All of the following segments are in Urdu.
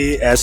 AS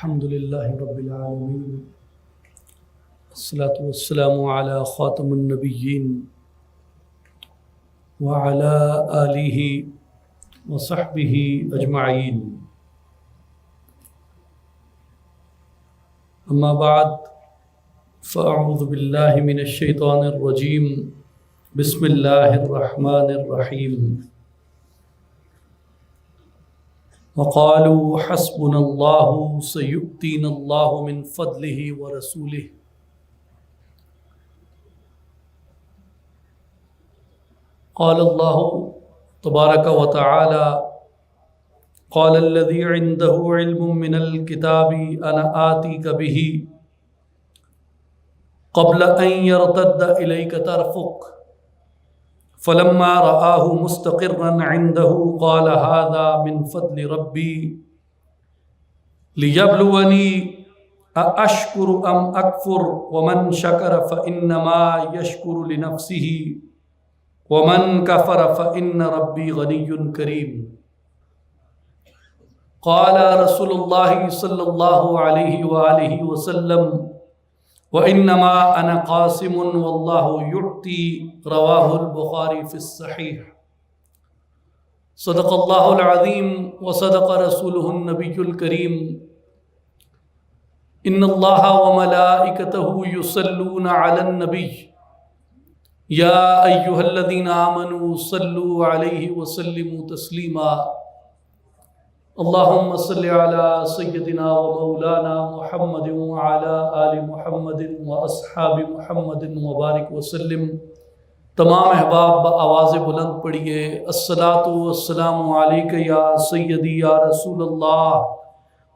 الحمدللہ رب العالمین، الصلاۃ والسلام علی خاتم النبیین وعلی آلہ وصحبہ اجمعین، اما بعد فاعوذ باللہ من الشیطان الرجیم، بسم اللہ الرحمن الرحیم۔ وقالوا حسبنا اللہ سیؤتینا اللہ من فضلہ ورسولہ۔ قال اللہ تبارک وتعالی قال الذی عنده علم من الکتاب انا آتیک بہ قبل ان یرتد الیک طرفک فلما رآه مستقرا عنده قال هذا من فضل ربي ليبلوني أأشكر أم أكفر ومن شكر فإنما يشكر لنفسه ومن كفر فإن ربي غني كريم۔ قال رسول الله صلى الله عليه وآله وسلم وَإِنَّمَا أَنَا قَاسِمٌ وَاللَّهُ يُعْطِي، رواہ البخاری فی الصحیح۔ صدق اللہ العظیم وصدق رسولہ النبی الکریم۔ ان اللہ وملائکتہ یصلون علی النبی یا ایہا الذین آمنوا صلوا علیہ وسلموا تسلیما۔ اللہم صلی علی سیدنا و مولانا محمد وعلی آل محمد و اصحاب محمد وبارک وسلم۔ تمام احباب بآواز بلند پڑھیے الصلاۃ والسلام علیک یا سیدی یا رسول اللہ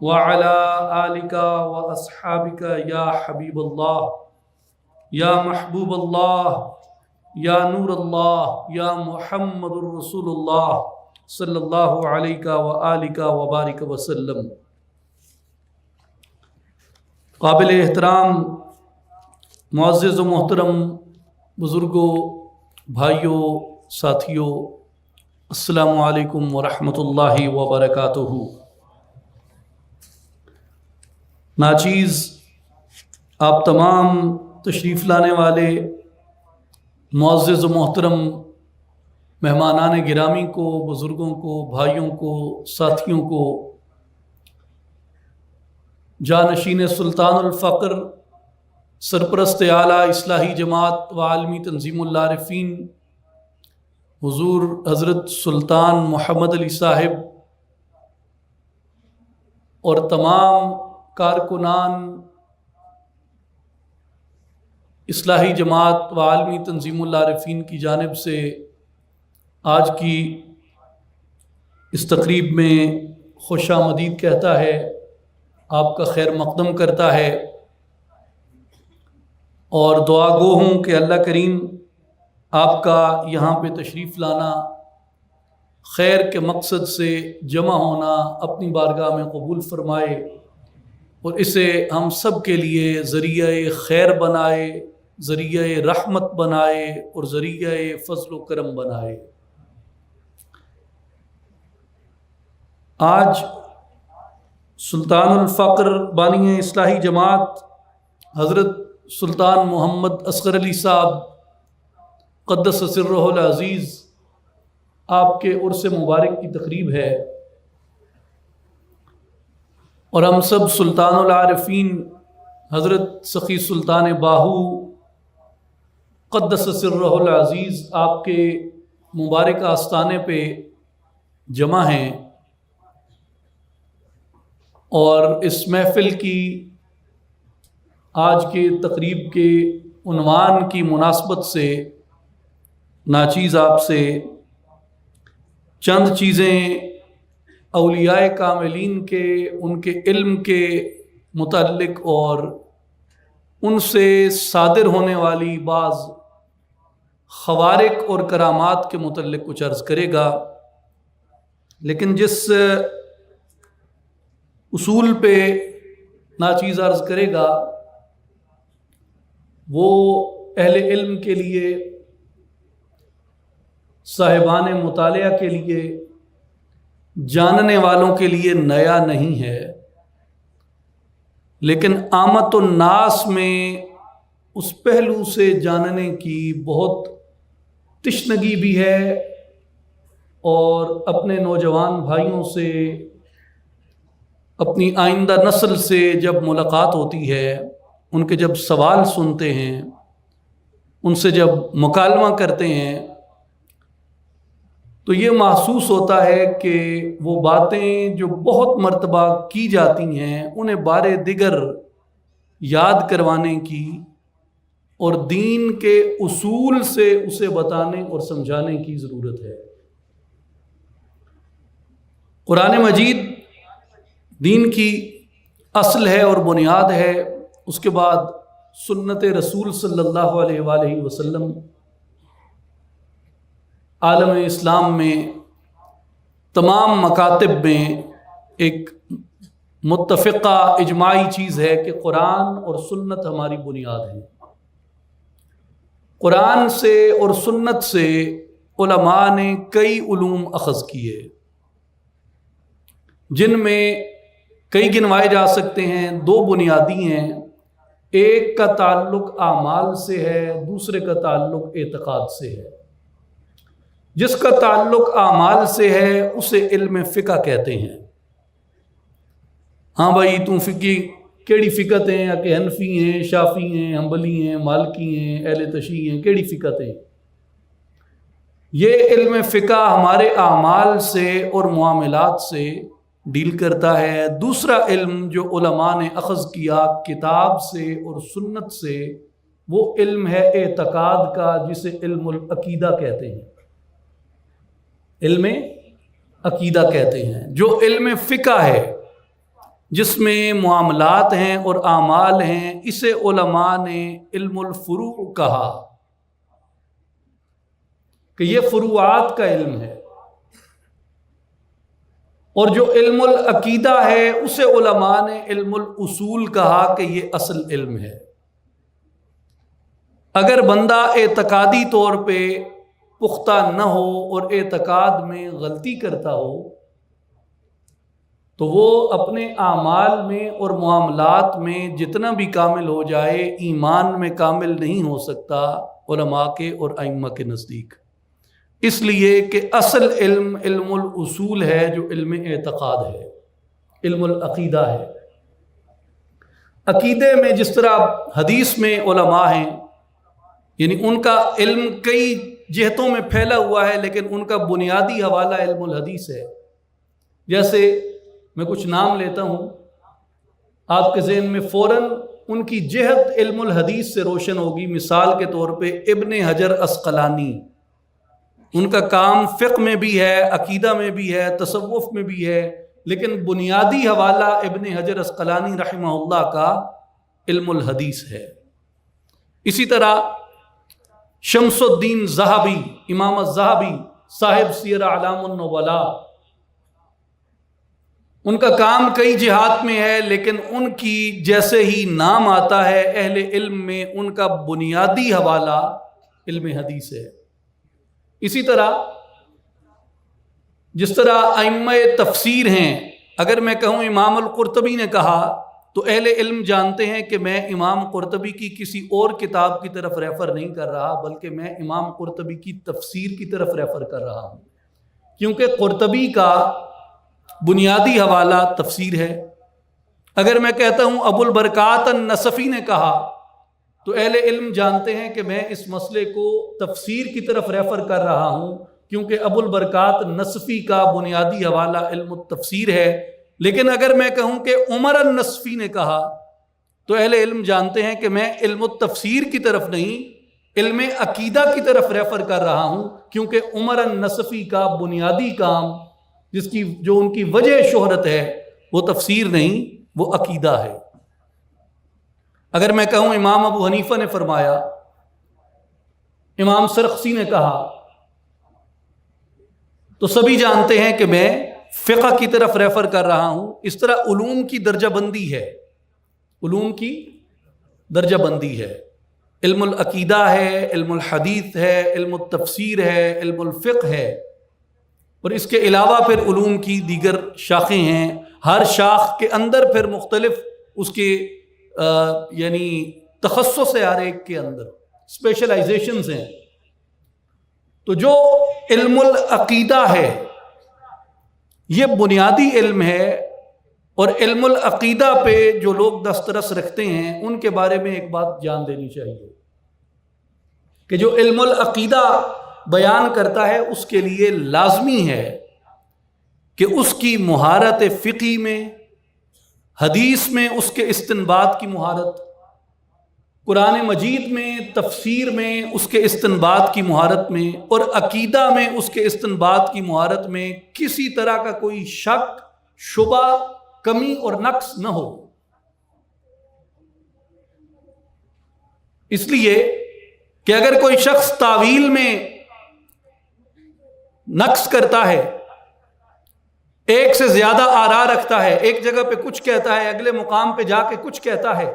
وعلی آلک و اصحابک یا حبیب اللہ یا محبوب اللہ یا نور اللہ یا محمد الرسول اللہ صلی اللہ علیہ وآلہ وبارک وسلم۔ قابل احترام معزز و محترم بزرگوں، بھائیوں، ساتھیوں، السلام علیکم ورحمۃ اللہ وبرکاتہ۔ ناچیز آپ تمام تشریف لانے والے معزز و محترم مہمانان گرامی کو، بزرگوں کو، بھائیوں کو، ساتھیوں کو، جانشین سلطان الفقر سرپرست اعلیٰ اصلاحی جماعت و عالمی تنظیم العارفین حضور حضرت سلطان محمد علی صاحب اور تمام کارکنان اصلاحی جماعت و عالمی تنظیم العارفین کی جانب سے آج کی اس تقریب میں خوش آمدید کہتا ہے، آپ کا خیر مقدم کرتا ہے، اور دعا گو ہوں کہ اللہ کریم آپ کا یہاں پہ تشریف لانا، خیر کے مقصد سے جمع ہونا اپنی بارگاہ میں قبول فرمائے، اور اسے ہم سب کے لیے ذریعہ خیر بنائے، ذریعہ رحمت بنائے اور ذریعہ فضل و کرم بنائے۔ آج سلطان الفقر بانی اصلاحی جماعت حضرت سلطان محمد اصغر علی صاحب قدس سرہ العزیز آپ کے عرس مبارک کی تقریب ہے، اور ہم سب سلطان العارفین حضرت سخی سلطان باہو قدس سرہ العزیز آپ کے مبارک آستانے پہ جمع ہیں، اور اس محفل کی آج کے تقریب کے عنوان کی مناسبت سے ناچیز آپ سے چند چیزیں اولیاء کاملین کے، ان کے علم کے متعلق اور ان سے صادر ہونے والی بعض خوارق اور کرامات کے متعلق کچھ عرض کرے گا، لیکن جس اصول پہ ناچیز عرض کرے گا وہ اہل علم کے لیے، صاحبان مطالعہ کے لیے، جاننے والوں کے لیے نیا نہیں ہے، لیکن عامت الناس میں اس پہلو سے جاننے کی بہت تشنگی بھی ہے، اور اپنے نوجوان بھائیوں سے، اپنی آئندہ نسل سے جب ملاقات ہوتی ہے، ان کے جب سوال سنتے ہیں، ان سے جب مکالمہ کرتے ہیں، تو یہ محسوس ہوتا ہے کہ وہ باتیں جو بہت مرتبہ کی جاتی ہیں انہیں بارے دیگر یاد کروانے کی اور دین کے اصول سے اسے بتانے اور سمجھانے کی ضرورت ہے۔ قرآن مجید دین کی اصل ہے اور بنیاد ہے، اس کے بعد سنت رسول صلی اللہ علیہ وآلہ وسلم عالم اسلام میں تمام مکاتب میں ایک متفقہ اجماعی چیز ہے کہ قرآن اور سنت ہماری بنیاد ہے۔ قرآن سے اور سنت سے علماء نے کئی علوم اخذ کیے، جن میں کئی گنوائے جا سکتے ہیں۔ دو بنیادی ہیں، ایک کا تعلق اعمال سے ہے، دوسرے کا تعلق اعتقاد سے ہے۔ جس کا تعلق اعمال سے ہے اسے علم فقہ کہتے ہیں۔ ہاں بھائی تم فقی کیڑی فقت ہیں، کہ حنفی ہیں، شافی ہیں، حنبلی ہیں، مالکی ہیں، اہل تشیع ہیں، کیڑی فقت ہیں؟ یہ علم فقہ ہمارے اعمال سے اور معاملات سے ڈیل کرتا ہے۔ دوسرا علم جو علماء نے اخذ کیا کتاب سے اور سنت سے، وہ علم ہے اعتقاد کا، جسے علم العقیدہ کہتے ہیں، علم عقیدہ کہتے ہیں۔ جو علم فقہ ہے، جس میں معاملات ہیں اور اعمال ہیں، اسے علماء نے علم الفروع کہا کہ یہ فروعات کا علم ہے، اور جو علم العقیدہ ہے اسے علماء نے علم الاصول کہا کہ یہ اصل علم ہے۔ اگر بندہ اعتقادی طور پہ پختہ نہ ہو اور اعتقاد میں غلطی کرتا ہو تو وہ اپنے اعمال میں اور معاملات میں جتنا بھی کامل ہو جائے، ایمان میں کامل نہیں ہو سکتا علماء کے اور ائمہ کے نزدیک، اس لیے کہ اصل علم علم الاصول ہے، جو علم اعتقاد ہے، علم العقیدہ ہے۔ عقیدے میں جس طرح حدیث میں علماء ہیں، یعنی ان کا علم کئی جہتوں میں پھیلا ہوا ہے، لیکن ان کا بنیادی حوالہ علم الحدیث ہے۔ جیسے میں کچھ نام لیتا ہوں، آپ کے ذہن میں فوراً ان کی جہت علم الحدیث سے روشن ہوگی۔ مثال کے طور پہ ابن حجر عسقلانی، ان کا کام فقہ میں بھی ہے، عقیدہ میں بھی ہے، تصوف میں بھی ہے، لیکن بنیادی حوالہ ابن حجر عسقلانی رحمہ اللہ کا علم الحدیث ہے۔ اسی طرح شمس الدین ذہبی، امام الذہبی، صاحب سیر اعلام النبلاء، ان کا کام کئی جہات میں ہے، لیکن ان کی جیسے ہی نام آتا ہے اہل علم میں، ان کا بنیادی حوالہ علم حدیث ہے۔ اسی طرح جس طرح ائمہ تفسیر ہیں، اگر میں کہوں امام القرطبی نے کہا تو اہل علم جانتے ہیں کہ میں امام قرطبی کی کسی اور کتاب کی طرف ریفر نہیں کر رہا، بلکہ میں امام قرطبی کی تفسیر کی طرف ریفر کر رہا ہوں، کیونکہ قرطبی کا بنیادی حوالہ تفسیر ہے۔ اگر میں کہتا ہوں ابو البرکات النصفی نے کہا تو اہل علم جانتے ہیں کہ میں اس مسئلے کو تفسیر کی طرف ریفر کر رہا ہوں، کیونکہ ابو البرکات نصفی کا بنیادی حوالہ علم التفسیر ہے۔ لیکن اگر میں کہوں کہ عمر النصفی نے کہا تو اہل علم جانتے ہیں کہ میں علم التفسیر کی طرف نہیں، علم عقیدہ کی طرف ریفر کر رہا ہوں، کیونکہ عمر النصفی کا بنیادی کام جو ان کی وجہ شہرت ہے وہ تفسیر نہیں، وہ عقیدہ ہے۔ اگر میں کہوں امام ابو حنیفہ نے فرمایا، امام سرخسی نے کہا، تو سبھی جانتے ہیں کہ میں فقہ کی طرف ریفر کر رہا ہوں۔ اس طرح علوم کی درجہ بندی ہے، علوم کی درجہ بندی ہے، علم العقیدہ ہے، علم الحدیث ہے، علم التفسیر ہے، علم الفقہ ہے، اور اس کے علاوہ پھر علوم کی دیگر شاخیں ہیں۔ ہر شاخ کے اندر پھر مختلف اس کے یعنی تخصص ہے، ہر ایک کے اندر اسپیشلائزیشنز ہیں۔ تو جو علم العقیدہ ہے یہ بنیادی علم ہے، اور علم العقیدہ پہ جو لوگ دسترس رکھتے ہیں ان کے بارے میں ایک بات جان دینی چاہیے کہ جو علم العقیدہ بیان کرتا ہے اس کے لیے لازمی ہے کہ اس کی مہارت فقہی میں، حدیث میں اس کے استنباط کی مہارت، قرآن مجید میں تفسیر میں اس کے استنباط کی مہارت میں، اور عقیدہ میں اس کے استنباط کی مہارت میں کسی طرح کا کوئی شک، شبہ، کمی اور نقص نہ ہو۔ اس لیے کہ اگر کوئی شخص تاویل میں نقص کرتا ہے، ایک سے زیادہ آراء رکھتا ہے، ایک جگہ پہ کچھ کہتا ہے، اگلے مقام پہ جا کے کچھ کہتا ہے،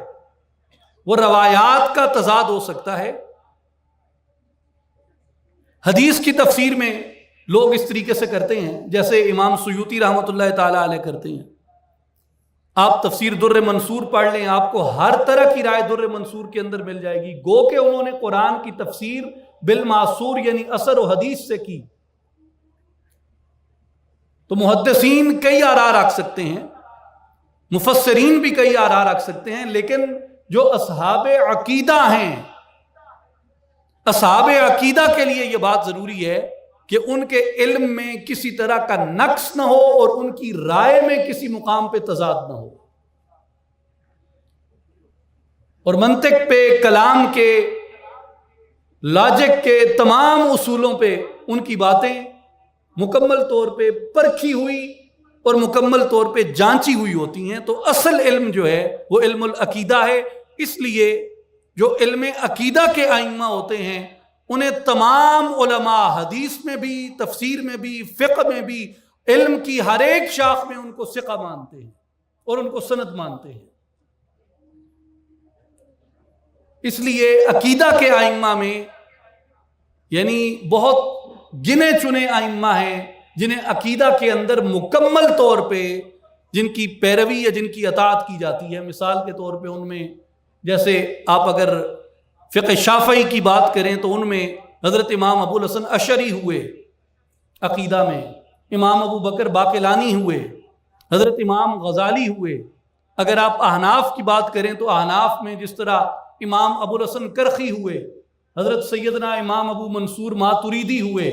وہ روایات کا تضاد ہو سکتا ہے۔ حدیث کی تفسیر میں لوگ اس طریقے سے کرتے ہیں جیسے امام سیوطی رحمۃ اللہ تعالی علیہ کرتے ہیں۔ آپ تفسیر در منصور پڑھ لیں، آپ کو ہر طرح کی رائے در منصور کے اندر مل جائے گی، گو کہ انہوں نے قرآن کی تفسیر بالمعصور یعنی اثر و حدیث سے کی۔ تو محدثین کئی آراء رکھ سکتے ہیں، مفسرین بھی کئی آراء رکھ سکتے ہیں، لیکن جو اصحاب عقیدہ ہیں، اصحاب عقیدہ کے لیے یہ بات ضروری ہے کہ ان کے علم میں کسی طرح کا نقص نہ ہو اور ان کی رائے میں کسی مقام پہ تضاد نہ ہو، اور منطق پہ، کلام کے، لاجک کے تمام اصولوں پہ ان کی باتیں مکمل طور پہ پرکھی ہوئی اور مکمل طور پہ جانچی ہوئی ہوتی ہیں۔ تو اصل علم جو ہے وہ علم العقیدہ ہے۔ اس لیے جو علم عقیدہ کے ائمہ ہوتے ہیں انہیں تمام علماء حدیث میں بھی، تفسیر میں بھی، فقہ میں بھی، علم کی ہر ایک شاخ میں ان کو ثقہ مانتے ہیں اور ان کو سند مانتے ہیں۔ اس لیے عقیدہ کے ائمہ میں یعنی بہت گنے چنے ائمہ ہیں جنہیں عقیدہ کے اندر مکمل طور پہ جن کی پیروی یا جن کی اطاعت کی جاتی ہے۔ مثال کے طور پہ ان میں جیسے آپ اگر فقہ شافعی کی بات کریں تو ان میں حضرت امام ابو الحسن اشعری ہوئے عقیدہ میں، امام ابو بکر باقلانی ہوئے، حضرت امام غزالی ہوئے۔ اگر آپ احناف کی بات کریں تو احناف میں جس طرح امام ابو الحسن کرخی ہوئے، حضرت سیدنا امام ابو منصور ماتریدی ہوئے،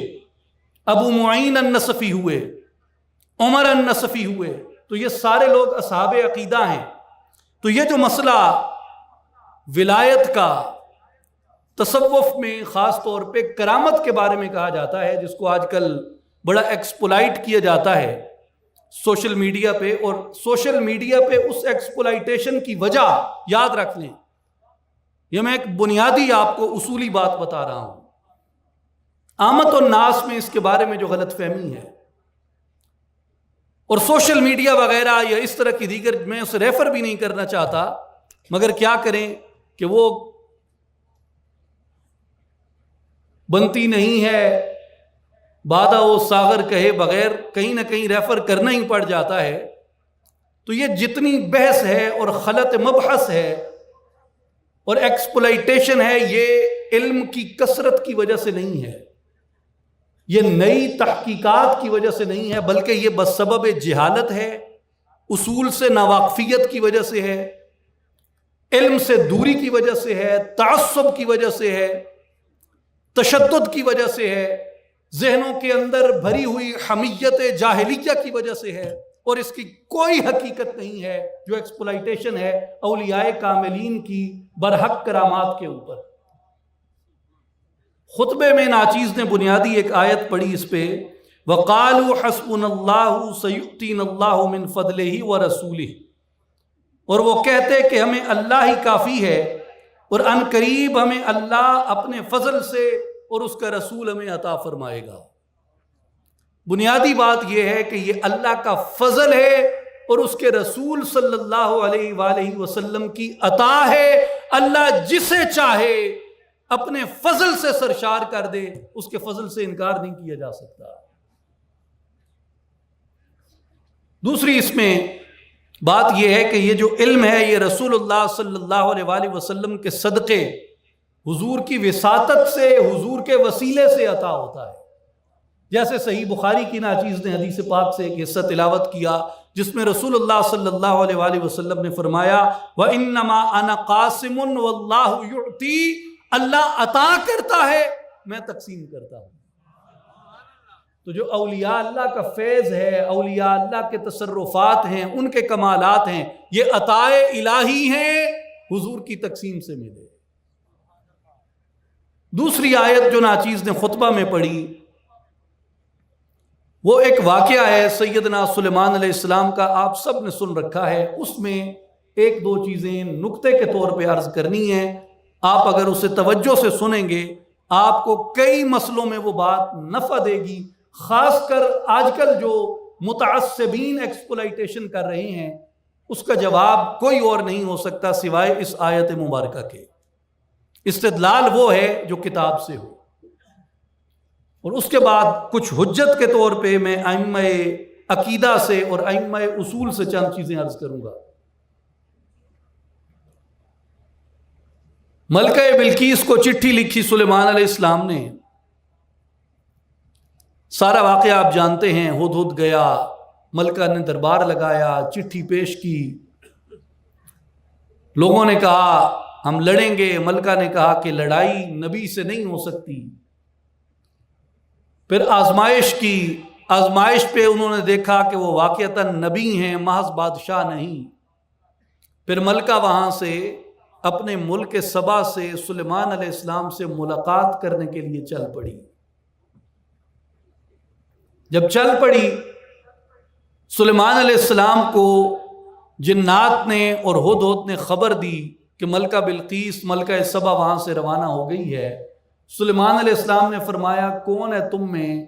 ابو معین النصفی ہوئے، عمر النصفی ہوئے، تو یہ سارے لوگ اصحاب عقیدہ ہیں۔ تو یہ جو مسئلہ ولایت کا تصوف میں خاص طور پہ کرامت کے بارے میں کہا جاتا ہے، جس کو آج کل بڑا ایکسپلائٹ کیا جاتا ہے سوشل میڈیا پہ، اور سوشل میڈیا پہ اس ایکسپلائٹیشن کی وجہ یاد رکھ لیں۔ یہ میں ایک بنیادی آپ کو اصولی بات بتا رہا ہوں۔ عامت الناس میں اس کے بارے میں جو غلط فہمی ہے، اور سوشل میڈیا وغیرہ یا اس طرح کی دیگر، میں اسے ریفر بھی نہیں کرنا چاہتا، مگر کیا کریں کہ وہ بنتی نہیں ہے، بادہ و ساغر کہے بغیر کہیں نہ کہیں ریفر کرنا ہی پڑ جاتا ہے۔ تو یہ جتنی بحث ہے اور خلط مبحث ہے اور ایکسپلائٹیشن ہے، یہ علم کی کثرت کی وجہ سے نہیں ہے، یہ نئی تحقیقات کی وجہ سے نہیں ہے، بلکہ یہ بسبب جہالت ہے، اصول سے ناواقفیت کی وجہ سے ہے، علم سے دوری کی وجہ سے ہے، تعصب کی وجہ سے ہے، تشدد کی وجہ سے ہے، ذہنوں کے اندر بھری ہوئی حمیت جاہلیہ کی وجہ سے ہے۔ اور اس کی کوئی حقیقت نہیں ہے جو ایکسپلائٹیشن ہے اولیاء کاملین کی برحق کرامات کے اوپر۔ خطبے میں ناچیز نے بنیادی ایک آیت پڑھی اس پہ، وَقَالُوا حَسْبُنَا اللَّهُ سَيُؤْتِينَا اللَّهُ مِنْ فَضْلِهِ وَرَسُولِهِ، اور وہ کہتے کہ ہمیں اللہ ہی کافی ہے اور ان قریب ہمیں اللہ اپنے فضل سے اور اس کا رسول ہمیں عطا فرمائے گا۔ بنیادی بات یہ ہے کہ یہ اللہ کا فضل ہے اور اس کے رسول صلی اللہ علیہ وآلہ وسلم کی عطا ہے۔ اللہ جسے چاہے اپنے فضل سے سرشار کر دے، اس کے فضل سے انکار نہیں کیا جا سکتا۔ دوسری اس میں بات یہ ہے کہ یہ جو علم ہے یہ رسول اللہ صلی اللہ علیہ وآلہ وسلم کے صدقے، حضور کی وساطت سے، حضور کے وسیلے سے عطا ہوتا ہے۔ جیسے صحیح بخاری کی ناچیز نے حدیث پاک سے ایک حصہ تلاوت کیا جس میں رسول اللہ صلی اللہ علیہ وآلہ وسلم نے فرمایا وَإِنَّمَا أَنَا قَاسِمٌ وَاللَّهُ يُعْطِي، اللہ عطا کرتا ہے میں تقسیم کرتا ہوں۔ تو جو اولیاء اللہ کا فیض ہے، اولیاء اللہ کے تصرفات ہیں، ان کے کمالات ہیں، یہ عطائے الہی ہیں، حضور کی تقسیم سے ملے۔ دوسری آیت جو ناچیز نے خطبہ میں پڑھی وہ ایک واقعہ ہے سیدنا سلیمان علیہ السلام کا، آپ سب نے سن رکھا ہے۔ اس میں ایک دو چیزیں نکتے کے طور پہ عرض کرنی ہیں، آپ اگر اسے توجہ سے سنیں گے آپ کو کئی مسئلوں میں وہ بات نفع دے گی، خاص کر آج کل جو متعصبین ایکسپلائٹیشن کر رہے ہیں اس کا جواب کوئی اور نہیں ہو سکتا سوائے اس آیت مبارکہ کے۔ استدلال وہ ہے جو کتاب سے ہو، اور اس کے بعد کچھ حجت کے طور پہ میں ائمہ عقیدہ سے اور ائمہ اصول سے چند چیزیں عرض کروں گا۔ ملکہ بلقیس کو چٹھی لکھی سلیمان علیہ السلام نے، سارا واقعہ آپ جانتے ہیں۔ ہدہد گیا، ملکہ نے دربار لگایا، چٹھی پیش کی، لوگوں نے کہا ہم لڑیں گے، ملکہ نے کہا کہ لڑائی نبی سے نہیں ہو سکتی۔ پھر آزمائش کی، آزمائش پہ انہوں نے دیکھا کہ وہ واقعتاً نبی ہیں، محض بادشاہ نہیں۔ پھر ملکہ وہاں سے اپنے ملک سبا سے سلیمان علیہ السلام سے ملاقات کرنے کے لیے چل پڑی۔ جب چل پڑی سلیمان علیہ السلام کو جنات نے اور ہدہد نے خبر دی کہ ملکہ بلقیس ملکہ سبا وہاں سے روانہ ہو گئی ہے۔ سلیمان علیہ السلام نے فرمایا کون ہے تم میں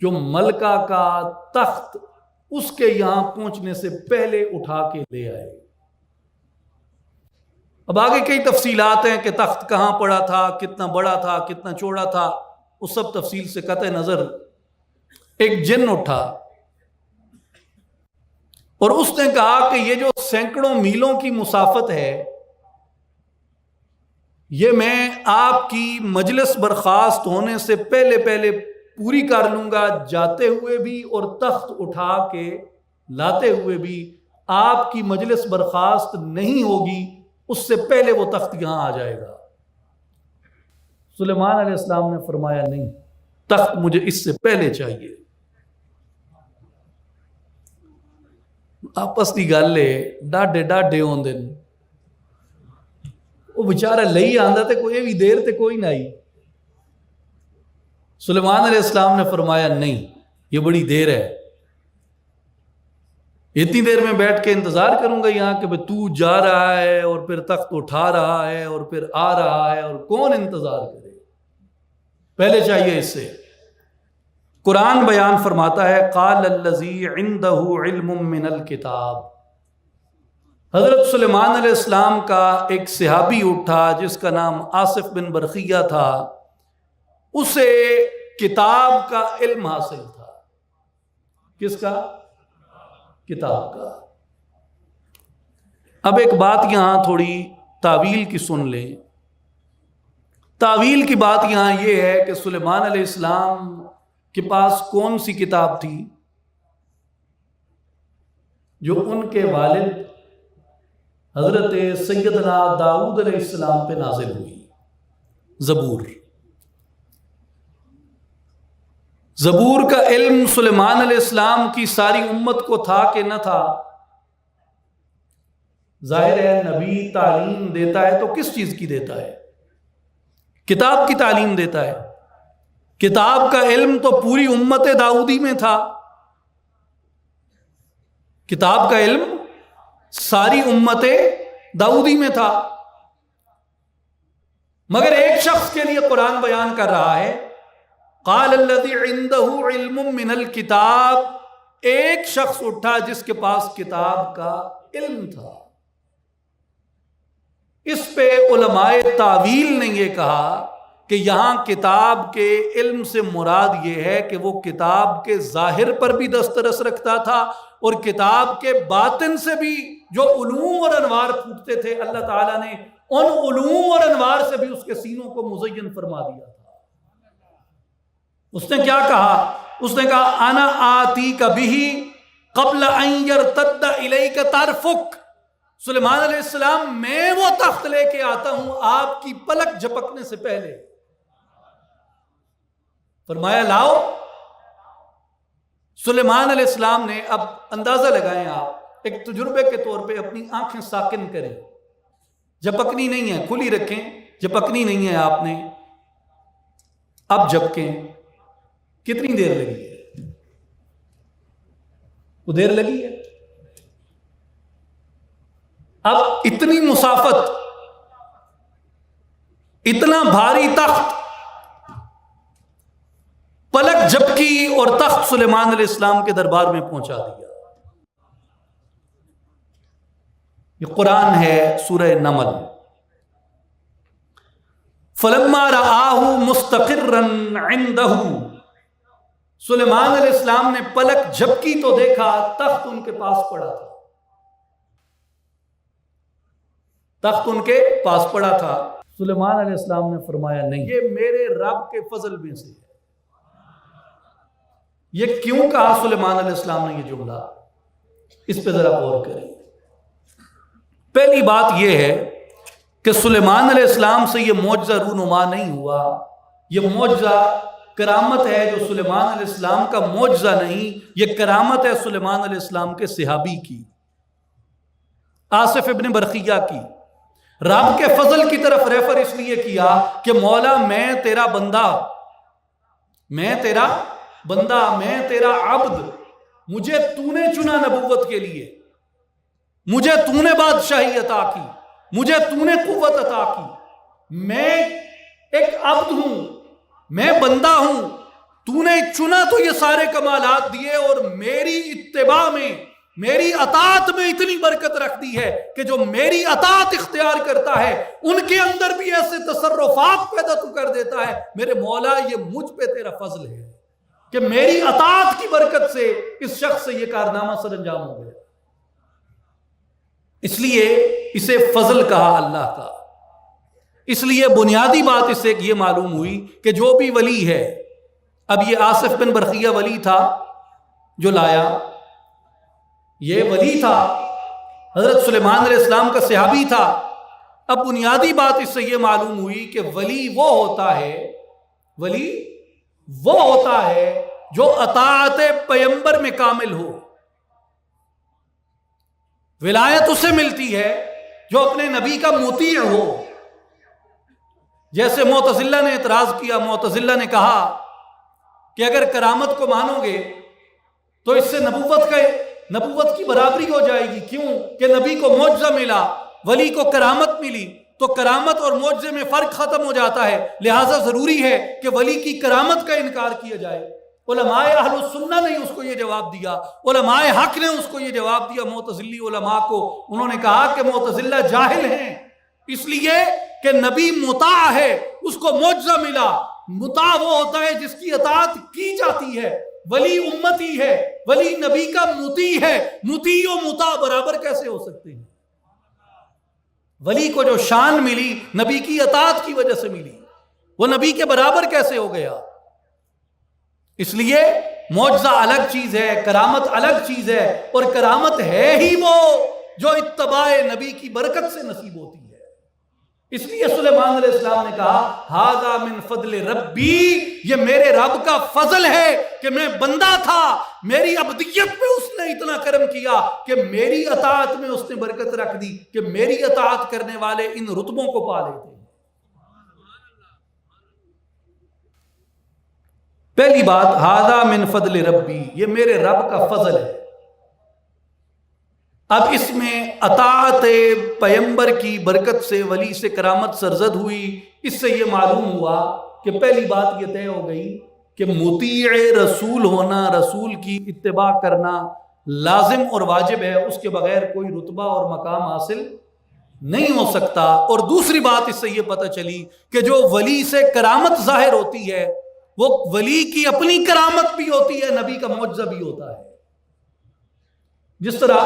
جو ملکہ کا تخت اس کے یہاں پہنچنے سے پہلے اٹھا کے لے آئے۔ اب آگے کئی تفصیلات ہیں کہ تخت کہاں پڑا تھا، کتنا بڑا تھا، کتنا چوڑا تھا، اس سب تفصیل سے قطع نظر ایک جن اٹھا اور اس نے کہا کہ یہ جو سینکڑوں میلوں کی مسافت ہے یہ میں آپ کی مجلس برخاست ہونے سے پہلے پوری کر لوں گا، جاتے ہوئے بھی اور تخت اٹھا کے لاتے ہوئے بھی۔ آپ کی مجلس برخاست نہیں ہوگی، اس سے پہلے وہ تخت یہاں آ جائے گا۔ سلیمان علیہ السلام نے فرمایا نہیں، تخت مجھے اس سے پہلے چاہیے۔ آپس کی گل ہے، ڈاڈے ڈاڈے ہوندے نے، وہ بیچارہ لئی آندا تے کوئی بھی دیر تے کوئی نہ آئی۔ سلیمان علیہ السلام نے فرمایا نہیں، یہ بڑی دیر ہے، اتنی دیر میں بیٹھ کے انتظار کروں گا یہاں کہ تو جا رہا ہے اور پھر تخت اٹھا رہا ہے اور پھر آ رہا ہے، اور کون انتظار کرے، پہلے چاہیے اس سے۔ قرآن بیان فرماتا ہے قال الذی عندہ علم من الکتاب، حضرت سلیمان علیہ السلام کا ایک صحابی اٹھا جس کا نام آصف بن برخیہ تھا، اسے کتاب کا علم حاصل تھا۔ کس کا؟ کتاب کا۔ اب ایک بات یہاں تھوڑی تعویل کی سن لیں۔ تعویل کی بات یہاں یہ ہے کہ سلیمان علیہ السلام کے پاس کون سی کتاب تھی؟ جو ان کے والد حضرت سیدنا داؤد علیہ السلام پہ نازل ہوئی، زبور۔ زبور کا علم سلیمان علیہ السلام کی ساری امت کو تھا کہ نہ تھا؟ ظاہر ہے نبی تعلیم دیتا ہے تو کس چیز کی دیتا ہے؟ کتاب کی تعلیم دیتا ہے۔ کتاب کا علم تو پوری امت داؤدی میں تھا، کتاب کا علم ساری امت داؤدی میں تھا، مگر ایک شخص کے لیے قرآن بیان کر رہا ہے قال الذی عنده علم من الکتاب، ایک شخص اٹھا جس کے پاس کتاب کا علم تھا۔ اس پہ علماء تعویل نے یہ کہا کہ یہاں کتاب کے علم سے مراد یہ ہے کہ وہ کتاب کے ظاہر پر بھی دسترس رکھتا تھا اور کتاب کے باطن سے بھی جو علوم اور انوار پھوٹتے تھے اللہ تعالیٰ نے ان علوم اور انوار سے بھی اس کے سینوں کو مزین فرما دیا تھا۔ اس نے کیا کہا؟ اس نے کہا انا آتی کبھی قبل ان یرتد الیک طرفک، سلیمان علیہ السلام میں وہ تخت لے کے آتا ہوں آپ کی پلک جھپکنے سے پہلے۔ فرمایا لاؤ۔ سلیمان علیہ السلام نے، اب اندازہ لگائیں آپ، ایک تجربے کے طور پہ اپنی آنکھیں ساکن کریں، جھپکنی نہیں ہے، کھلی رکھیں، جھپکنی نہیں ہے آپ نے، اب جھپکیں۔ کتنی دیر لگی ہے؟ وہ دیر لگی ہے؟ اب اتنی مسافت، اتنا بھاری تخت، پلک جھپکی اور تخت سلیمان علیہ السلام کے دربار میں پہنچا دیا۔ یہ قرآن ہے، سورہ نمل۔ فلما رآہ مستقرا عندہ، سلیمان علیہ السلام نے پلک جھپکی تو دیکھا تخت ان کے پاس پڑا تھا، تخت ان کے پاس پڑا تھا۔ سلیمان علیہ السلام نے فرمایا نہیں، یہ میرے رب کے فضل میں سے ہے۔ یہ کیوں کہا سلیمان علیہ السلام نے یہ جملہ؟ اس پہ ذرا غور کریں۔ پہلی بات یہ ہے کہ سلیمان علیہ السلام سے یہ معجزہ رونما نہیں ہوا، یہ معجزہ کرامت ہے جو سلیمان علیہ السلام کا معجزہ نہیں، یہ کرامت ہے سلیمان علیہ السلام کے صحابی کی، آصف ابن برقیہ کی۔ رب کے فضل کی طرف ریفر اس لیے کیا کہ مولا میں تیرا بندہ، میں تیرا بندہ، میں تیرا عبد، مجھے تو نے چنا نبوت کے لیے، مجھے تو نے بادشاہی عطا کی، مجھے تو نے قوت عطا کی، میں ایک عبد ہوں، میں بندہ ہوں، تو نے چنا تو یہ سارے کمالات دیے اور میری اتباع میں، میری اطاعت میں اتنی برکت رکھ دی ہے کہ جو میری اطاعت اختیار کرتا ہے ان کے اندر بھی ایسے تصرفات پیدا تو کر دیتا ہے۔ میرے مولا یہ مجھ پہ تیرا فضل ہے کہ میری اطاعت کی برکت سے اس شخص سے یہ کارنامہ سر انجام ہو گیا، اس لیے اسے فضل کہا اللہ کا۔ اس لیے بنیادی بات اس سے یہ معلوم ہوئی کہ جو بھی ولی ہے، اب یہ آصف بن برقیہ ولی تھا جو لایا، یہ ولی تھا، حضرت سلیمان علیہ السلام کا صحابی تھا۔ اب بنیادی بات اس سے یہ معلوم ہوئی کہ ولی وہ ہوتا ہے، ولی وہ ہوتا ہے جو اطاعت پیغمبر میں کامل ہو۔ ولایت اسے ملتی ہے جو اپنے نبی کا مطیع ہو۔ جیسے معتزلہ نے اعتراض کیا، معتزلہ نے کہا کہ اگر کرامت کو مانو گے تو اس سے نبوت کی برابری ہو جائے گی۔ کیوں؟ کہ نبی کو معجزہ ملا، ولی کو کرامت ملی، تو کرامت اور معجزے میں فرق ختم ہو جاتا ہے، لہٰذا ضروری ہے کہ ولی کی کرامت کا انکار کیا جائے۔ علماء اہل السنہ نے اس کو یہ جواب دیا، علماء حق نے اس کو یہ جواب دیا معتزلی علماء کو۔ انہوں نے کہا کہ معتزلہ جاہل ہیں، اس لیے کہ نبی مطاع ہے، اس کو معجزہ ملا۔ مطاع وہ ہوتا ہے جس کی اطاعت کی جاتی ہے، ولی امتی ہے، ولی نبی کا مطیع ہے۔ مطیع و مطاع برابر کیسے ہو سکتے ہیں؟ ولی کو جو شان ملی نبی کی اطاعت کی وجہ سے ملی، وہ نبی کے برابر کیسے ہو گیا؟ اس لیے معجزہ الگ چیز ہے، کرامت الگ چیز ہے، اور کرامت ہے ہی وہ جو اتباع نبی کی برکت سے نصیب ہوتی ہے۔ اس لیے سلیمان علیہ السلام نے کہا ھذا من فضل ربی، یہ میرے رب کا فضل ہے کہ میں بندہ تھا، میری عبدیت میں اس نے اتنا کرم کیا کہ میری اطاعت میں اس نے برکت رکھ دی کہ میری اطاعت کرنے والے ان رتبوں کو پا لیتے ہیں۔ پہلی بات ھذا من فضل ربی، یہ میرے رب کا فضل ہے۔ اب اس میں اطاعت پیغمبر کی برکت سے ولی سے کرامت سرزد ہوئی۔ اس سے یہ معلوم ہوا کہ پہلی بات یہ طے ہو گئی کہ مطیع رسول ہونا، رسول کی اتباع کرنا لازم اور واجب ہے، اس کے بغیر کوئی رتبہ اور مقام حاصل نہیں ہو سکتا۔ اور دوسری بات اس سے یہ پتہ چلی کہ جو ولی سے کرامت ظاہر ہوتی ہے وہ ولی کی اپنی کرامت بھی ہوتی ہے، نبی کا معجزہ بھی ہوتا ہے۔ جس طرح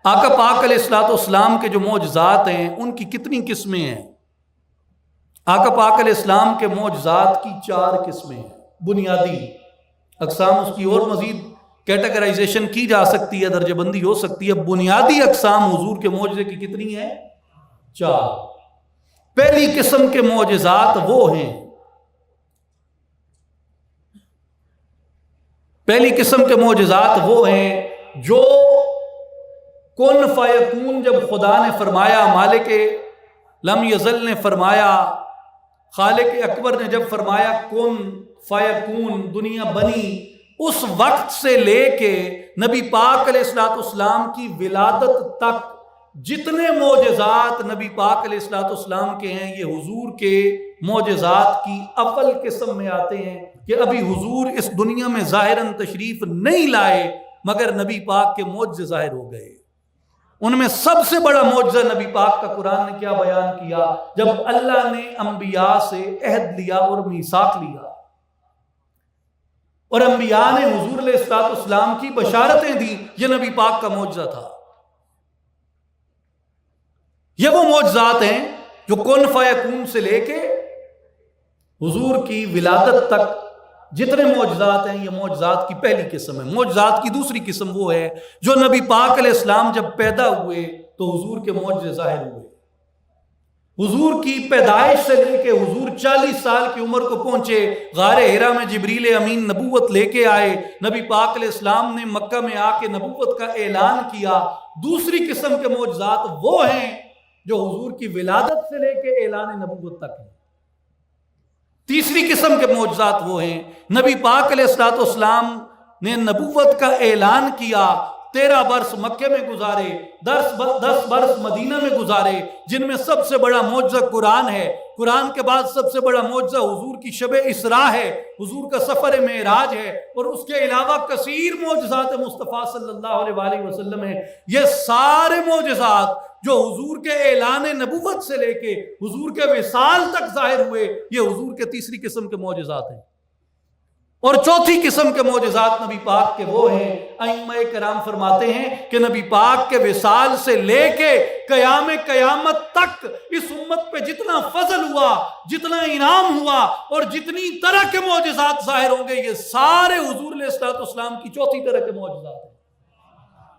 آقا پاک علیہ السلام کے جو معجزات ہیں ان کی کتنی قسمیں ہیں؟ آقا پاک علیہ السلام کے معجزات کی 4 قسمیں ہیں، بنیادی اقسام، اس کی اور مزید کیٹیگرائزیشن کی جا سکتی ہے، درجہ بندی ہو سکتی ہے۔ بنیادی اقسام حضور کے معجزے کی کتنی ہیں؟ 4۔ پہلی قسم کے معجزات وہ ہیں، پہلی قسم کے معجزات وہ ہیں جو کن فیکون، جب خدا نے فرمایا، مالک لم یزل نے فرمایا، خالق اکبر نے جب فرمایا کن فیکون، دنیا بنی، اس وقت سے لے کے نبی پاک علیہ السلام کی ولادت تک جتنے معجزات نبی پاک علیہ السلام کے ہیں، یہ حضور کے معجزات کی اول قسم میں آتے ہیں کہ ابھی حضور اس دنیا میں ظاہراً تشریف نہیں لائے مگر نبی پاک کے معجزے ظاہر ہو گئے۔ ان میں سب سے بڑا معجزہ نبی پاک کا قرآن نے کیا بیان کیا؟ جب اللہ نے انبیاء سے عہد لیا اور میثاق لیا اور انبیاء نے حضور علیہ السلام کی بشارتیں دی، یہ نبی پاک کا معجزہ تھا۔ یہ وہ معجزات ہیں جو کن فیکون سے لے کے حضور کی ولادت تک جتنے معجزات ہیں، یہ معجزات کی پہلی قسم ہے۔ معجزات کی دوسری قسم وہ ہے جو نبی پاک علیہ السلام جب پیدا ہوئے تو حضور کے معجزے ظاہر ہوئے۔ حضور کی پیدائش سے لے کے حضور 40 سال کی عمر کو پہنچے، غار حرا میں جبریل امین نبوت لے کے آئے، نبی پاک علیہ السلام نے مکہ میں آ کے نبوت کا اعلان کیا۔ دوسری قسم کے معجزات وہ ہیں جو حضور کی ولادت سے لے کے اعلان نبوت تک ہیں۔ تیسری قسم کے معجزات وہ ہیں، نبی پاک علیہ السلام نے نبوت کا اعلان کیا، 13 برس مکے میں گزارے، 10 برس مدینہ میں گزارے، جن میں سب سے بڑا معجزہ قرآن ہے۔ قرآن کے بعد سب سے بڑا معجزہ حضور کی شب اسراء ہے، حضور کا سفر معراج ہے، اور اس کے علاوہ کثیر معجزات مصطفیٰ صلی اللہ علیہ وآلہ وسلم ہیں۔ یہ سارے معجزات جو حضور کے اعلان نبوت سے لے کے حضور کے وصال تک ظاہر ہوئے، یہ حضور کے تیسری قسم کے معجزات ہیں۔ اور چوتھی قسم کے معجزات نبی پاک کے وہ ہیں، ائمہ کرام فرماتے ہیں کہ نبی پاک کے وصال سے لے کے قیامت تک اس امت پہ جتنا فضل ہوا، جتنا انعام ہوا اور جتنی طرح کے معجزات ظاہر ہوں گے، یہ سارے حضور علیہ السلام کی چوتھی طرح کے معجزات ہیں۔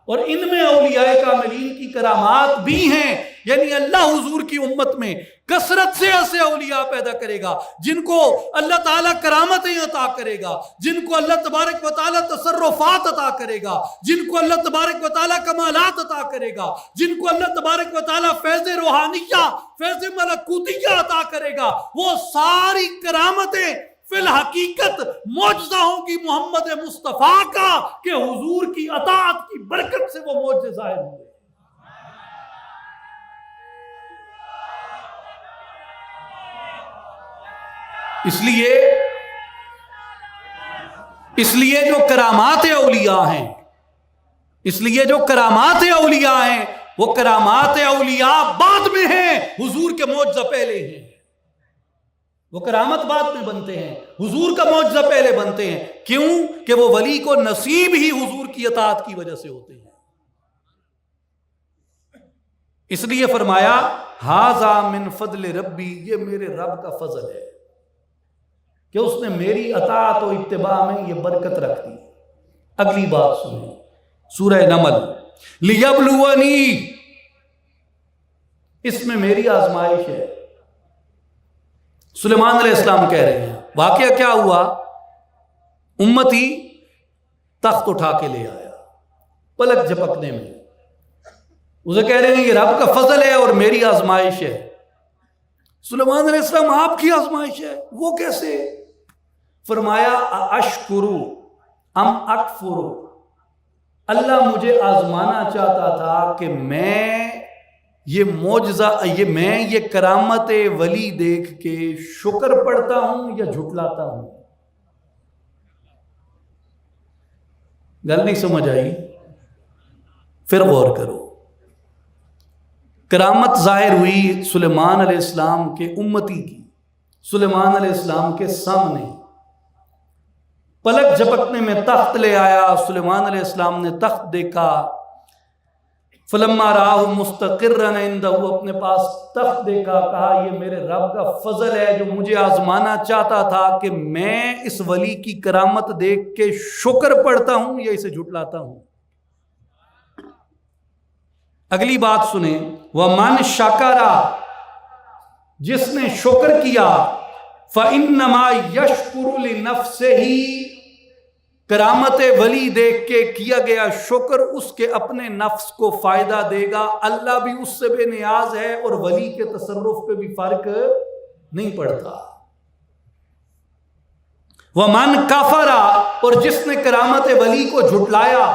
اور ان میں اولیاء کاملین کی کرامات بھی ہیں، یعنی اللہ حضور کی امت میں کثرت سے ایسے اولیاء پیدا کرے گا جن کو اللہ تعالیٰ کرامتیں عطا کرے گا، جن کو اللہ تبارک و تعالیٰ تصرفات عطا کرے گا، جن کو اللہ تبارک و تعالیٰ کمالات عطا کرے گا، جن کو اللہ تبارک و تعالیٰ فیض روحانیہ، فیض ملکوتیہ عطا کرے گا۔ وہ ساری کرامتیں فی الحقیقت معجزہ ہوں گی محمد مصطفیٰ کا کہ حضور کی اطاعت کی برکت سے وہ معجزے ظاہر ہوئے۔ اس لیے جو کرامات اولیاء ہیں، اس لیے جو کرامات اولیاء ہیں، وہ کرامات اولیاء بعد میں ہیں، حضور کے معجزہ پہلے ہیں۔ وہ کرامت بعد میں بنتے ہیں، حضور کا معجزہ پہلے بنتے ہیں۔ کیوں؟ کہ وہ ولی کو نصیب ہی حضور کی اطاعت کی وجہ سے ہوتے ہیں۔ اس لیے فرمایا ھذا من فضل ربی، یہ میرے رب کا فضل ہے کہ اس نے میری اطاعت و اتباع میں یہ برکت رکھ دی۔ اگلی بات سنیں، سورہ نمل، لیبلونی، اس میں میری آزمائش ہے۔ سلیمان علیہ السلام کہہ رہے ہیں، واقعہ کیا ہوا؟ امتی تخت اٹھا کے لے آیا پلک جھپکنے میں، اسے کہہ رہے ہیں یہ رب کا فضل ہے اور میری آزمائش ہے۔ سلیمان علیہ السلام آپ کی آزمائش ہے، وہ کیسے؟ فرمایا اشکرو ام اکفرو، اللہ مجھے آزمانا چاہتا تھا کہ میں یہ معجزہ یہ کرامت ولی دیکھ کے شکر پڑھتا ہوں یا جھٹلاتا ہوں۔ گل نہیں سمجھ آئی؟ پھر غور کرو۔ کرامت ظاہر ہوئی سلیمان علیہ السلام کے امتی کی، سلیمان علیہ السلام کے سامنے، پلک جھپکنے میں تخت لے آیا۔ سلیمان علیہ السلام نے تخت دیکھا، فلما راہ مستقرا عنده، اپنے پاس تخت دیکھا، کہا یہ میرے رب کا فضل ہے جو مجھے آزمانا چاہتا تھا کہ میں اس ولی کی کرامت دیکھ کے شکر پڑھتا ہوں یا اسے جھٹلاتا ہوں۔ اگلی بات سنیں، وَمَنْ شَكَرَ، جس نے شکر کیا، فَإِنَّمَا يَشْكُرُ لِنَفْسِهِ، کرامت ولی دیکھ کے کیا گیا شکر اس کے اپنے نفس کو فائدہ دے گا، اللہ بھی اس سے بے نیاز ہے اور ولی کے تصرف پہ بھی فرق نہیں پڑتا۔ وَمَنْ كَفَرَ، اور جس نے کرامت ولی کو جھٹلایا،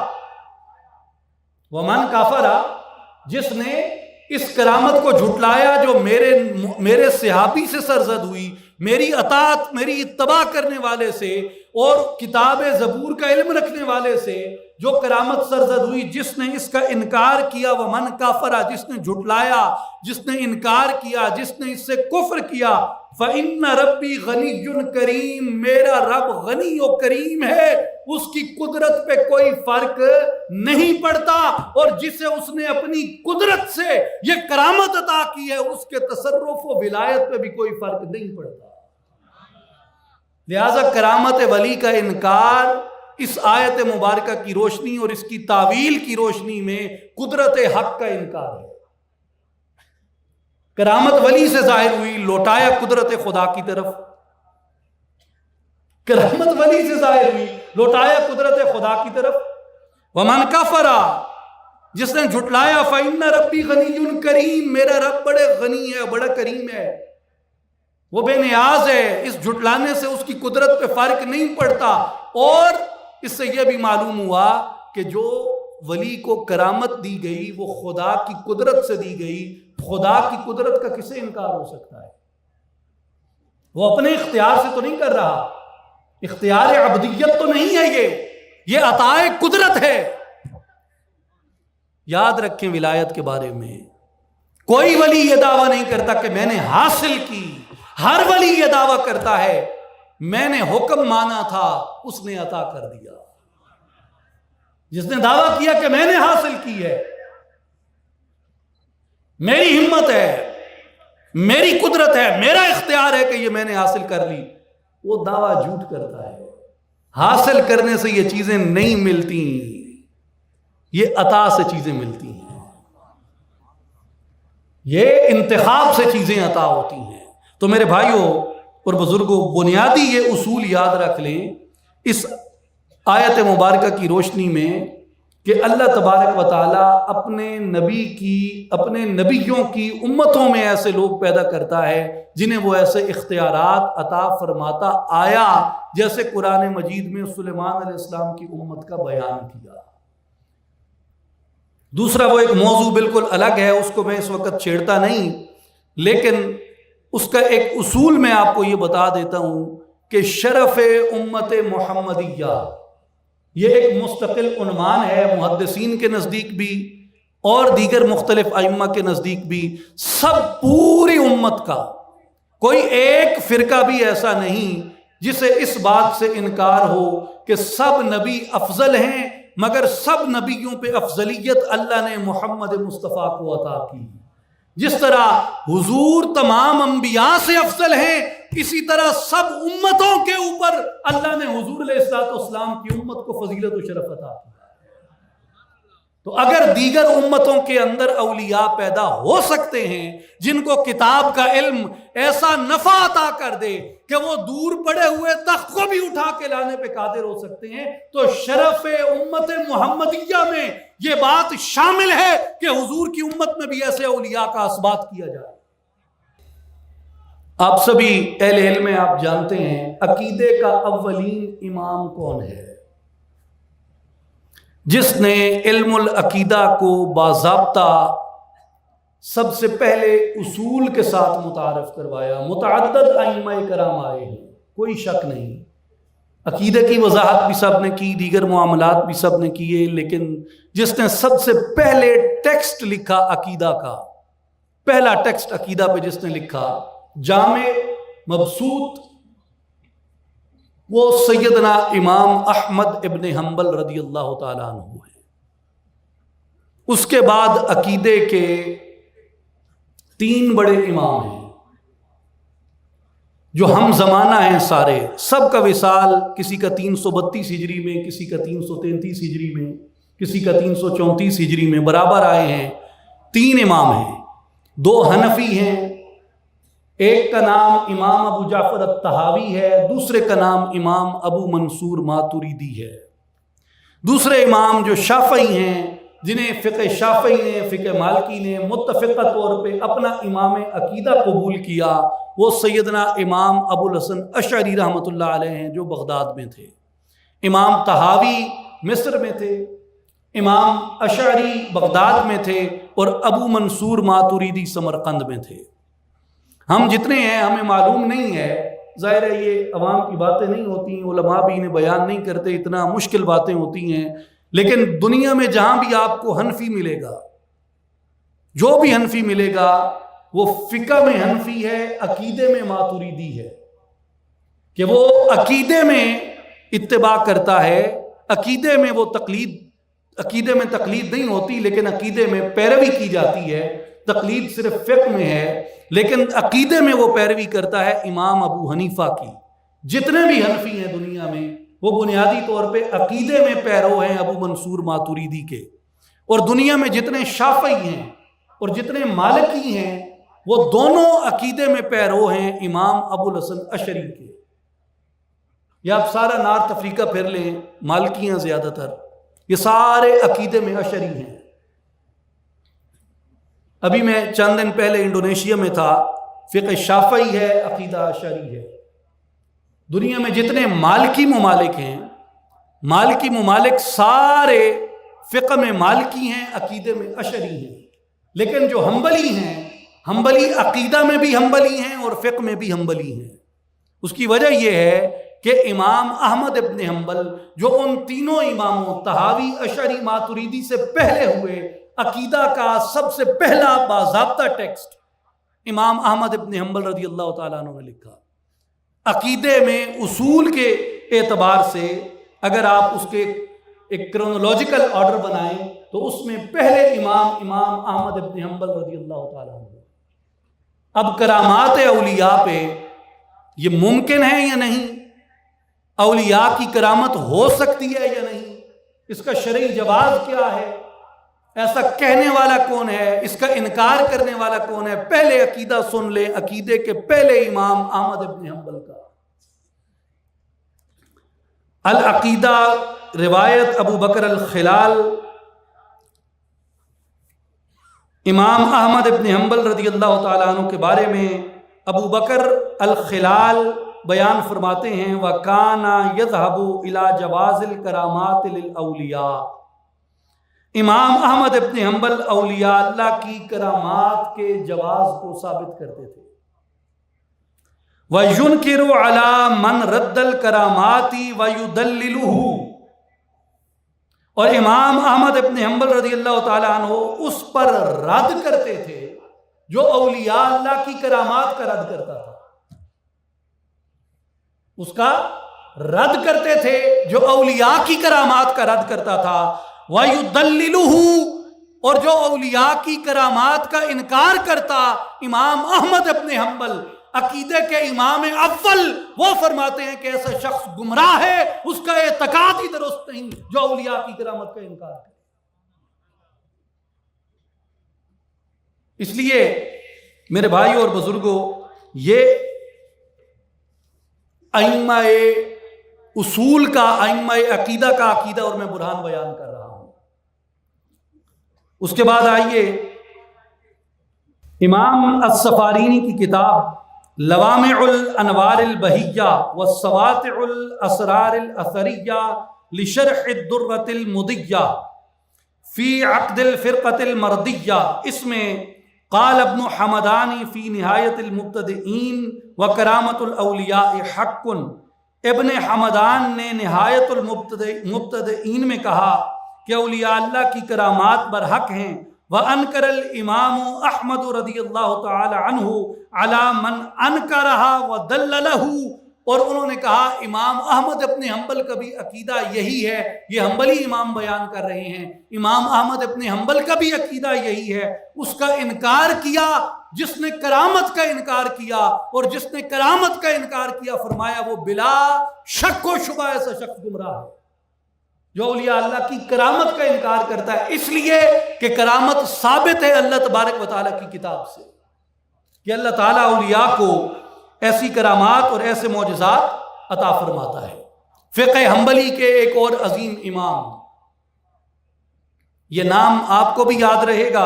وَمَنْ كَفَرَ، جس نے اس کرامت کو جھٹلایا جو میرے صحابی سے سرزد ہوئی، میری اطاعت، میری اتباع کرنے والے سے اور کتاب زبور کا علم رکھنے والے سے جو کرامت سرزد ہوئی، جس نے اس کا انکار کیا، ومن کافرہ، جس نے جھٹلایا، جس نے انکار کیا، جس نے اس سے کفر کیا، فَإِنَّ رَبِّي غَنِيٌّ كَرِيمٌ، میرا رب غنی و کریم ہے، اس کی قدرت پہ کوئی فرق نہیں پڑتا، اور جسے اس نے اپنی قدرت سے یہ کرامت عطا کی ہے اس کے تصرف و ولایت پہ بھی کوئی فرق نہیں پڑتا۔ لہذا کرامت ولی کا انکار اس آیت مبارکہ کی روشنی اور اس کی تعویل کی روشنی میں قدرت حق کا انکار ہے۔ کرامت ولی سے ظاہر ہوئی، لوٹایا قدرت خدا کی طرف، کرامت ولی سے ظاہر ہوئی، لوٹایا قدرت خدا کی طرف۔ ومن کفر، جس نے جھٹلایا، فإن ربی غنی کریم، میرا رب بڑے غنی ہے، بڑا کریم ہے، وہ بے نیاز ہے، اس جھٹلانے سے اس کی قدرت پہ فرق نہیں پڑتا۔ اور اس سے یہ بھی معلوم ہوا کہ جو ولی کو کرامت دی گئی وہ خدا کی قدرت سے دی گئی، خدا کی قدرت کا کسے انکار ہو سکتا ہے؟ وہ اپنے اختیار سے تو نہیں کر رہا، اختیار عبدیت تو نہیں ہے، یہ عطا قدرت ہے۔ یاد رکھیں ولایت کے بارے میں کوئی ولی یہ دعویٰ نہیں کرتا کہ میں نے حاصل کی، ہر ولی یہ دعویٰ کرتا ہے میں نے حکم مانا تھا، اس نے عطا کر دیا۔ جس نے دعویٰ کیا کہ میں نے حاصل کی ہے، میری ہمت ہے، میری قدرت ہے، میرا اختیار ہے کہ یہ میں نے حاصل کر لی، وہ دعویٰ جھوٹ کرتا ہے۔ حاصل کرنے سے یہ چیزیں نہیں ملتی، یہ عطا سے چیزیں ملتی ہیں، یہ انتخاب سے چیزیں عطا ہوتی ہیں۔ تو میرے بھائیوں اور بزرگوں، بنیادی یہ اصول یاد رکھ لیں اس آیت مبارکہ کی روشنی میں کہ اللہ تبارک و تعالیٰ اپنے نبیوں کی امتوں میں ایسے لوگ پیدا کرتا ہے جنہیں وہ ایسے اختیارات عطا فرماتا آیا، جیسے قرآن مجید میں سلیمان علیہ السلام کی امت کا بیان کیا۔ دوسرا وہ ایک موضوع بالکل الگ ہے، اس کو میں اس وقت چھیڑتا نہیں، لیکن اس کا ایک اصول میں آپ کو یہ بتا دیتا ہوں کہ شرف امت محمدیہ یہ ایک مستقل عنوان ہے، محدثین کے نزدیک بھی اور دیگر مختلف ائمہ کے نزدیک بھی، سب پوری امت کا کوئی ایک فرقہ بھی ایسا نہیں جسے اس بات سے انکار ہو کہ سب نبی افضل ہیں، مگر سب نبیوں پہ افضلیت اللہ نے محمد مصطفیٰ کو عطا کی۔ جس طرح حضور تمام انبیاء سے افضل ہیں، اسی طرح سب امتوں کے اوپر اللہ نے حضور علیہ الصلوۃ والسلام کی امت کو فضیلت و شرف عطا کی۔ تو اگر دیگر امتوں کے اندر اولیاء پیدا ہو سکتے ہیں جن کو کتاب کا علم ایسا نفع عطا کر دے کہ وہ دور پڑے ہوئے تخت کو بھی اٹھا کے لانے پہ قادر ہو سکتے ہیں، تو شرف امت محمدیہ میں یہ بات شامل ہے کہ حضور کی امت میں بھی ایسے اولیاء کا اثبات کیا جائے۔ آپ سبھی اہل علم میں آپ جانتے ہیں عقیدے کا اولین امام کون ہے؟ جس نے علم العقیدہ کو باضابطہ سب سے پہلے اصول کے ساتھ متعارف کروایا۔ متعدد ائمہ کرام آئے ہیں، کوئی شک نہیں، عقیدے کی وضاحت بھی سب نے کی، دیگر معاملات بھی سب نے کیے، لیکن جس نے سب سے پہلے ٹیکسٹ لکھا عقیدہ کا، پہلا ٹیکسٹ عقیدہ پہ جس نے لکھا جامع مبسوط، وہ سیدنا امام احمد ابن حنبل رضی اللہ تعالیٰ عنہ ہے۔ اس کے بعد عقیدے کے 3 بڑے امام ہیں جو ہم زمانہ ہیں سارے، سب کا وصال کسی کا 332 ہجری میں، کسی کا 333 ہجری میں، کسی کا 334 ہجری میں برابر آئے ہیں۔ 3 امام ہیں، 2 حنفی ہیں، ایک کا نام امام ابو جعفر الطحاوی ہے، دوسرے کا نام امام ابو منصور ماتریدی ہے۔ دوسرے امام جو شافعی ہیں، جنہیں فقہ شافعی نے، فقہ مالکی نے متفقہ طور پہ اپنا امام عقیدہ قبول کیا، وہ سیدنا امام ابو الحسن اشعری رحمۃ اللہ علیہ ہیں جو بغداد میں تھے۔ امام طحاوی مصر میں تھے، امام اشعری بغداد میں تھے، اور ابو منصور ماتریدی سمرقند میں تھے۔ ہم جتنے ہیں ہمیں معلوم نہیں ہے، ظاہر ہے یہ عوام کی باتیں نہیں ہوتی ہیں، علماء بھی انہیں بیان نہیں کرتے، اتنا مشکل باتیں ہوتی ہیں، لیکن دنیا میں جہاں بھی آپ کو حنفی ملے گا، جو بھی حنفی ملے گا، وہ فقہ میں حنفی ہے، عقیدے میں ماتریدی ہے، کہ وہ عقیدے میں اتباع کرتا ہے، عقیدے میں وہ عقیدے میں تقلید نہیں ہوتی، لیکن عقیدے میں پیروی کی جاتی ہے۔ تقلید صرف فقہ میں ہے، لیکن عقیدے میں وہ پیروی کرتا ہے امام ابو حنیفہ کی۔ جتنے بھی حنفی ہیں دنیا میں، وہ بنیادی طور پہ عقیدے میں پیرو ہیں ابو منصور ماتریدی کے، اور دنیا میں جتنے شافعی ہیں اور جتنے مالکی ہیں، وہ دونوں عقیدے میں پیرو ہیں امام ابو الحسن اشعری کے۔ یا آپ سارا نارتھ افریقہ پھر لیں، مالکی ہیں زیادہ تر، یہ سارے عقیدے میں اشعری ہیں۔ ابھی میں چند دن پہلے انڈونیشیا میں تھا، فقہ شافعی ہے، عقیدہ اشعری ہے۔ دنیا میں جتنے مالکی ممالک ہیں، مالکی ممالک سارے فقہ میں مالکی ہیں، عقیدے میں اشعری ہیں، لیکن جو حنبلی ہیں، حنبلی عقیدہ میں بھی حنبلی ہیں اور فقہ میں بھی حنبلی ہیں۔ اس کی وجہ یہ ہے کہ امام احمد ابن حنبل جو ان تینوں اماموں طحاوی، اشعری، ماتریدی سے پہلے ہوئے، عقیدہ کا سب سے پہلا باضابطہ ٹیکسٹ امام احمد ابن حنبل رضی اللہ تعالیٰ عنہ نے لکھا۔ عقیدے میں اصول کے اعتبار سے اگر آپ اس کے ایک کرونولوجیکل آرڈر بنائیں تو اس میں پہلے امام احمد ابن حنبل رضی اللہ تعالیٰ عنہ۔ اب کرامات اولیاء پہ یہ ممکن ہے یا نہیں؟ اولیاء کی کرامت ہو سکتی ہے یا نہیں؟ اس کا شرعی جواز کیا ہے؟ ایسا کہنے والا کون ہے؟ اس کا انکار کرنے والا کون ہے؟ پہلے عقیدہ سن لیں، عقیدے کے پہلے امام احمد ابن حنبل کا العقیدہ، روایت ابو بکر الخلال، امام احمد ابن حنبل رضی اللہ تعالیٰ عنہ کے بارے میں ابو بکر الخلال بیان فرماتے ہیں، وَكَانَ يَذْهَبُ إِلَى جَوَازِ الْكَرَامَاتِ لِلْأَوْلِيَاءِ۔ امام احمد ابن حنبل اولیاء اللہ کی کرامات کے جواز کو ثابت کرتے تھے۔ وَيُنْكِرُ عَلَى مَنْ رَدَّ الْكَرَامَاتِ وَيُدَلِّلُهُ، اور امام احمد ابن حنبل رضی اللہ تعالیٰ عنہ اس پر رد کرتے تھے جو اولیاء اللہ کی کرامات کا رد کرتا تھا، اس کا رد کرتے تھے جو اولیاء کی کرامات کا رد کرتا تھا۔ وَيُدَلِّلُهُ، اور جو اولیاء کی کرامات کا انکار کرتا، امام احمد ابن حنبل عقیدے کے امام اول، وہ فرماتے ہیں کہ ایسا شخص گمراہ ہے، اس کا اعتقاد ہی درست نہیں جو اولیاء کی کرامت کا انکار کرے۔ اس لیے میرے بھائی اور بزرگوں، یہ ائمہ اصول کا، ائمہ عقیدہ کا عقیدہ اور میں برہان بیان کر رہا ہوں۔ اس کے بعد آئیے امام السفارینی کی کتاب لوامع الانوار البہیہ والسواطع الاسرار الاثریہ لشرح الدرۃ المضیہ فی عقد الفرقۃ المردیہ، اس میں قال ابن حمدانی فی نہایت المبتدئین وکرامۃ الاولیاء حق، ابن حمدان نے نہایت المبتدئین میں کہا کہ اولیاء اللہ کی کرامات برحق ہیں۔ وَأَنْكَرَ الْإِمَامُ أَحْمَدُ رضی اللہ تعالی عنہ عَلَى مَنْ أَنْكَرَهَا وَدَلَّ لَهُ، اور انہوں نے کہا امام احمد ابن حنبل کا بھی عقیدہ یہی ہے، یہ حنبلی امام بیان کر رہے ہیں، امام احمد ابن حنبل کا بھی عقیدہ یہی ہے، اس کا انکار کیا جس نے کرامت کا انکار کیا، اور جس نے کرامت کا انکار کیا فرمایا وہ بلا شک و شبہ ایسا شخص گمراہ ہے جو اولیاء اللہ کی کرامت کا انکار کرتا ہے، اس لیے کہ کرامت ثابت ہے اللہ تبارک و تعالیٰ کی کتاب سے کہ اللہ تعالیٰ اولیاء کو ایسی کرامات اور ایسے معجزات عطا فرماتا ہے۔ فقہ حنبلی کے ایک اور عظیم امام، یہ نام آپ کو بھی یاد رہے گا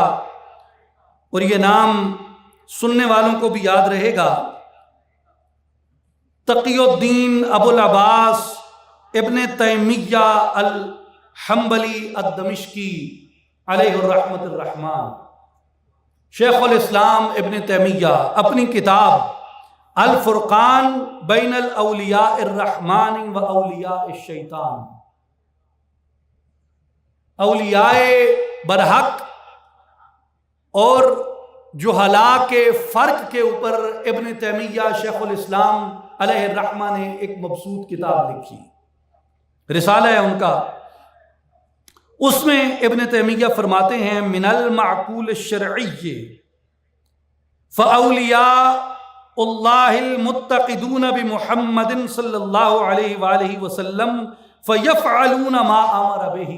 اور یہ نام سننے والوں کو بھی یاد رہے گا، تقی الدین ابو العباس ابن تیمیہ الحنبلی الدمشقی علیہ الرحمۃ الرحمن، شیخ الاسلام ابن تیمیہ اپنی کتاب الفرقان بین الاولیاء الرحمن و اولیاء الشیطان، اولیاء برحق اور جہلاء کے فرق کے اوپر ابن تیمیہ شیخ الاسلام علیہ الرحمہ نے ایک مبسوط کتاب لکھی، رسالہ ہے ان کا۔ اس میں ابن تیمیہ فرماتے ہیں من المعقول الشرعی فاولیاء اللہ المتقدون بمحمد صلی اللہ علیہ وآلہ وسلم فیفعلون ما امر بہ،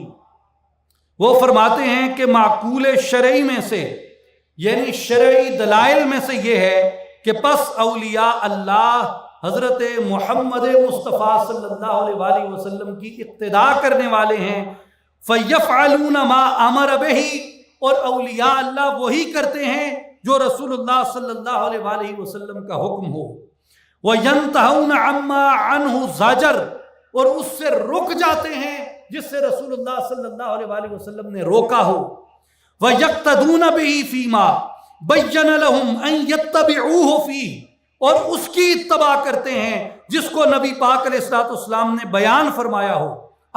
وہ فرماتے ہیں کہ معقول شرعی میں سے، یعنی شرعی دلائل میں سے یہ ہے کہ پس اولیاء اللہ حضرت محمد مصطفیٰ صلی اللہ علیہ وآلہ وسلم کی اقتداء کرنے والے ہیں، فَيَفْعَلُونَ مَا أَمَرَ بِهِ، اور اولیاء اللہ وہی کرتے ہیں جو رسول اللہ صلی اللہ علیہ وآلہ وسلم کا حکم ہو، وَيَنْتَهُونَ عَمَّا عَنْهُ زَجَرْ، اور اس سے رک جاتے ہیں جس سے رسول اللہ صلی اللہ علیہ وآلہ وسلم نے روکا ہو، وَيَقْتَدُونَ بِهِ فِي مَا بَيَّنَ لَهُمْ أَن يَتَّبِعُوهُ فِيهِ، اور اس کی اتباع کرتے ہیں جس کو نبی پاک علیہ السلام نے بیان فرمایا ہو۔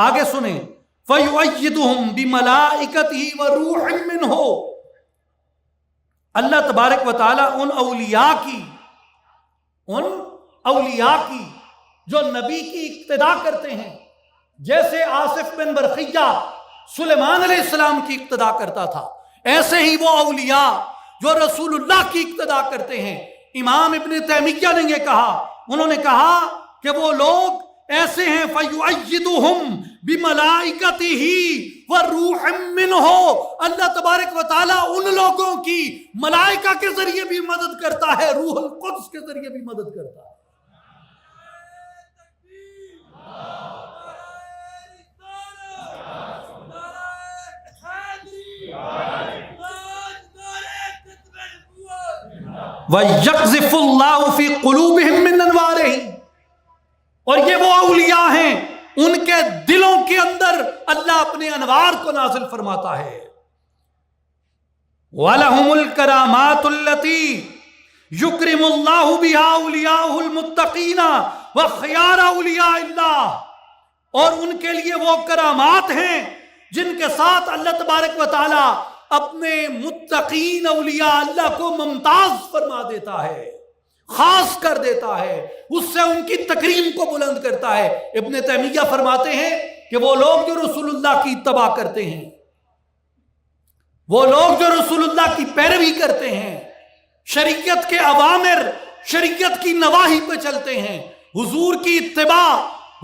آگے سنیں، فَيُؤَيِّدُهُمْ بِمَلَائِكَتِهِ وَرُوحٍ مِّنْهُ، اللہ تبارک و تعالیٰ ان اولیاء کی جو نبی کی اقتداء کرتے ہیں، جیسے آصف بن برقیہ سلیمان علیہ السلام کی اقتداء کرتا تھا، ایسے ہی وہ اولیاء جو رسول اللہ کی اقتداء کرتے ہیں۔ امام ابن تیمیہ نے یہ کہا، انہوں نے کہا کہ وہ لوگ ایسے ہیں فَيُعَيِّدُهُمْ بِمَلَائِكَتِهِ وَرُوحٍ مِّنْهُ، اللہ تبارک و تعالیٰ ان لوگوں کی ملائکہ کے ذریعے بھی مدد کرتا ہے، روح القدس کے ذریعے بھی مدد کرتا ہے۔ وَيَقْذِفُ اللَّهُ فِي قُلُوبِهِم مِّنْ أَنْوَارِهِ، اور یہ وہ اولیاء ہیں ان کے دلوں کے اندر اللہ اپنے انوار کو نازل فرماتا ہے۔ وَلَهُمُ الْكَرَامَاتُ الَّتِي يُكْرِمُ اللَّهُ بِهَا أَوْلِيَاءَهُ الْمُتَّقِينَ وَخِيَارَ أَوْلِيَاءِ اللَّهِ، اور ان کے لیے وہ کرامات ہیں جن کے ساتھ اللہ تبارک و تعالی اپنے متقین اولیاء اللہ کو ممتاز فرما دیتا ہے، خاص کر دیتا ہے، اس سے ان کی تکریم کو بلند کرتا ہے۔ ابن تیمیہ فرماتے ہیں کہ وہ لوگ جو رسول اللہ کی اتباع کرتے ہیں، وہ لوگ جو رسول اللہ کی پیروی کرتے ہیں، شریعت کے اوامر، شریعت کی نواہی پہ چلتے ہیں، حضور کی اتباع،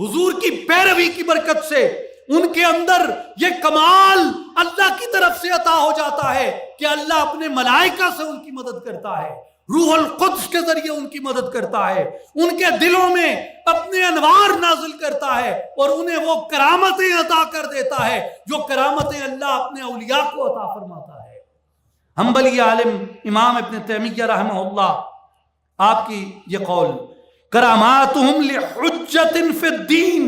حضور کی پیروی کی برکت سے ان کے اندر یہ کمال اللہ کی طرف سے عطا ہو جاتا ہے کہ اللہ اپنے ملائکہ سے ان کی مدد کرتا ہے، روح القدس کے ذریعے ان کی مدد کرتا ہے، ان کے دلوں میں اپنے انوار نازل کرتا ہے اور انہیں وہ کرامتیں عطا کر دیتا ہے جو کرامتیں اللہ اپنے اولیاء کو عطا فرماتا ہے۔ حنبلی عالم امام ابن تیمیہ رحمہ اللہ، آپ کی یہ قول، کراماتہم لحجت فی الدین۔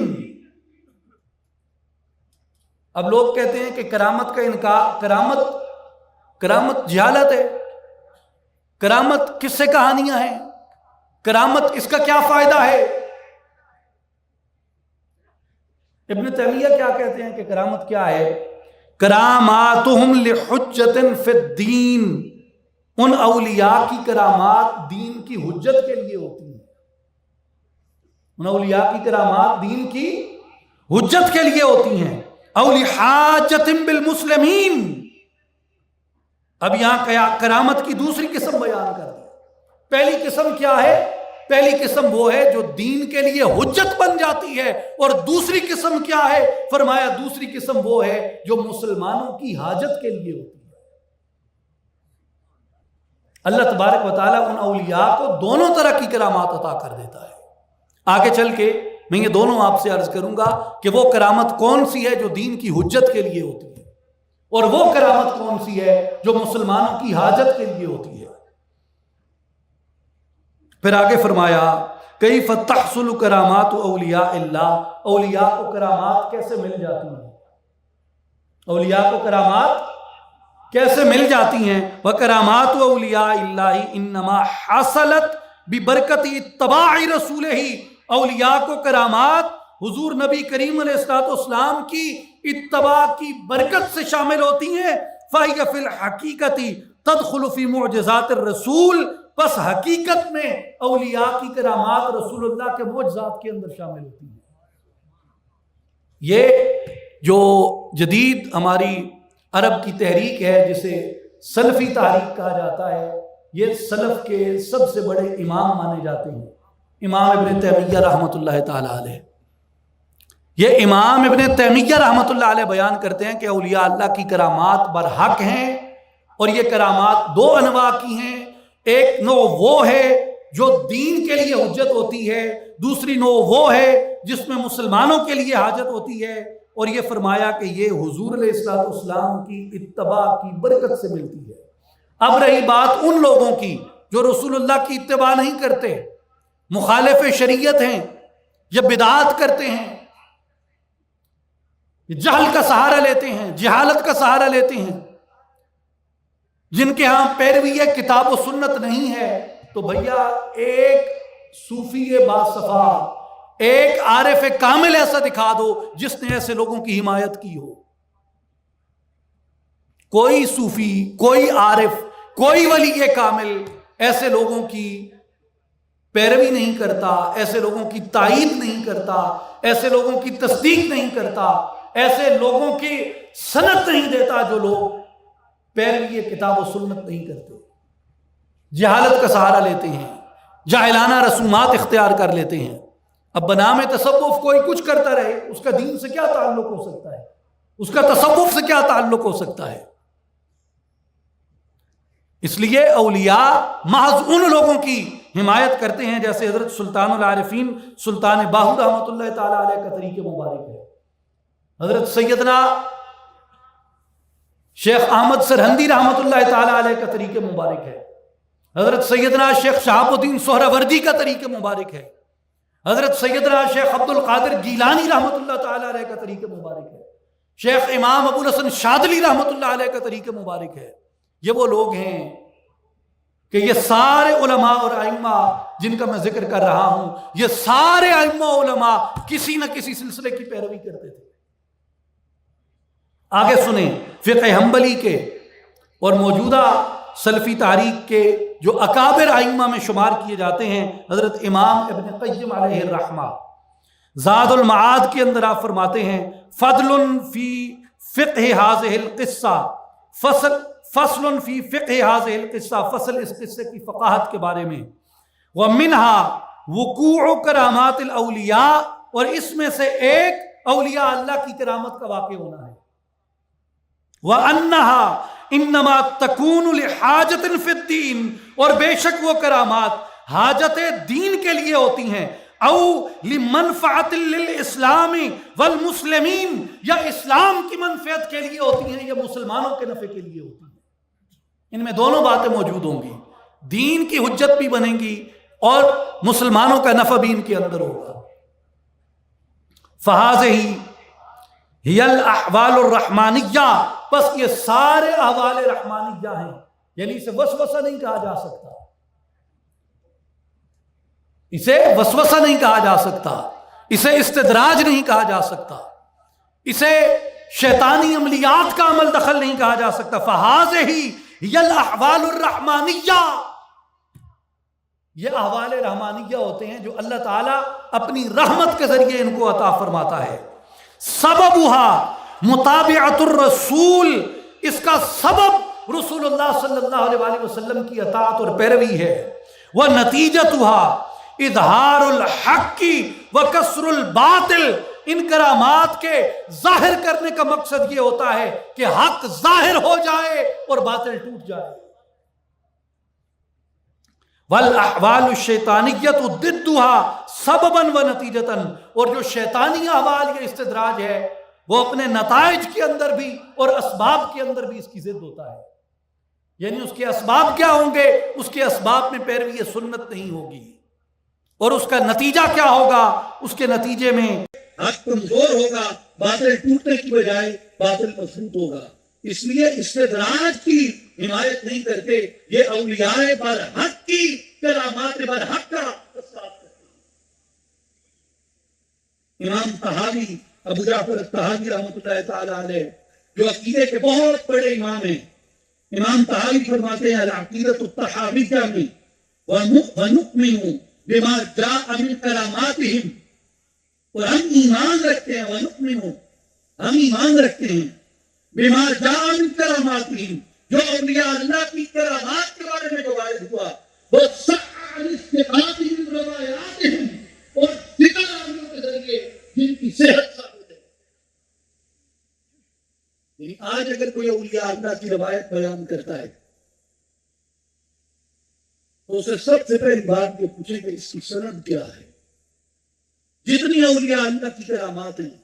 اب لوگ کہتے ہیں کہ کرامت کا انکار، کرامت جہالت ہے، کرامت کس سے کہانیاں ہیں، کرامت اس کا کیا فائدہ ہے؟ ابن تیمیہ کیا کہتے ہیں کہ کرامت کیا ہے؟ کراماتہم لحجت فی الدین، ان اولیاء کی کرامات دین کی حجت کے لیے ہوتی ہیں، ان اولیاء کی کرامات دین کی حجت کے لیے ہوتی ہیں۔ اولی حاجت بالمسلمین، اب یہاں کرامت کی دوسری قسم بیان کر دی۔ پہلی قسم کیا ہے؟ پہلی قسم وہ ہے جو دین کے لیے حجت بن جاتی ہے، اور دوسری قسم کیا ہے؟ فرمایا دوسری قسم وہ ہے جو مسلمانوں کی حاجت کے لیے ہوتی ہے۔ اللہ تبارک و تعالیٰ ان اولیاء کو دونوں طرح کی کرامات عطا کر دیتا ہے۔ آگے چل کے میں یہ دونوں آپ سے عرض کروں گا کہ وہ کرامت کون سی ہے جو دین کی حجت کے لیے ہوتی ہے، اور وہ کرامت کون سی ہے جو مسلمانوں کی حاجت کے لیے ہوتی ہے۔ پھر آگے فرمایا کیف تحصل کرامات اولیاء اللہ، اولیاء کو کرامات کیسے مل جاتی ہیں، اولیاء کو کرامات کیسے مل جاتی ہیں؟ وَكَرَامَاتُ أَوْلِيَاءِ اللَّهِ إِنَّمَا حَصَلَتْ بِبَرْكَتِ اتِّبَاعِ رَسُولِهِ، اولیاء کو کرامات حضور نبی کریم علیہ السلام کی اتباع کی برکت سے شامل ہوتی ہیں۔ فَهِيَ فِي الْحَقِيقَةِ تَدْخُلُ فِي مُعْجِزَاتِ الرَّسُولِ، بس حقیقت میں اولیاء کی کرامات رسول اللہ کے معجزات کے اندر شامل ہوتی ہیں۔ یہ جو جدید ہماری عرب کی تحریک ہے جسے سلفی تحریک کہا جاتا ہے، یہ سلف کے سب سے بڑے امام مانے جاتے ہیں، امام ابن تیمیہ رحمۃ اللہ تعالی علیہ۔ یہ امام ابن تیمیہ رحمۃ اللہ علیہ بیان کرتے ہیں کہ اولیاء اللہ کی کرامات برحق ہیں، اور یہ کرامات دو انواع کی ہیں۔ ایک نوع وہ ہے جو دین کے لیے حجت ہوتی ہے، دوسری نوع وہ ہے جس میں مسلمانوں کے لیے حاجت ہوتی ہے، اور یہ فرمایا کہ یہ حضور علیہ السلام کی اتباع کی برکت سے ملتی ہے۔ اب رہی بات ان لوگوں کی جو رسول اللہ کی اتباع نہیں کرتے، مخالف شریعت ہیں، یا بدعات کرتے ہیں، جہل کا سہارا لیتے ہیں، جہالت کا سہارا لیتے ہیں، جن کے ہاں پیروی کتاب و سنت نہیں ہے، تو بھیا ایک صوفی باصفا، ایک عارف کامل ایسا دکھا دو جس نے ایسے لوگوں کی حمایت کی ہو۔ کوئی صوفی، کوئی عارف، کوئی ولی کامل ایسے لوگوں کی پیروی نہیں کرتا، ایسے لوگوں کی تائید نہیں کرتا، ایسے لوگوں کی تصدیق نہیں کرتا، ایسے لوگوں کی سند نہیں دیتا جو لوگ پیروی کتاب و سنت نہیں کرتے، جہالت کا سہارا لیتے ہیں، جاہلانہ رسومات اختیار کر لیتے ہیں۔ اب بنام تصوف کوئی کچھ کرتا رہے، اس کا دین سے کیا تعلق ہو سکتا ہے، اس کا تصوف سے کیا تعلق ہو سکتا ہے؟ اس لیے اولیاء محض ان لوگوں کی حمایت کرتے ہیں جیسے حضرت سلطان العارفین سلطان باہو رحمۃ اللہ تعالی علیہ کا طریق مبارک ہے، حضرت سیدنا شیخ احمد سرہندی رحمۃ اللہ تعالی علیہ کا طریق مبارک ہے، حضرت سیدنا شیخ شہاب الدین سہروردی کا طریق مبارک ہے، حضرت سیدنا شیخ عبد القادر گیلانی رحمۃ اللہ تعالی علیہ کا طریق مبارک ہے، شیخ امام ابو الحسن شاذلی رحمۃ اللہ علیہ کا طریق مبارک ہے۔ یہ وہ لوگ ہیں کہ یہ سارے علماء اور ائمہ جن کا میں ذکر کر رہا ہوں، یہ سارے ائمہ علماء کسی نہ کسی سلسلے کی پیروی کرتے تھے۔ آگے سنیں فقہ حنبلی کے اور موجودہ سلفی تحریک کے جو اکابر ائمہ میں شمار کیے جاتے ہیں، حضرت امام ابن قیم علیہ الرحمہ زاد المعاد کے اندر آپ فرماتے ہیں فضل فی فقہ ھذہ القصہ، فصل فی فقہ ھذہ القصہ، فصل اس قصے کی فقاہت کے بارے میں، ومنہا وقوع کرامات الاولیاء، اور اس میں سے ایک اولیاء اللہ کی کرامت کا واقع ہونا ہے۔ وَأَنَّهَا إِنَّمَا تَكُونُ لِحَاجَةٍ فِي الدِّينِ، اور بے شک وہ کرامات حاجت دین کے لیے ہوتی ہیں، او لمنفعۃ للاسلام والمسلمین، یا اسلام کی منفعت کے لیے ہوتی ہیں یا مسلمانوں کے نفع کے لیے ہوتی ہیں۔ ان میں دونوں باتیں موجود ہوں گی، دین کی حجت بھی بنے گی اور مسلمانوں کا نفع بھی ان کے اندر ہوگا۔ فَهَذِهِ هِيَ الْأَحْوَالُ الرَّحْمَانِيَّةُ، بس یہ سارے احوال رحمانیہ ہیں، یعنی اسے وسوسہ نہیں کہا جا سکتا، اسے وسوسہ نہیں کہا جا سکتا، اسے استدراج نہیں کہا جا سکتا، اسے شیطانی عملیات کا عمل دخل نہیں کہا جا سکتا۔ فَهَذِهِ هِيَ الْأَحْوَالُ الرَّحْمَانِيَّةُ، یہ احوال رحمانیہ ہوتے ہیں جو اللہ تعالیٰ اپنی رحمت کے ذریعے ان کو عطا فرماتا ہے۔ سببها متابعۃ الرسول، اس کا سبب رسول اللہ صلی اللہ علیہ وسلم کی اطاعت اور پیروی ہے۔ وَنَتِیجَتُهَا اظہار الحق وکسر الباطل، ان کرامات کے ظاہر کرنے کا مقصد یہ ہوتا ہے کہ حق ظاہر ہو جائے اور باطل ٹوٹ جائے۔ والاحوال الشیطانیۃ ضدها سببا ونتیجۃ، اور جو شیطانی احوال یا استدراج ہے وہ اپنے نتائج کے اندر بھی اور اسباب کے اندر بھی اس کی ضد ہوتا ہے، یعنی اس کے اسباب کیا ہوں گے، اس کے اسباب میں پیروی سنت نہیں ہوگی، اور اس کا نتیجہ کیا ہوگا، اس کے نتیجے میں حق کمزور ہوگا، باطل ٹوٹنے کی بجائے باطل مضبوط ہوگا۔ اس لیے استدراج کی حمایت نہیں کرتے، یہ اولیاء برحق کی کرامات برحق کا استعمال کرتے ہیں۔ امام طحاوی، ابو جعفر الطحاوی رحمۃ اللہ تعالی علیہ، جو عقیدے کے بہت بڑے امام ہیں، امام طحاوی فرماتے ہیں العقیدۃ الطحاویہ میں وَنُؤْمِنُ بِمَا جَاءَ مِن کراماتہم، اور ہم ایمان رکھتے ہیں، وَنُؤْمِنُ، ہم ایمان رکھتے ہیں بِمَا جَاءَ مِن کراماتہم، جو اولیاء اللہ کی کرامات کے بارے میں جو وارد ہوا، وہ صح عن استقامتہم روایاتہم، اور ذکر راویوں کے ذریعے جن کی صحت ثابت ہے۔ یعنی آج اگر کوئی اولیاء اللہ کی روایت بیان کرتا ہے تو اسے سب سے پہلی بات یہ پوچھیں کہ اس کی سند کیا ہے۔ جتنی اولیاء اللہ کی کرامات ہیں،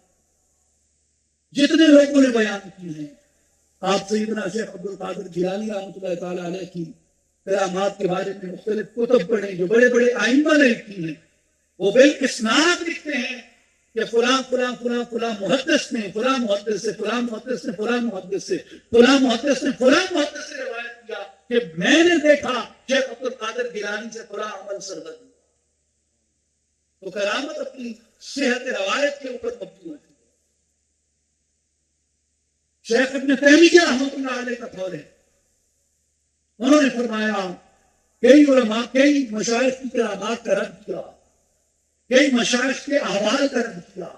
جتنے لوگوں نے بیان کی ہیں، آپ سیدنا شیخ عبد القادر جیلانی رحمۃ اللہ تعالی علیہ کی کرامات کے بارے میں مختلف کتب پڑھیں جو بڑے بڑے ائمہ نے لکھی ہیں، وہ بالاسناد لکھتے ہیں کہ فلاں فلاں فلاں فلاں محدث نے، فلاں محدث سے فلاں محدث نے، فلاں محدث سے فلاں محدث نے، فلاں محدث سے روایت کیا کہ میں نے دیکھا شیخ عبد القادر جیلانی سے فلاں عمل سرزد ہوا۔ تو کرامت اپنی صحت روایت کے اوپر مبنی ہوتی ہے۔ شیخ ابن تیمیہ رحمۃ اللہ علیہ کا قول ہے، انہوں نے فرمایا کئی علماء، کئی مشائخ کی کرامات کا رد کیا، کئی مشائخ کے احوال کا رد کیا،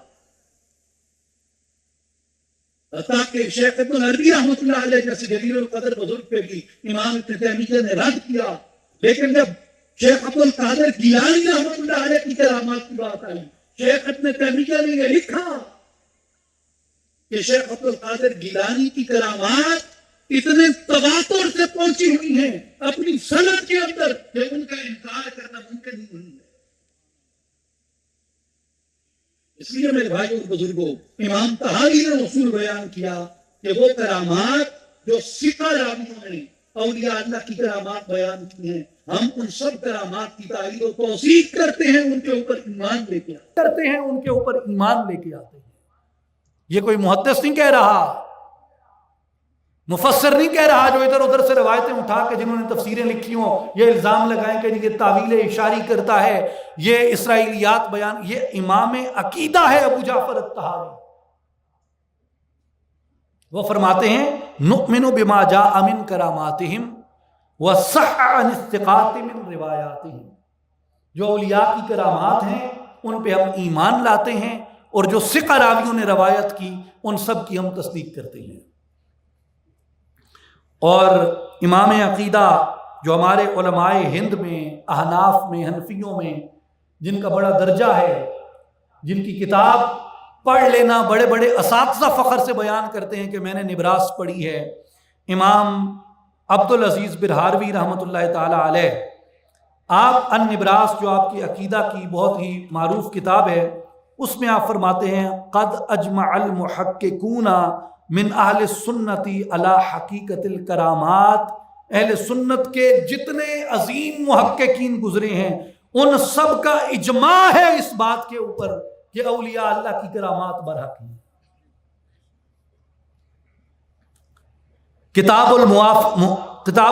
حتیٰ کہ شیخ ابن عربی رحمۃ اللہ علیہ جیسے جلیل القدر بزرگ پہ بھی امام ابن تیمیہ نے رد کیا۔ لیکن جب شیخ عبد القادر جیلانی رحمۃ اللہ علیہ کی کرامات کی بات آئی، شیخ ابن تیمیہ نے یہ لکھا کہ شیخ عبد القادر گیلانی کی کرامات اتنے تواتر سے پہنچی ہوئی ہیں اپنی سند کے اندر کہ ان کا انکار کرنا ممکن نہیں ہے۔ اس لیے میرے بھائی اور بزرگوں، امام طحاوی نے اصول بیان کیا کہ وہ کرامات جو ثقہ راویوں نے اولیاء اللہ کی کرامات بیان کی ہیں، ہم ان سب کرامات کی تائید و توثیق کرتے ہیں، ان کے اوپر ایمان لے کے کرتے ہیں، ان کے اوپر ایمان لے کے آتے ہیں۔ یہ کوئی محدث نہیں کہہ رہا، مفسر نہیں کہہ رہا جو ادھر ادھر سے روایتیں اٹھا کے جنہوں نے تفسیریں لکھی ہوں یہ الزام لگائیں کہ یہ تعویل اشاری کرتا ہے، یہ اسرائیلیات بیان۔ یہ امام عقیدہ ہے ابو جعفر الطحاوی، وہ فرماتے ہیں نؤمن بما جاء من کراماتہم وصح عن الثقات من روایاتہم، جو اولیاء کی کرامات ہیں ان پہ ہم ایمان لاتے ہیں، اور جو ثقہ راویوں نے روایت کی ان سب کی ہم تصدیق کرتے ہیں۔ اور امام عقیدہ جو ہمارے علماء ہند میں، احناف میں، حنفیوں میں جن کا بڑا درجہ ہے، جن کی کتاب پڑھ لینا. بڑے بڑے اساتذہ فخر سے بیان کرتے ہیں کہ میں نے نبراس پڑھی ہے. امام عبدالعزیز برہاروی رحمۃ اللہ تعالی علیہ، آپ النبراس جو آپ کی عقیدہ کی بہت ہی معروف کتاب ہے، اس میں آپ فرماتے ہیں قد اجمع المحققون من اہل السنت علی حقیقت الکرامات. اہل سنت کے جتنے عظیم محققین گزرے ہیں ان سب کا اجماع ہے اس بات کے اوپر کہ اولیاء اللہ کی کرامات برحق ہیں. کتاب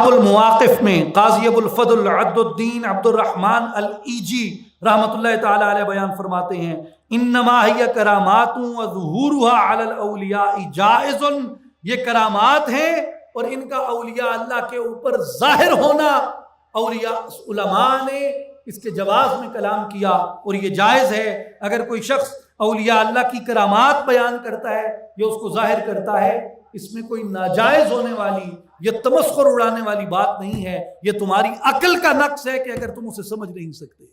المواقف میں قاضی ابو الفضل عبد الدین عبد الرحمن الایجی رحمۃ اللہ تعالی علیہ بیان فرماتے ہیں انما ہی کرامات وظہورها علی الاولیاء جائز. یہ کرامات ہیں اور ان کا اولیاء اللہ کے اوپر ظاہر ہونا، اولیاء علماء نے اس کے جواز میں کلام کیا اور یہ جائز ہے. اگر کوئی شخص اولیاء اللہ کی کرامات بیان کرتا ہے یا اس کو ظاہر کرتا ہے، اس میں کوئی ناجائز ہونے والی یا تمسخر اڑانے والی بات نہیں ہے. یہ تمہاری عقل کا نقص ہے کہ اگر تم اسے سمجھ نہیں سکتے.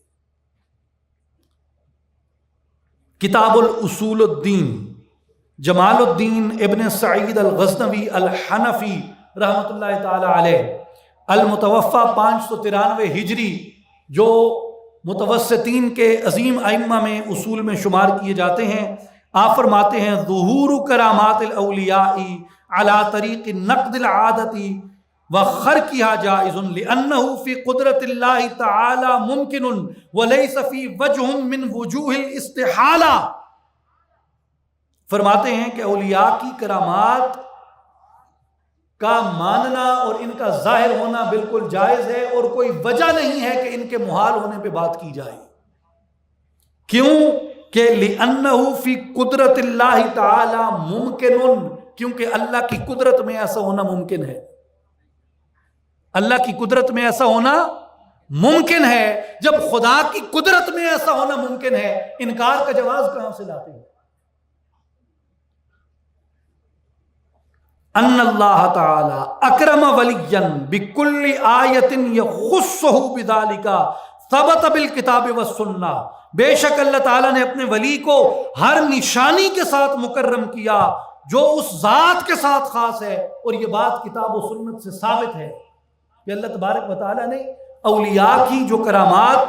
کتاب الاصول الدین جمال الدین ابن سعید الغزنوی الحنفی رحمۃ اللہ تعالی علیہ، المتوفی 593 ہجری، جو متوسطین کے عظیم ائمہ میں اصول میں شمار کیے جاتے ہیں. آپ فرماتے ہیں ظہور کرامات الاولیاء علی طریق نقد العادت وخرقها جائز لانه فی قدرت اللہ تعالی ممکن وليس فی وجہ من وجوہ الاستحالہ. فرماتے ہیں کہ اولیاء کی کرامات کا ماننا اور ان کا ظاہر ہونا بالکل جائز ہے اور کوئی وجہ نہیں ہے کہ ان کے محال ہونے پہ بات کی جائے. کیوں کہ لِأَنَّهُ فِي قدرت اللہ تعالی ممکن، کیونکہ اللہ کی قدرت میں ایسا ہونا ممکن ہے. اللہ کی قدرت میں ایسا ہونا ممکن ہے. جب خدا کی قدرت میں ایسا ہونا ممکن ہے، انکار کا جواز کہاں سے لاتے ہیں؟ ان اللہ تعالی اکرم ولیا بکل آیت یخصہ بذالک ثبت بالکتاب والسنہ. بے شک اللہ تعالیٰ نے اپنے ولی کو ہر نشانی کے ساتھ مکرم کیا جو اس ذات کے ساتھ خاص ہے، اور یہ بات کتاب و سنت سے ثابت ہے کہ اللہ تبارک و تعالیٰ نے اولیاء کی جو کرامات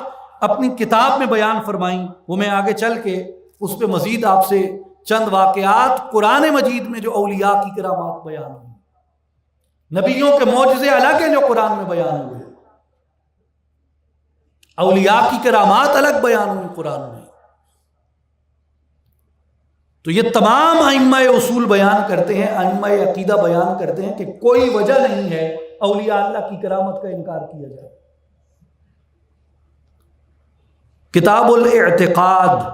اپنی کتاب میں بیان فرمائیں، وہ میں آگے چل کے اس پہ مزید آپ سے چند واقعات قرآن مجید میں جو اولیاء کی کرامات بیان ہوئی. نبیوں کے معجزے الگ ہیں جو قرآن میں بیان ہوئے، اولیاء کی کرامات الگ بیان ہوئی قرآن میں. تو یہ تمام ائمہ اصول بیان کرتے ہیں، ائمہ عقیدہ بیان کرتے ہیں کہ کوئی وجہ نہیں ہے اولیاء اللہ کی کرامت کا انکار کیا جائے. کتاب الاعتقاد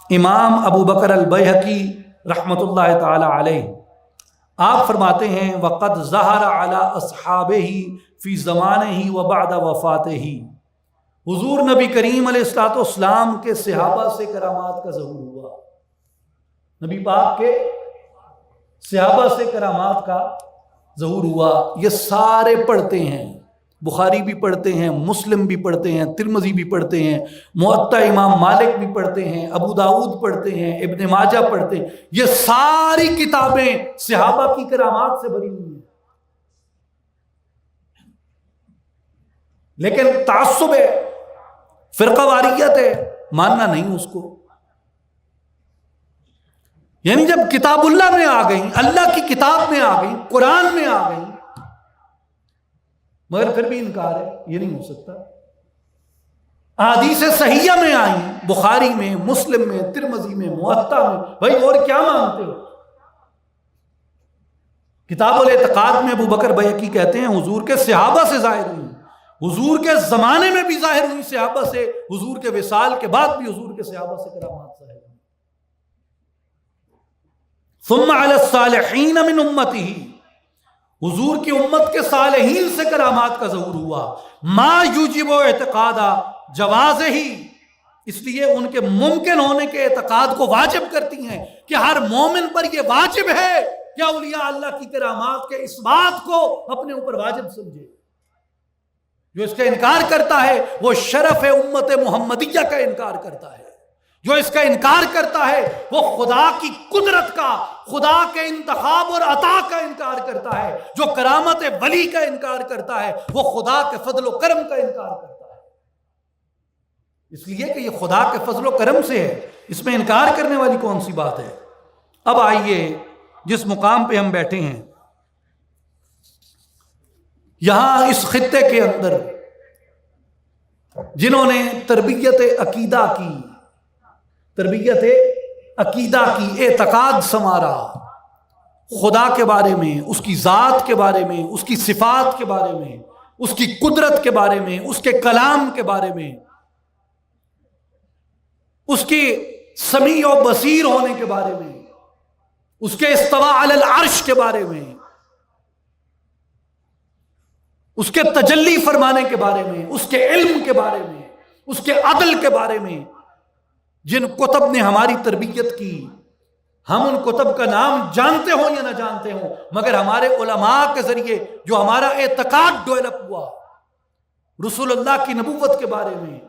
امام ابو بکر البیہقی رحمۃ اللہ تعالی علیہ، آپ فرماتے ہیں وقد ظہر علی اصحابہ فی زمانہ وبعد وفاتہ. حضور نبی کریم علیہ الصلوۃ والسلام کے صحابہ سے کرامات کا ظہور ہوا. نبی پاک کے صحابہ سے کرامات کا ظہور ہوا. یہ سارے پڑھتے ہیں، بخاری بھی پڑھتے ہیں، مسلم بھی پڑھتے ہیں، ترمذی بھی پڑھتے ہیں، موطا امام مالک بھی پڑھتے ہیں، ابو داؤد پڑھتے ہیں، ابن ماجہ پڑھتے ہیں. یہ ساری کتابیں صحابہ کی کرامات سے بھری ہوئی ہیں. لیکن تعصب ہے، فرقہ واریت ہے، ماننا نہیں اس کو. یعنی جب کتاب اللہ میں آ گئی، اللہ کی کتاب میں آ گئی، قرآن میں آ گئی، مگر پھر بھی انکار ہے، یہ نہیں ہو سکتا. احادیث صحیحہ میں آئیں، بخاری میں، مسلم میں، ترمذی میں، موطا میں، بھائی اور کیا مانگتے ہو؟ کتاب الاعتقاد میں ابو بکر بیہقی کہتے ہیں حضور کے صحابہ سے ظاہر ہوئی، حضور کے زمانے میں بھی ظاہر ہوئی صحابہ سے، حضور کے وصال کے بعد بھی حضور کے صحابہ سے کرامات ظاہر ہوئی. ثم علی الصالحین من امتہ، حضور کی امت کے صالحین سے کرامات کا ظہور ہوا. ما یوجب اعتقادا جواز ہی، اس لیے ان کے ممکن ہونے کے اعتقاد کو واجب کرتی ہیں کہ ہر مومن پر یہ واجب ہے کہ اولیاء اللہ کی کرامات کے اس بات کو اپنے اوپر واجب سمجھے. جو اس کا انکار کرتا ہے وہ شرف امت محمدیہ کا انکار کرتا ہے. جو اس کا انکار کرتا ہے وہ خدا کی قدرت کا، خدا کے انتخاب اور عطا کا انکار کرتا ہے۔ جو کرامت ولی کا انکار کرتا ہے وہ خدا کے فضل و کرم کا انکار کرتا ہے، اس لیے کہ یہ خدا کے فضل و کرم سے ہے، اس میں انکار کرنے والی کون سی بات ہے۔ اب آئیے جس مقام پہ ہم بیٹھے ہیں، یہاں اس خطے کے اندر جنہوں نے تربیت عقیدہ کی، اعتقاد سنوارا، خدا کے بارے میں، اس کی ذات کے بارے میں، اس کی صفات کے بارے میں، اس کی قدرت کے بارے میں، اس کے کلام کے بارے میں، اس کی سمیع و بصیر ہونے کے بارے میں، اس کے استواء علی العرش کے بارے میں، اس کے تجلی فرمانے کے بارے میں، اس کے علم کے بارے میں، اس کے عدل کے بارے میں، جن کتب نے ہماری تربیت کی، ہم ان کتب کا نام جانتے ہوں یا نہ جانتے ہوں، مگر ہمارے علماء کے ذریعے جو ہمارا اعتقاد ڈیولپ ہوا رسول اللہ کی نبوت کے بارے میں،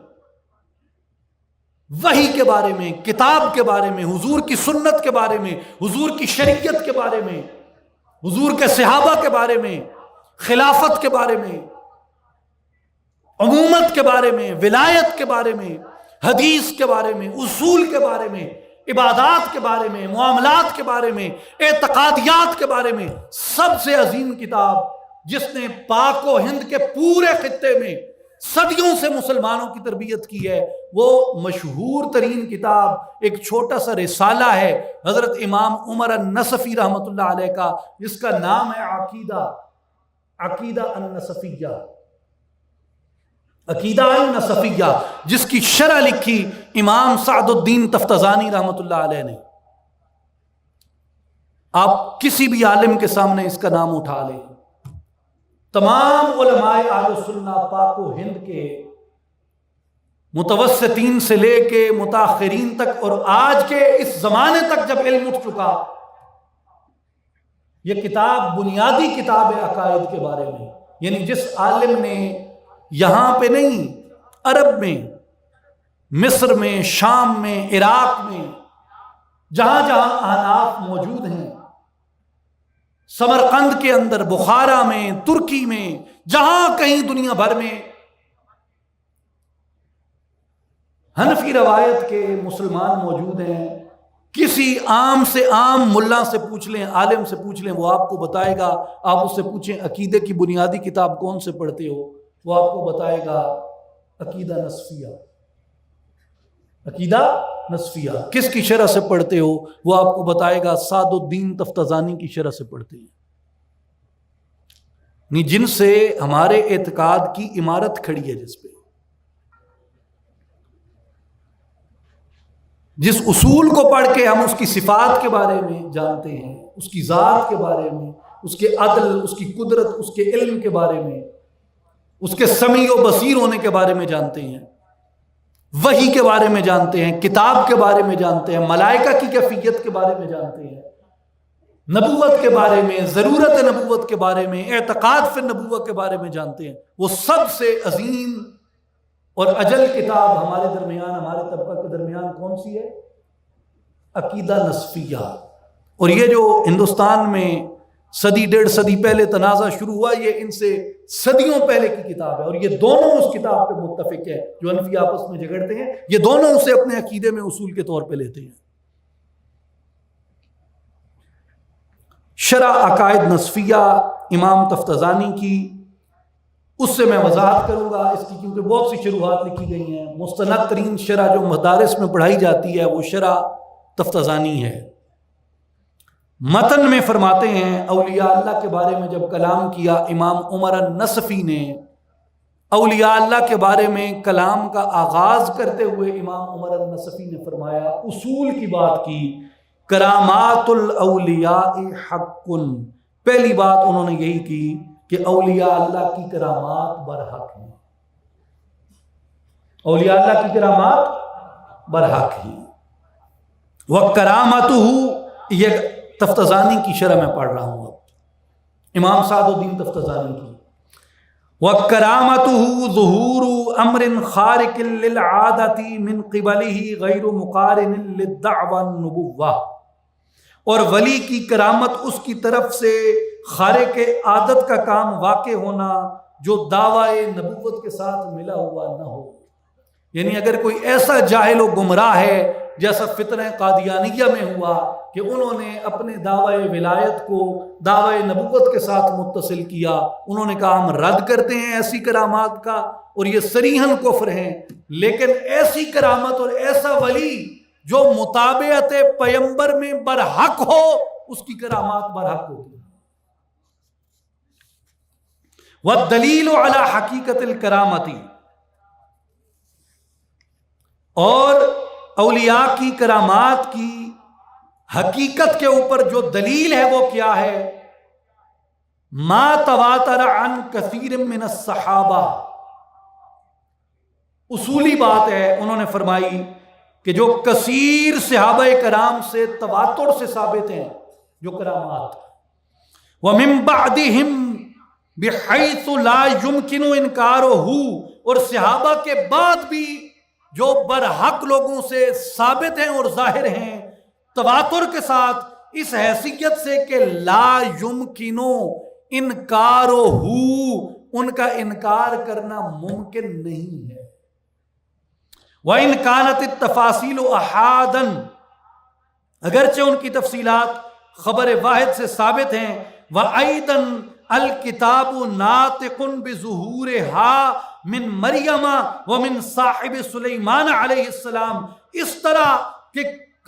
وحی کے بارے میں، کتاب کے بارے میں، حضور کی سنت کے بارے میں، حضور کی شریعت کے بارے میں، حضور کے صحابہ کے بارے میں، خلافت کے بارے میں، عمومت کے بارے میں، ولایت کے بارے میں، حدیث کے بارے میں، اصول کے بارے میں، عبادات کے بارے میں، معاملات کے بارے میں، اعتقادیات کے بارے میں، سب سے عظیم کتاب جس نے پاک و ہند کے پورے خطے میں صدیوں سے مسلمانوں کی تربیت کی ہے، وہ مشہور ترین کتاب ایک چھوٹا سا رسالہ ہے حضرت امام عمر النصفی رحمۃ اللہ علیہ کا، جس کا نام ہے عقیدہ النصفیہ، عقیدہ النصفیہ، جس کی شرح لکھی امام سعد الدین تفتزانی رحمۃ اللہ علیہ نے۔ آپ کسی بھی عالم کے سامنے اس کا نام اٹھا لیں، تمام علماء اہل سنہ پاک و ہند کے متوسطین سے لے کے متاخرین تک اور آج کے اس زمانے تک جب علم اٹھ چکا، یہ کتاب بنیادی کتاب ہے عقائد کے بارے میں۔ یعنی جس عالم نے یہاں پہ نہیں، عرب میں، مصر میں، شام میں، عراق میں، جہاں جہاں احناف موجود ہیں، سمرقند کے اندر، بخارا میں، ترکی میں، جہاں کہیں دنیا بھر میں حنفی روایت کے مسلمان موجود ہیں، کسی عام سے عام ملا سے پوچھ لیں، عالم سے پوچھ لیں، وہ آپ کو بتائے گا۔ آپ اس سے پوچھیں عقیدے کی بنیادی کتاب کون سے پڑھتے ہو، وہ آپ کو بتائے گا عقیدہ نصفیہ۔ عقیدہ نصفیہ کس کی شرح سے پڑھتے ہو، وہ آپ کو بتائے گا سعد الدین تفتزانی کی شرح سے پڑھتے ہیں، جن سے ہمارے اعتقاد کی عمارت کھڑی ہے، جس پہ جس اصول کو پڑھ کے ہم اس کی صفات کے بارے میں جانتے ہیں، اس کی ذات کے بارے میں، اس کے عدل، اس کی قدرت، اس کے علم کے بارے میں، اس کے سمیع و بصیر ہونے کے بارے میں جانتے ہیں، وحی کے بارے میں جانتے ہیں، کتاب کے بارے میں جانتے ہیں، ملائکہ کی کیفیت کے بارے میں جانتے ہیں، نبوت کے بارے میں، ضرورت نبوت کے بارے میں، اعتقاد فی النبوت کے بارے میں جانتے ہیں، وہ سب سے عظیم اور اجل کتاب ہمارے درمیان، ہمارے طبقہ کے درمیان کون سی ہے؟ عقیدہ نصفیہ۔ اور یہ جو ہندوستان میں صدی ڈیڑھ صدی پہلے تنازع شروع ہوا، یہ ان سے صدیوں پہلے کی کتاب ہے، اور یہ دونوں اس کتاب پہ متفق ہے۔ جو حنفی آپس میں جھگڑتے ہیں، یہ دونوں اسے اپنے عقیدے میں اصول کے طور پہ لیتے ہیں۔ شرح عقائد نصفیہ امام تفتزانی کی، اس سے میں وضاحت کروں گا اس کی، کیونکہ بہت سی شروحات لکھی گئی ہیں۔ مستند ترین شرح جو مدارس میں پڑھائی جاتی ہے وہ شرح تفتزانی ہے۔ متن میں فرماتے ہیں، اولیاء اللہ کے بارے میں جب کلام کیا امام عمر النصفی نے، اولیاء اللہ کے بارے میں کلام کا آغاز کرتے ہوئے امام عمر النصفی نے فرمایا، اصول کی بات کی، کرامات الاولیاء حق۔ پہلی بات انہوں نے یہی کی کہ اولیاء اللہ کی کرامات برحق ہیں، اولیاء اللہ کی کرامات برحق ہیں۔ وَكَرَامَتُهُ، یہ تفتزانی کی شرح میں پڑھ رہا ہوں اب، امام سعد الدین تفتزانی کی۔ وَكَرَامَتُهُ ظُهُورُ أَمْرٍ خَارِقٍ لِلْعَادَةِ مِنْ قِبَلِهِ غَيْرُ مُقَارِنٍ لِلدَّعْوَى النُّبُوَّةِ، اور ولی کی کرامت اس کی طرف سے خارق عادت کا کام واقع ہونا جو دعوی نبوت کے ساتھ ملا ہوا نہ ہو۔ یعنی اگر کوئی ایسا جاہل و گمراہ ہے جیسا فتنہ قادیانیہ میں ہوا کہ انہوں نے اپنے دعوی ولایت کو دعوی نبوت کے ساتھ متصل کیا، انہوں نے کہا ہم رد کرتے ہیں ایسی کرامات کا، اور یہ صریحاً کفر ہیں، لیکن ایسی کرامت اور ایسا ولی جو متابعت پیمبر میں برحق ہو اس کی کرامات برحق ہوتی ہیں۔ وَالدَّلِيلُ عَلَى حَقِيقَةِ الْكَرَامَةِ، اور اولیاء کی کرامات کی حقیقت کے اوپر جو دلیل ہے وہ کیا ہے؟ ما تواتر عن کثیر من الصحابہ، اصولی بات ہے، انہوں نے فرمائی کہ جو کثیر صحابہ کرام سے تواتر سے ثابت ہیں جو کرامات، ومن بعدہم بحیث لا یمکن انکارہ، اور صحابہ کے بعد بھی جو برحق لوگوں سے ثابت ہیں اور ظاہر ہیں تواتر کے ساتھ، اس حیثیت سے کہ لا یمکنو انکارہ، ان کا انکار کرنا ممکن نہیں ہے۔ وَإِنْ كَانَتِ التَّفَاصِيلُ أَحَادًا، اگرچہ ان کی تفصیلات خبر واحد سے ثابت ہیں، وَأَيْضًا الْكِتَابُ نَاطِقٌ بِظُهُورِهَا من مریم ومن صاحب سلیمان علیہ السلام، اس طرح کہ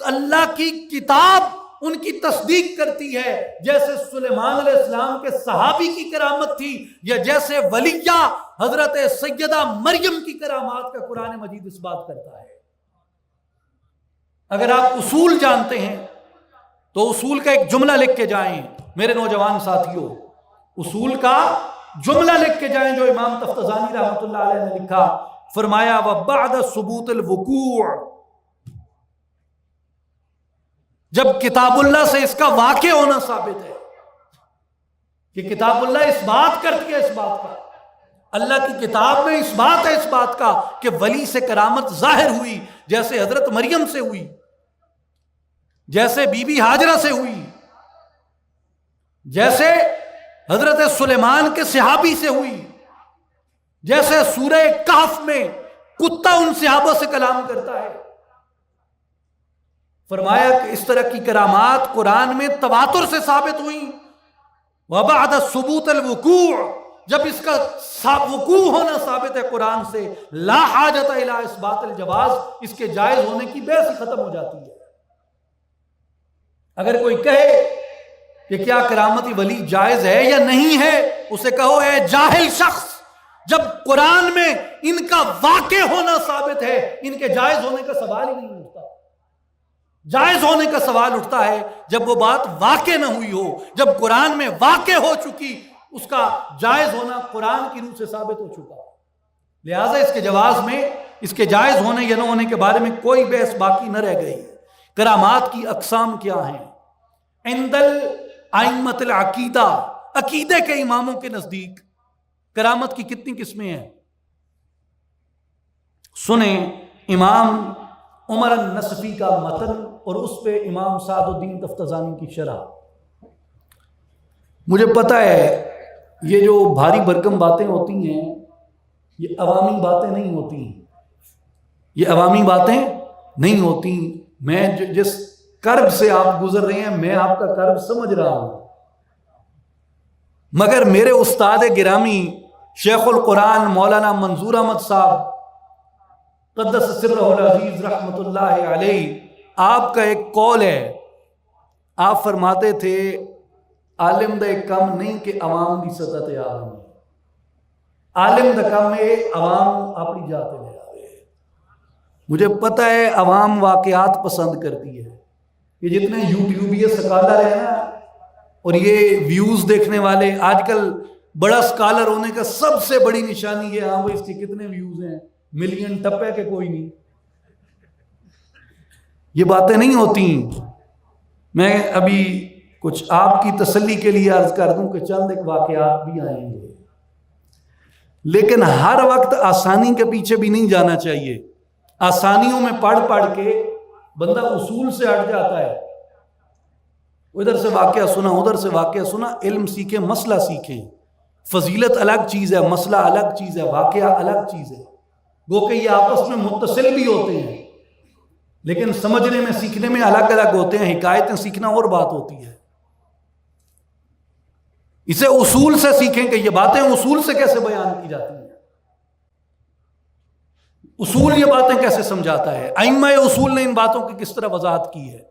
اللہ کی کتاب ان کی تصدیق کرتی ہے جیسے سلیمان علیہ السلام کے صحابی کی کرامت تھی، یا جیسے ولیہ حضرت سیدہ مریم کی کرامات کا قرآن مجید اس بات کرتا ہے۔ اگر آپ اصول جانتے ہیں تو اصول کا ایک جملہ لکھ کے جائیں میرے نوجوان ساتھیوں، اصول کا جملہ لکھ کے جائیں جو امام تفتزانی رحمۃ اللہ علیہ نے لکھا، فرمایا وَبَعْدَ ثُبُوتِ الْوُقُوعِ، جب کتاب اللہ سے اس کا واقع ہونا ثابت ہے کہ کتاب اللہ اس بات کرتی ہے، اس بات کا اللہ کی کتاب میں اس بات ہے، اس بات کا کہ ولی سے کرامت ظاہر ہوئی، جیسے حضرت مریم سے ہوئی، جیسے بی بی ہاجرہ سے ہوئی، جیسے حضرت سلیمان کے صحابی سے ہوئی، جیسے سورہ کہف میں کتا ان صحابہ سے کلام کرتا ہے۔ فرمایا کہ اس طرح کی کرامات قرآن میں تواتر سے ثابت ہوئیں۔ وَبَعْدَ ثُبُوتِ الْوُقُوعِ، جب اس کا وقوع ہونا ثابت ہے قرآن سے، لا حاجت الی اثبات الجواز، اس کے جائز ہونے کی بحث ہی ختم ہو جاتی ہے۔ اگر کوئی کہے کہ کیا کرامتی ولی جائز ہے یا نہیں ہے، اسے کہو اے جاہل شخص، جب قرآن میں ان کا واقع ہونا ثابت ہے، ان کے جائز ہونے کا سوال ہی نہیں اٹھتا۔ جائز ہونے کا سوال اٹھتا ہے جب وہ بات واقع نہ ہوئی ہو، جب قرآن میں واقع ہو چکی، اس کا جائز ہونا قرآن کی روح سے ثابت ہو چکا۔ لہٰذا اس کے جواز میں، اس کے جائز ہونے یا نہ ہونے کے بارے میں کوئی بحث باقی نہ رہ گئی۔ کرامات کی اقسام کیا ہیں؟ عند ائمۃ العقیدہ، عقیدے کے اماموں کے نزدیک کرامت کی کتنی قسمیں ہیں؟ سنیں امام عمر النصفی کا متن اور اس پہ امام سعد الدین تفتزانی کی شرح۔ مجھے پتہ ہے یہ جو بھاری بھرکم باتیں ہوتی ہیں یہ عوامی باتیں نہیں ہوتی، یہ عوامی باتیں نہیں ہوتی۔ میں جس کرب سے آپ گزر رہے ہیں میں آپ کا کرب سمجھ رہا ہوں، مگر میرے استاد گرامی شیخ القرآن مولانا منظور احمد صاحب قدس سرہ العزیز رحمۃ اللہ علیہ، آپ کا ایک قول ہے، آپ فرماتے تھے عالم دا کم نہیں کہ عوام دی سطح تے عالم، عالم دا کم ہے عوام اپنی جاتے لے آئے۔ مجھے پتہ ہے عوام واقعات پسند کرتی ہے، یہ جتنے یوٹیوبی سکالر ہیں نا اور یہ ویوز دیکھنے والے، آج کل بڑا سکالر ہونے کا سب سے بڑی نشانی ہے ہاں وہ اس کے کتنے ویوز ہیں، ملین ٹپے کے کوئی نہیں، یہ باتیں نہیں ہوتی۔ میں ابھی کچھ آپ کی تسلی کے لیے عرض کر دوں کہ چند ایک واقعات بھی آئیں گے۔ لیکن ہر وقت آسانی کے پیچھے بھی نہیں جانا چاہیے. آسانیوں میں پڑھ پڑھ کے بندہ اصول سے ہٹ جاتا ہے. ادھر سے واقعہ سنا, ادھر سے واقعہ سنا. علم سیکھیں, مسئلہ سیکھیں. فضیلت الگ چیز ہے, مسئلہ الگ چیز ہے, واقعہ الگ چیز ہے. گو کہ یہ آپس میں متصل بھی ہوتے ہیں لیکن سمجھنے میں, سیکھنے میں الگ الگ ہوتے ہیں. حکایتیں سیکھنا اور بات ہوتی ہے. اسے اصول سے سیکھیں کہ یہ باتیں اصول سے کیسے بیان کی جاتی ہیں, اصول یہ باتیں کیسے سمجھاتا ہے, ائمہ اصول نے ان باتوں کی کس طرح وضاحت کی ہے,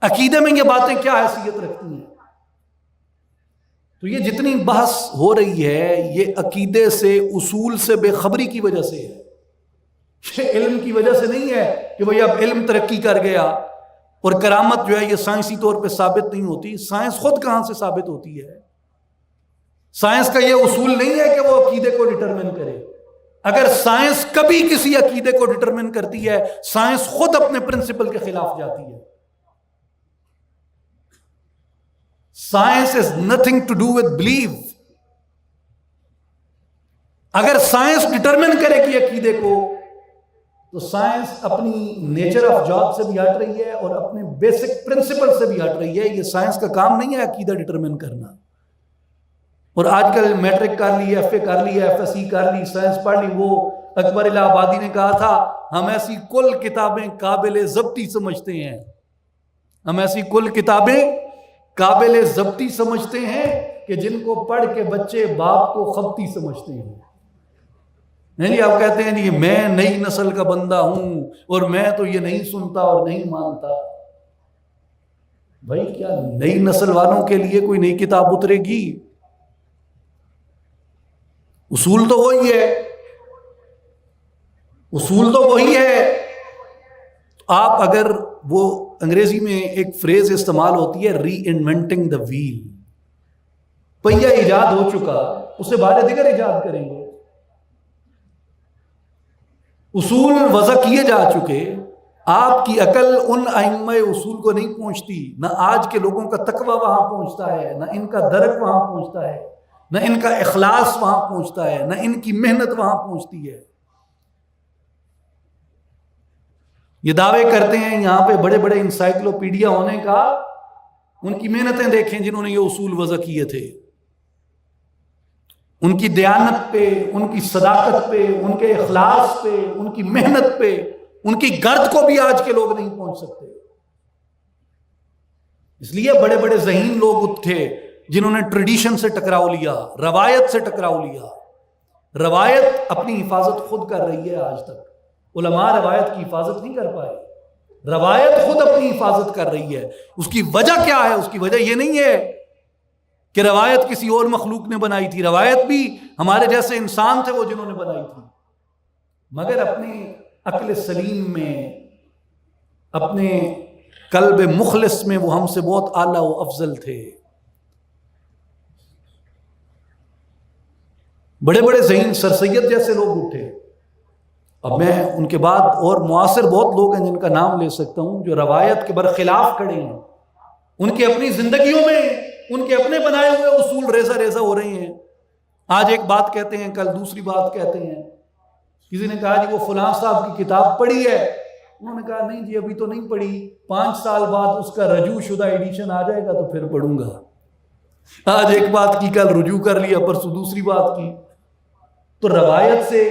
عقیدے میں یہ باتیں کیا حیثیت رکھتی ہیں. تو یہ جتنی بحث ہو رہی ہے یہ عقیدے سے, اصول سے بے خبری کی وجہ سے ہے. یہ علم کی وجہ سے نہیں ہے کہ بھئی اب علم ترقی کر گیا اور کرامت جو ہے یہ سائنسی طور پہ ثابت نہیں ہوتی. سائنس خود کہاں سے ثابت ہوتی ہے؟ سائنس کا یہ اصول نہیں ہے کہ وہ عقیدے کو ڈٹرمن کرے. اگر سائنس کبھی کسی عقیدے کو ڈٹرمن کرتی ہے, سائنس خود اپنے پرنسپل کے خلاف جاتی ہے. Science is nothing to do with believe. اگر سائنس ڈٹرمن کرے کہ عقیدے کو, تو سائنس اپنی نیچر آف جاب سے بھی ہٹ رہی ہے اور اپنے بیسک پرنسپل سے بھی ہٹ رہی ہے. یہ سائنس کا کام نہیں ہے عقیدہ ڈٹرمن کرنا. اور آج کل میٹرک کر لی, ایف اے کر لی, ایف ایس سی کر لی, سائنس پڑھ لی. وہ اکبر الہ آبادی نے کہا تھا ہم ایسی کل کتابیں قابل ضبطی سمجھتے ہیں, ہم ایسی کل کتابیں قابل ضبطی سمجھتے ہیں کہ جن کو پڑھ کے بچے باپ کو خبطی سمجھتے ہیں. نہیں, آپ کہتے ہیں جی میں نئی نسل کا بندہ ہوں اور میں تو یہ نہیں سنتا اور نہیں مانتا. بھائی کیا نئی نسل والوں کے لیے کوئی نئی کتاب اترے گی؟ اصول تو وہی ہے, اصول تو وہی ہے. آپ اگر وہ انگریزی میں ایک فریز استعمال ہوتی ہے ری انوینٹنگ دا ویل. پہیہ ایجاد ہو چکا, اسے بعد دیگر ایجاد کریں گے. اصول وضع کیے جا چکے. آپ کی عقل ان ائمہ اصول کو نہیں پہنچتی, نہ آج کے لوگوں کا تقویٰ وہاں پہنچتا ہے, نہ ان کا درک وہاں پہنچتا ہے, نہ ان کا اخلاص وہاں پہنچتا ہے, نہ ان کی محنت وہاں پہنچتی ہے. یہ دعوے کرتے ہیں یہاں پہ بڑے بڑے انسائکلوپیڈیا ہونے کا. ان کی محنتیں دیکھیں جنہوں نے یہ اصول وضع کیے تھے. ان کی دیانت پہ, ان کی صداقت پہ, ان کے اخلاص پہ, ان کی محنت پہ, ان کی گرد کو بھی آج کے لوگ نہیں پہنچ سکتے. اس لیے بڑے بڑے ذہین لوگ اٹھے جنہوں نے ٹریڈیشن سے ٹکراؤ لیا, روایت سے ٹکراؤ لیا. روایت اپنی حفاظت خود کر رہی ہے. آج تک علماء روایت کی حفاظت نہیں کر پائے. روایت خود اپنی حفاظت کر رہی ہے. اس کی وجہ کیا ہے؟ اس کی وجہ یہ نہیں ہے کہ روایت کسی اور مخلوق نے بنائی تھی. روایت بھی ہمارے جیسے انسان تھے وہ جنہوں نے بنائی تھی, مگر اپنے عقل سلیم میں, اپنے قلب مخلص میں وہ ہم سے بہت اعلیٰ و افضل تھے. بڑے بڑے ذہین سر سید جیسے لوگ اٹھے. اب میں ان کے بعد اور معاصر بہت لوگ ہیں جن کا نام لے سکتا ہوں جو روایت کے برخلاف کھڑے ہیں. ان کی اپنی زندگیوں میں ان کے اپنے بنائے ہوئے اصول ریزہ ریزہ ہو رہے ہیں. آج ایک بات کہتے ہیں, کل دوسری بات کہتے ہیں. کسی نے کہا جی وہ فلاں صاحب کی کتاب پڑھی ہے, انہوں نے کہا نہیں جی ابھی تو نہیں پڑھی, 5 سال بعد اس کا رجوع شدہ ایڈیشن آ جائے گا تو پھر پڑھوں گا. آج ایک بات کی, کل رجوع کر لیا, پرسوں دوسری بات کی. تو روایت سے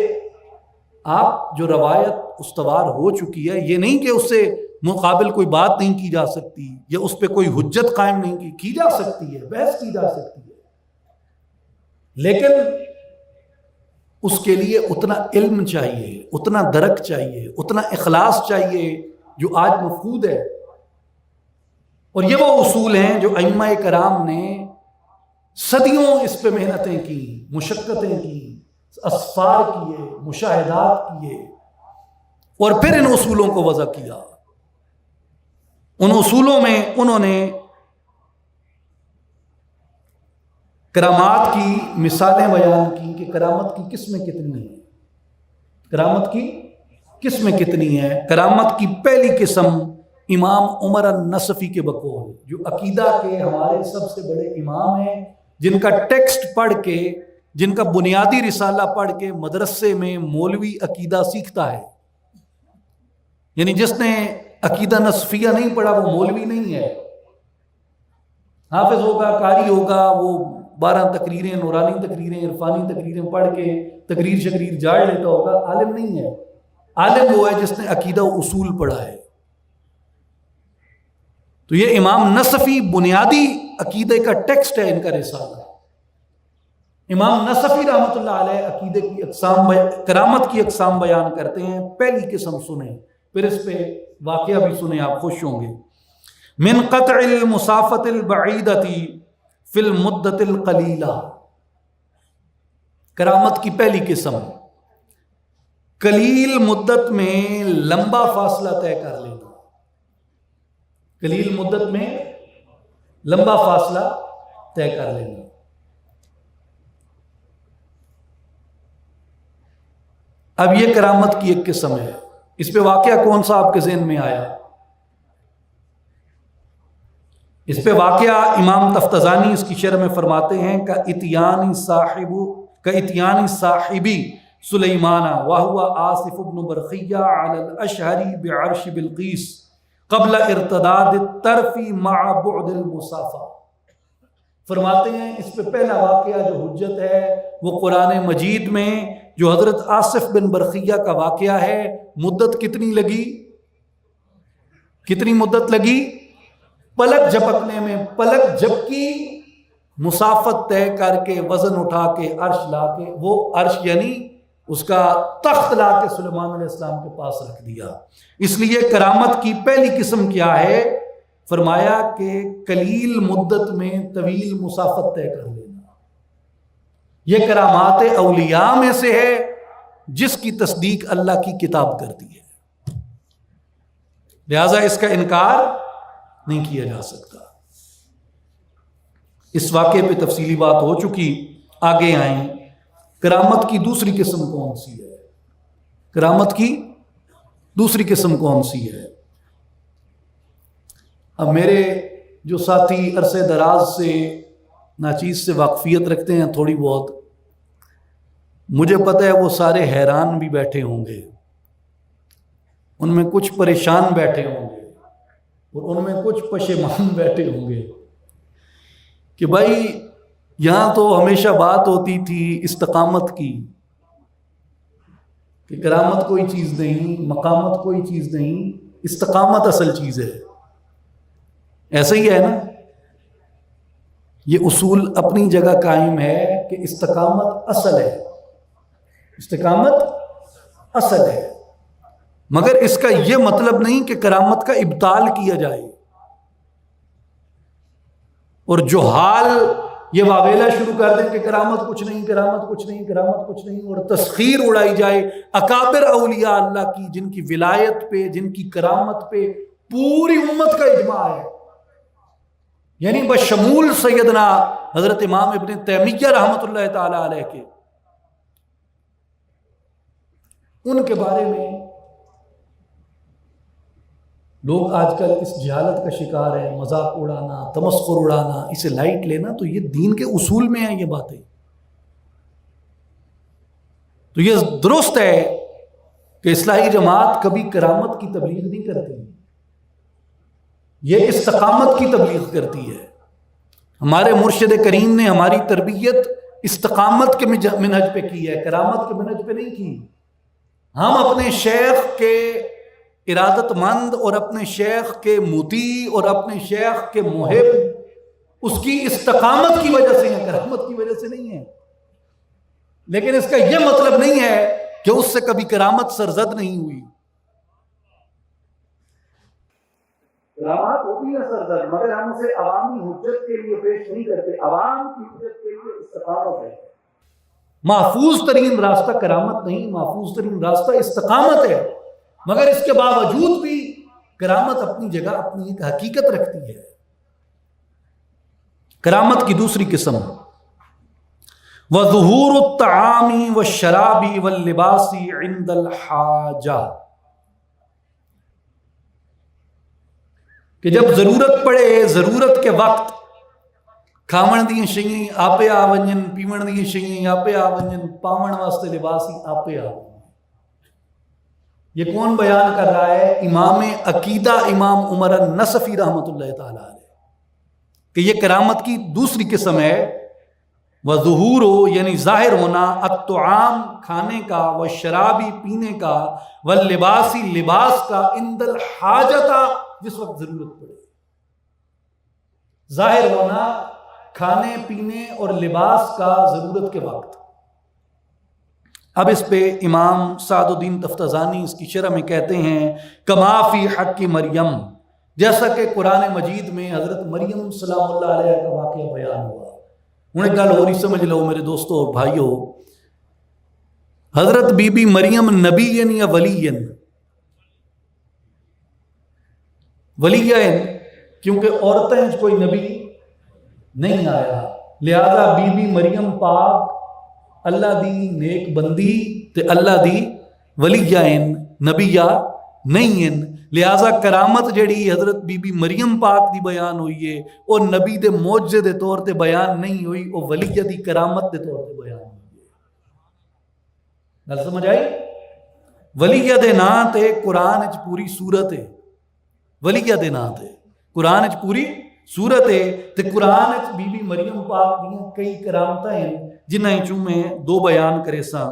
آپ جو روایت استوار ہو چکی ہے, یہ نہیں کہ اس سے مقابل کوئی بات نہیں کی جا سکتی یا اس پہ کوئی حجت قائم نہیں کی جا سکتی ہے, بحث کی جا سکتی ہے, لیکن اس کے لیے اتنا علم چاہیے, اتنا درک چاہیے, اتنا اخلاص چاہیے جو آج مفقود ہے. اور یہ وہ اصول ہیں جو ائمہ کرام نے صدیوں اس پہ محنتیں کی, مشقتیں کی, اسفار کیے, مشاہدات کیے, اور پھر ان اصولوں کو وضع کیا. ان اصولوں میں انہوں نے کرامات کی مثالیں بیان کی کہ کرامت کی قسمیں کتنی ہیں, کرامت کی قسمیں کتنی ہیں. کرامت کی پہلی قسم امام عمر النصفی کے بقول, جو عقیدہ کے ہمارے سب سے بڑے امام ہیں, جن کا ٹیکسٹ پڑھ کے جن کا بنیادی رسالہ پڑھ کے مدرسے میں مولوی عقیدہ سیکھتا ہے، یعنی جس نے عقیدہ نصفیہ نہیں پڑھا وہ مولوی نہیں ہے، حافظ ہوگا، قاری ہوگا، وہ 12 تقریریں، نورانی تقریریں، عرفانی تقریریں پڑھ کے تقریر شقریر جاڑ لیتا ہوگا، عالم نہیں ہے۔ عالم وہ ہے جس نے عقیدہ و اصول پڑھا ہے۔ تو یہ امام نصفی بنیادی عقیدے کا ٹیکسٹ ہے ان کا رسالہ۔ امام نصفی رحمۃ اللہ علیہ عقیدے کی اقسام کرامت کی اقسام بیان کرتے ہیں۔ پہلی قسم سنیں، پھر اس پہ واقعہ بھی سنیں، آپ خوش ہوں گے۔ من قطع المسافت البعیدۃ فی المدت القلیلہ، کرامت کی پہلی قسم قلیل مدت میں لمبا فاصلہ طے کر لینا۔ قلیل مدت میں لمبا فاصلہ طے کر لینا۔ اب یہ کرامت کی ایک قسم ہے۔ اس پہ واقعہ کون سا آپ کے ذہن میں آیا؟ اس پہ واقعہ امام تفتزانی اس کی شرح میں فرماتے ہیں کہ اتیانی صاحبی سلیمانہ وہو آصف بن برقیہ علی الاشہری بعرش بلقیس قبل ارتداد الطرف مع بعد المسافہ۔ فرماتے ہیں اس پہ پہلا واقعہ جو حجت ہے وہ قرآن مجید میں جو حضرت آصف بن برقیہ کا واقعہ ہے، مدت کتنی لگی؟ کتنی مدت لگی؟ پلک جھپکنے میں، پلک جھپکی، مسافت طے کر کے، وزن اٹھا کے، عرش لا کے، وہ عرش یعنی اس کا تخت لا کے سلیمان علیہ السلام کے پاس رکھ دیا۔ اس لیے کرامت کی پہلی قسم کیا ہے؟ فرمایا کہ قلیل مدت میں طویل مسافت طے کر لینا۔ یہ کرامات اولیاء میں سے ہے جس کی تصدیق اللہ کی کتاب کرتی ہے، لہذا اس کا انکار نہیں کیا جا سکتا۔ اس واقعے پہ تفصیلی بات ہو چکی، آگے آئیں۔ کرامت کی دوسری قسم کون سی ہے؟ کرامت کی دوسری قسم کون سی ہے؟ اب میرے جو ساتھی عرصے دراز سے ناچیز سے واقفیت رکھتے ہیں تھوڑی بہت، مجھے پتہ ہے وہ سارے حیران بھی بیٹھے ہوں گے، ان میں کچھ پریشان بیٹھے ہوں گے اور ان میں کچھ پشیمان بیٹھے ہوں گے کہ بھائی یہاں تو ہمیشہ بات ہوتی تھی استقامت کی، کہ کرامت کوئی چیز نہیں، مقامت کوئی چیز نہیں، استقامت اصل چیز ہے۔ ایسا ہی ہے نا؟ یہ اصول اپنی جگہ قائم ہے کہ استقامت اصل ہے، استقامت اصل ہے، مگر اس کا یہ مطلب نہیں کہ کرامت کا ابطال کیا جائے اور جو حال یہ واویلا شروع کر دیں کہ کرامت کچھ نہیں، کرامت کچھ نہیں، کرامت کچھ نہیں، اور تسخیر اڑائی جائے اکابر اولیاء اللہ کی، جن کی ولایت پہ، جن کی کرامت پہ پوری امت کا اجماع ہے، یعنی بشمول سیدنا حضرت امام ابن تیمیہ رحمۃ اللہ تعالی علیہ کے، ان کے بارے میں لوگ آج کل اس جہالت کا شکار ہیں، مذاق اڑانا، تمسخر اڑانا، اسے لائٹ لینا، تو یہ دین کے اصول میں ہیں یہ باتیں۔ تو یہ درست ہے کہ اصلاحی جماعت کبھی کرامت کی تبلیغ نہیں کرتی، یہ استقامت کی تبلیغ کرتی ہے۔ ہمارے مرشد کریم نے ہماری تربیت استقامت کے منہج پہ کی ہے، کرامت کے منہج پہ نہیں کی۔ ہم اپنے شیخ کے ارادت مند اور اپنے شیخ کے مطیع اور اپنے شیخ کے محب اس کی استقامت کی وجہ سے ہیں، کرامت کی وجہ سے نہیں ہے۔ لیکن اس کا یہ مطلب نہیں ہے کہ اس سے کبھی کرامت سرزد نہیں ہوئی۔ کرامات ہوتی ہے سرزد، مگر ہم اسے عوامی حجت کے لیے پیش نہیں کرتے، عوام کی حجت کے لیے استقامت ہے۔ محفوظ ترین راستہ کرامت نہیں، محفوظ ترین راستہ استقامت ہے، مگر اس کے باوجود بھی کرامت اپنی جگہ اپنی ایک حقیقت رکھتی ہے۔ کرامت کی دوسری قسم وَظُهُورُ الطَّعَامِ وَالشَّرَابِ وَاللِّبَاسِ عِنْدَ الْحَاجَةِ، کہ جب ضرورت پڑے، ضرورت کے وقت کھاون دی شیئیں آپے آ ونجن، پیون دی شیئیں آپے آ ونجن، پاون واسطے لباسی آپے آ ونجن۔ یہ کون بیان کر رہا ہے؟ امام عقیدہ امام عمر النصفی رحمۃ اللہ تعالیٰ علیہ، کہ یہ کرامت کی دوسری قسم ہے۔ وَظُهُورُ یعنی ظاہر ہونا، الطعام کھانے کا، والشرابی پینے کا، واللباسی لباس کا، عند الحاجت جس وقت ضرورت پڑے۔ ظاہر ہونا کھانے پینے اور لباس کا ضرورت کے وقت۔ اب اس پہ امام سعد الدین تفتزانی اس کی شرح میں کہتے ہیں کما فی حق مریم، جیسا کہ قرآن مجید میں حضرت مریم سلام اللہ علیہ کا واقعہ بیان ہوا۔ انہیں گل ہو رہی سمجھ لو میرے دوستو اور بھائیو، حضرت بی بی مریم نبی یا ولی کیونکہ عورتیں کوئی نبی نہیں آیا، لہذا بی بی مریم پاک اللہ دی نیک بندی تے اللہ دی ولیہ نبیہ نہیں، لہذا کرامت جڑی حضرت بی بی مریم پاک دی بیان ہوئی ہے وہ نبی دے معجزے دے طور تے بیان نہیں ہوئی، وہ ولیہ دی کرامت دے طور تے بیان ہوئی ہے۔ گل سمجھ آئی؟ ولیہ دے نام تے قرآن وچ پوری سورت ہے، ولیہ دے نام تے قرآن وچ پوری سورت ہے، تے قرآن وچ بی بی مریم پاک دیاں کئی کرامتاں ہیں جنہیں چوں میں دو بیان کرے ساں۔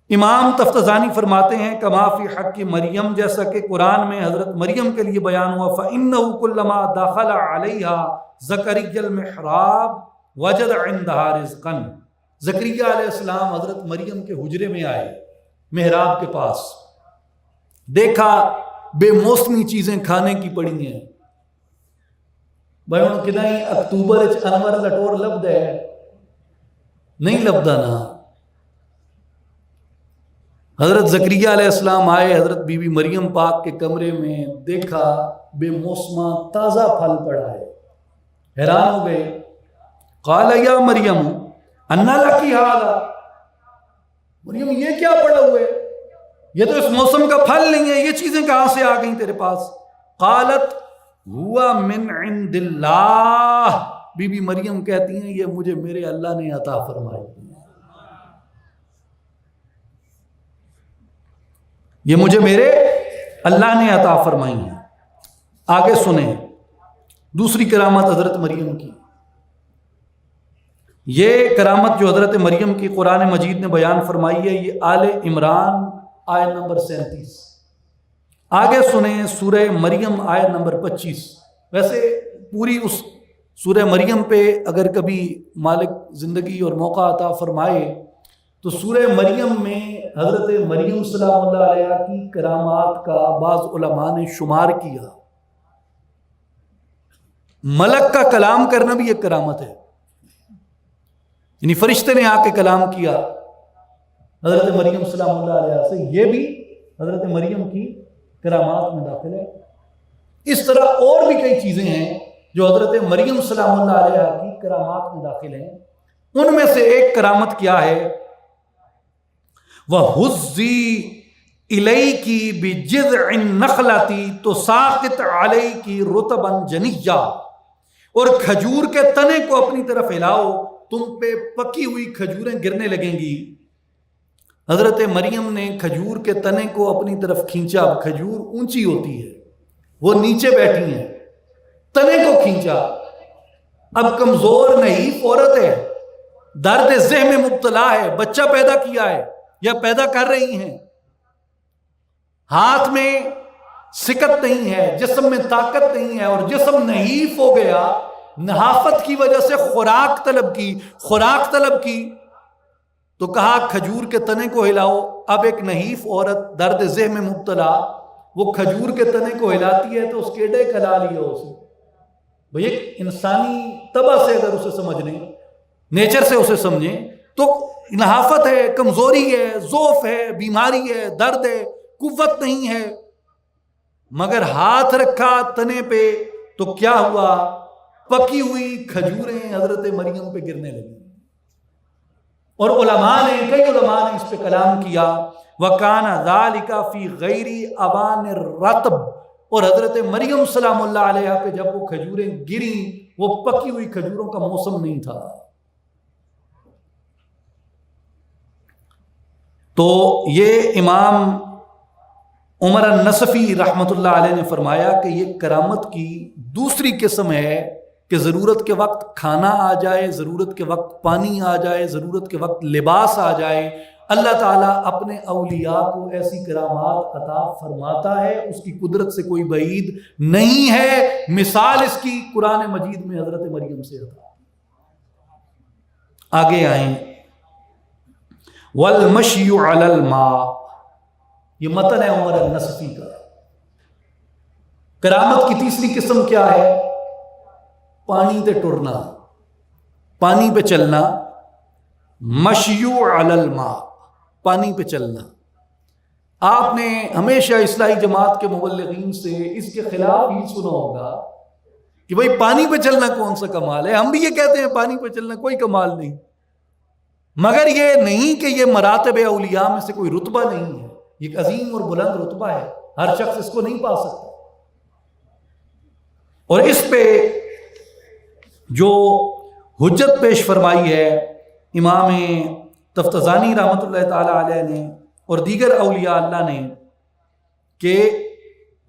امام تفتزانی فرماتے ہیں کما فی حق مریم، جیسا کہ قرآن میں حضرت مریم کے لیے بیان ہوا، فَإِنَّهُ كُلَّمَا دَخَلَ عَلَيْهَا زَكَرِيَّا الْمِحْرَابَ وَجَدَ عِندَهَا رِزْقًا۔ زکریا علیہ السلام حضرت مریم کے حجرے میں آئے، محراب کے پاس، دیکھا بے موسمی چیزیں کھانے کی پڑی ہیں۔ بھائی انہوں کدائیں اکتوبر انور لٹور لبد ہے نہیں لبدا نا۔ حضرت زکریا علیہ السلام آئے حضرت بی بی مریم پاک کے کمرے میں، دیکھا بے موسمہ تازہ پھل پڑا ہے، حیران ہو گئے۔ قال یا مریم انا لکی ھذا، مریم یہ کیا پڑا ہوا ہے؟ یہ تو اس موسم کا پھل نہیں ہے، یہ چیزیں کہاں سے آ گئیں تیرے پاس؟ قالت ہوا من عند اللہ، بی بی مریم کہتی ہیں یہ مجھے میرے اللہ نے عطا فرمائی، یہ مجھے میرے اللہ نے عطا فرمائی ہیں۔ آگے سنیں دوسری کرامت حضرت مریم کی۔ یہ کرامت جو حضرت مریم کی قرآن مجید نے بیان فرمائی ہے، یہ آل عمران آیت نمبر 37۔ آگے سنیں سورہ مریم آیت نمبر 25۔ ویسے پوری اس سورہ مریم پہ اگر کبھی مالک زندگی اور موقع عطا فرمائے تو سورہ مریم میں حضرت مریم سلام اللہ علیہ کی کرامات کا بعض علماء نے شمار کیا۔ ملک کا کلام کرنا بھی ایک کرامت ہے، یعنی فرشتے نے آ کے کلام کیا حضرت مریم سلام اللہ علیہ سے، یہ بھی حضرت مریم کی کرامات میں داخل ہے۔ اس طرح اور بھی کئی چیزیں ہیں جو حضرت مریم سلام اللہ علیہ کی کرامات میں داخل ہیں۔ ان میں سے ایک کرامت کیا ہے؟ وَهُزِّي إِلَيْكِ بِجِذْعِ النَّخْلَةِ تُسَاقِطْ عَلَيْكِ رُطَبًا جَنِيًّا، اور کھجور کے تنے کو اپنی طرف ہلاؤ، تم پہ پکی ہوئی کھجوریں گرنے لگیں گی۔ حضرت مریم نے کھجور کے تنے کو اپنی طرف کھینچا، اب کھجور اونچی ہوتی ہے، وہ نیچے بیٹھی ہیں، تنے کو کھینچا، اب کمزور نہیں عورت ہے، درد ذہن میں مبتلا ہے، بچہ پیدا کیا ہے یا پیدا کر رہی ہیں، ہاتھ میں سکت نہیں ہے، جسم میں طاقت نہیں ہے، اور جسم نحیف ہو گیا، نحافت کی وجہ سے خوراک طلب کی تو کہا کھجور کے تنے کو ہلاؤ۔ اب ایک نحیف عورت درد ذہن میں مبتلا وہ کھجور کے تنے کو ہلاتی ہے تو اس کیڑے کھلا لیا اسے۔ بھئی ایک انسانی طبع سے اگر اسے سمجھنے، نیچر سے اسے سمجھیں تو نحافت ہے، کمزوری ہے، ضعف ہے، بیماری ہے، درد ہے، قوت نہیں ہے، مگر ہاتھ رکھا تنے پہ تو کیا ہوا؟ پکی ہوئی کھجوریں حضرت مریم پہ گرنے لگی۔ اور کئی علماء نے اس پہ کلام کیا، وَكَانَ ذَلِكَ فِي غَيْرِ أَوَانِ الرَّطْبِ، اور حضرت مریم سلام اللہ علیہ پہ جب وہ کھجوریں گریں وہ پکی ہوئی کھجوروں کا موسم نہیں تھا. تو یہ امام عمر النصفی رحمۃ اللہ علیہ نے فرمایا کہ یہ کرامت کی دوسری قسم ہے کہ ضرورت کے وقت کھانا آ جائے، ضرورت کے وقت پانی آ جائے، ضرورت کے وقت لباس آ جائے. اللہ تعالیٰ اپنے اولیاء کو ایسی کرامات عطا فرماتا ہے، اس کی قدرت سے کوئی بعید نہیں ہے. مثال اس کی قرآن مجید میں حضرت مریم سے عطا. آگے آئیں. والمشی علی الماء، یہ متن ہے عمر النصفی کا. کرامت کی تیسری قسم کیا ہے؟ پانی پہ ٹرنا، پانی پہ چلنا. مشیو علی الماء، پانی پہ چلنا. آپ نے ہمیشہ اصلاحی جماعت کے مبلغین سے اس کے خلاف ہی سنا ہوگا کہ بھئی پانی پہ چلنا کون سا کمال ہے. ہم بھی یہ کہتے ہیں پانی پہ چلنا کوئی کمال نہیں، مگر یہ نہیں کہ یہ مراتب اولیاء میں سے کوئی رتبہ نہیں ہے. یہ ایک عظیم اور بلند رتبہ ہے، ہر شخص اس کو نہیں پا سکتا. اور اس پہ جو حجت پیش فرمائی ہے امام تفتزانی رحمۃ اللہ تعالی علیہ نے اور دیگر اولیاء اللہ نے کہ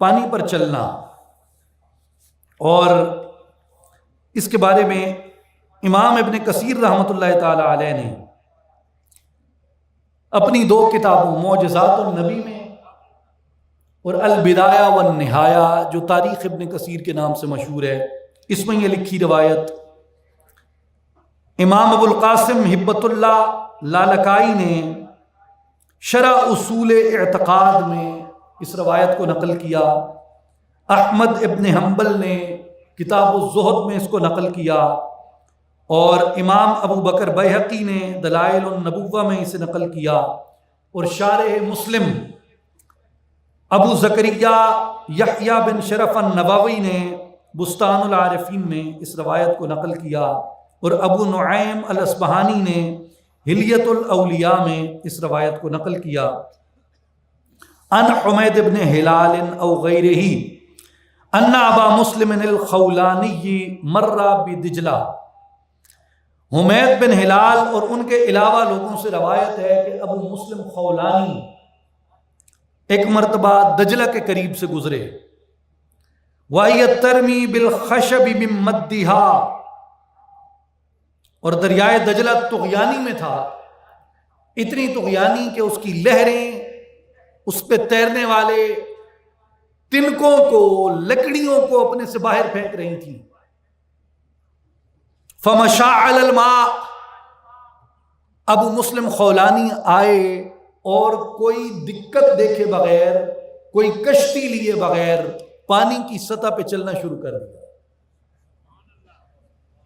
پانی پر چلنا، اور اس کے بارے میں امام ابن کثیر رحمۃ اللہ تعالی علیہ نے اپنی 2 کتابوں معجزات النبی میں اور البدایہ والنہایہ جو تاریخ ابن کثیر کے نام سے مشہور ہے، اس میں یہ لکھی روایت امام ابو القاسم ہبت اللہ لالکائی نے شرح اصول اعتقاد میں اس روایت کو نقل کیا. احمد ابن حنبل نے کتاب الزہد میں اس کو نقل کیا، اور امام ابو بکر بیہقی نے دلائل النبوہ میں اسے نقل کیا، اور شارح مسلم ابو زکریا یحییٰ بن شرف النووی نے بستان العارفین میں اس روایت کو نقل کیا، اور ابو نعیم الاصبہانی نے حلیت الاولیاء میں اس روایت کو نقل کیا. ان حمید بن ہلال او غیرہ ان ابا مسلم الخولانی مر بدجلہ. حمید بن ہلال اور ان کے علاوہ لوگوں سے روایت ہے کہ ابو مسلم خولانی ایک مرتبہ دجلہ کے قریب سے گزرے. وَهِيَ تَرْمِي بِالْخَشَبِ مِن مَدِّهَا، اور دریائے دجلہ طغیانی میں تھا، اتنی طغیانی کہ اس کی لہریں اس پہ تیرنے والے تنکوں کو، لکڑیوں کو اپنے سے باہر پھینک رہی تھیں. فَمَشَىٰ عَلَى الْمَاءِ، ابو مسلم خولانی آئے اور کوئی دقت دیکھے بغیر، کوئی کشتی لیے بغیر پانی کی سطح پہ چلنا شروع کر دیا.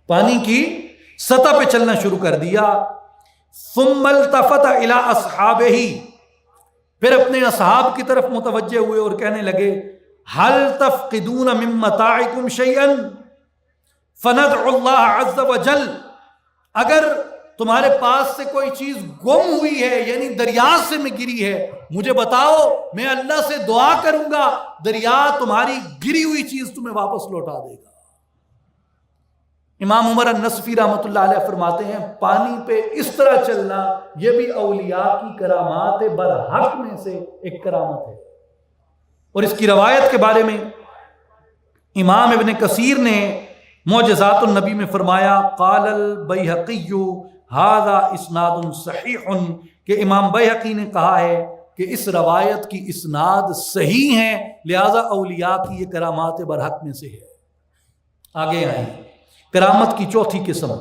پانی کی سطح پہ چلنا شروع کر دیا. ثم التفت الى اصحابہ، پھر اپنے اصحاب کی طرف متوجہ ہوئے اور کہنے لگے هل تفقدون من متاعکم شیئا فندعو اللہ عز وجل، اگر تمہارے پاس سے کوئی چیز گم ہوئی ہے، یعنی دریا سے میں گری ہے، مجھے بتاؤ، میں اللہ سے دعا کروں گا، دریا تمہاری گری ہوئی چیز تمہیں واپس لوٹا دے گا. امام عمر النصفی رحمۃ اللہ علیہ فرماتے ہیں پانی پہ اس طرح چلنا یہ بھی اولیاء کی کرامات برحق میں سے ایک کرامت ہے. اور اس کی روایت کے بارے میں امام ابن کثیر نے معجزات النبی میں فرمایا قال البیہقی ھذا اسناد صحیح، کہ امام بیہقی نے کہا ہے کہ اس روایت کی اسناد صحیح ہے، لہذا اولیاء کی یہ کرامات برحق میں سے ہے. آگے آئیں. کرامت کی چوتھی قسم.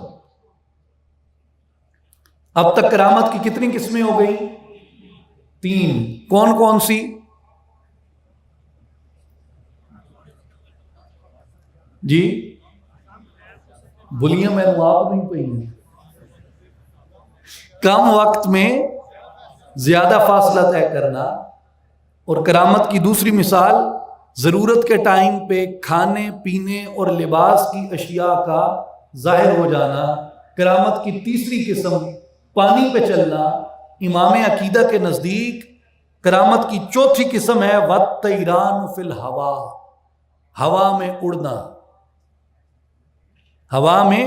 اب تک کرامت کی کتنی قسمیں ہو گئی؟ 3. کون کون سی؟ جی بولیے، میں آپ نہیں پڑھی. کم وقت میں زیادہ فاصلہ طے کرنا، اور کرامت کی دوسری مثال ضرورت کے ٹائم پہ کھانے پینے اور لباس کی اشیاء کا ظاہر ہو جانا. کرامت کی تیسری قسم پانی پہ چلنا. امام عقیدہ کے نزدیک کرامت کی چوتھی قسم ہے وَالطَّيْرَانُ فِي الْهَوَىٰ، ہوا میں اڑنا. ہوا میں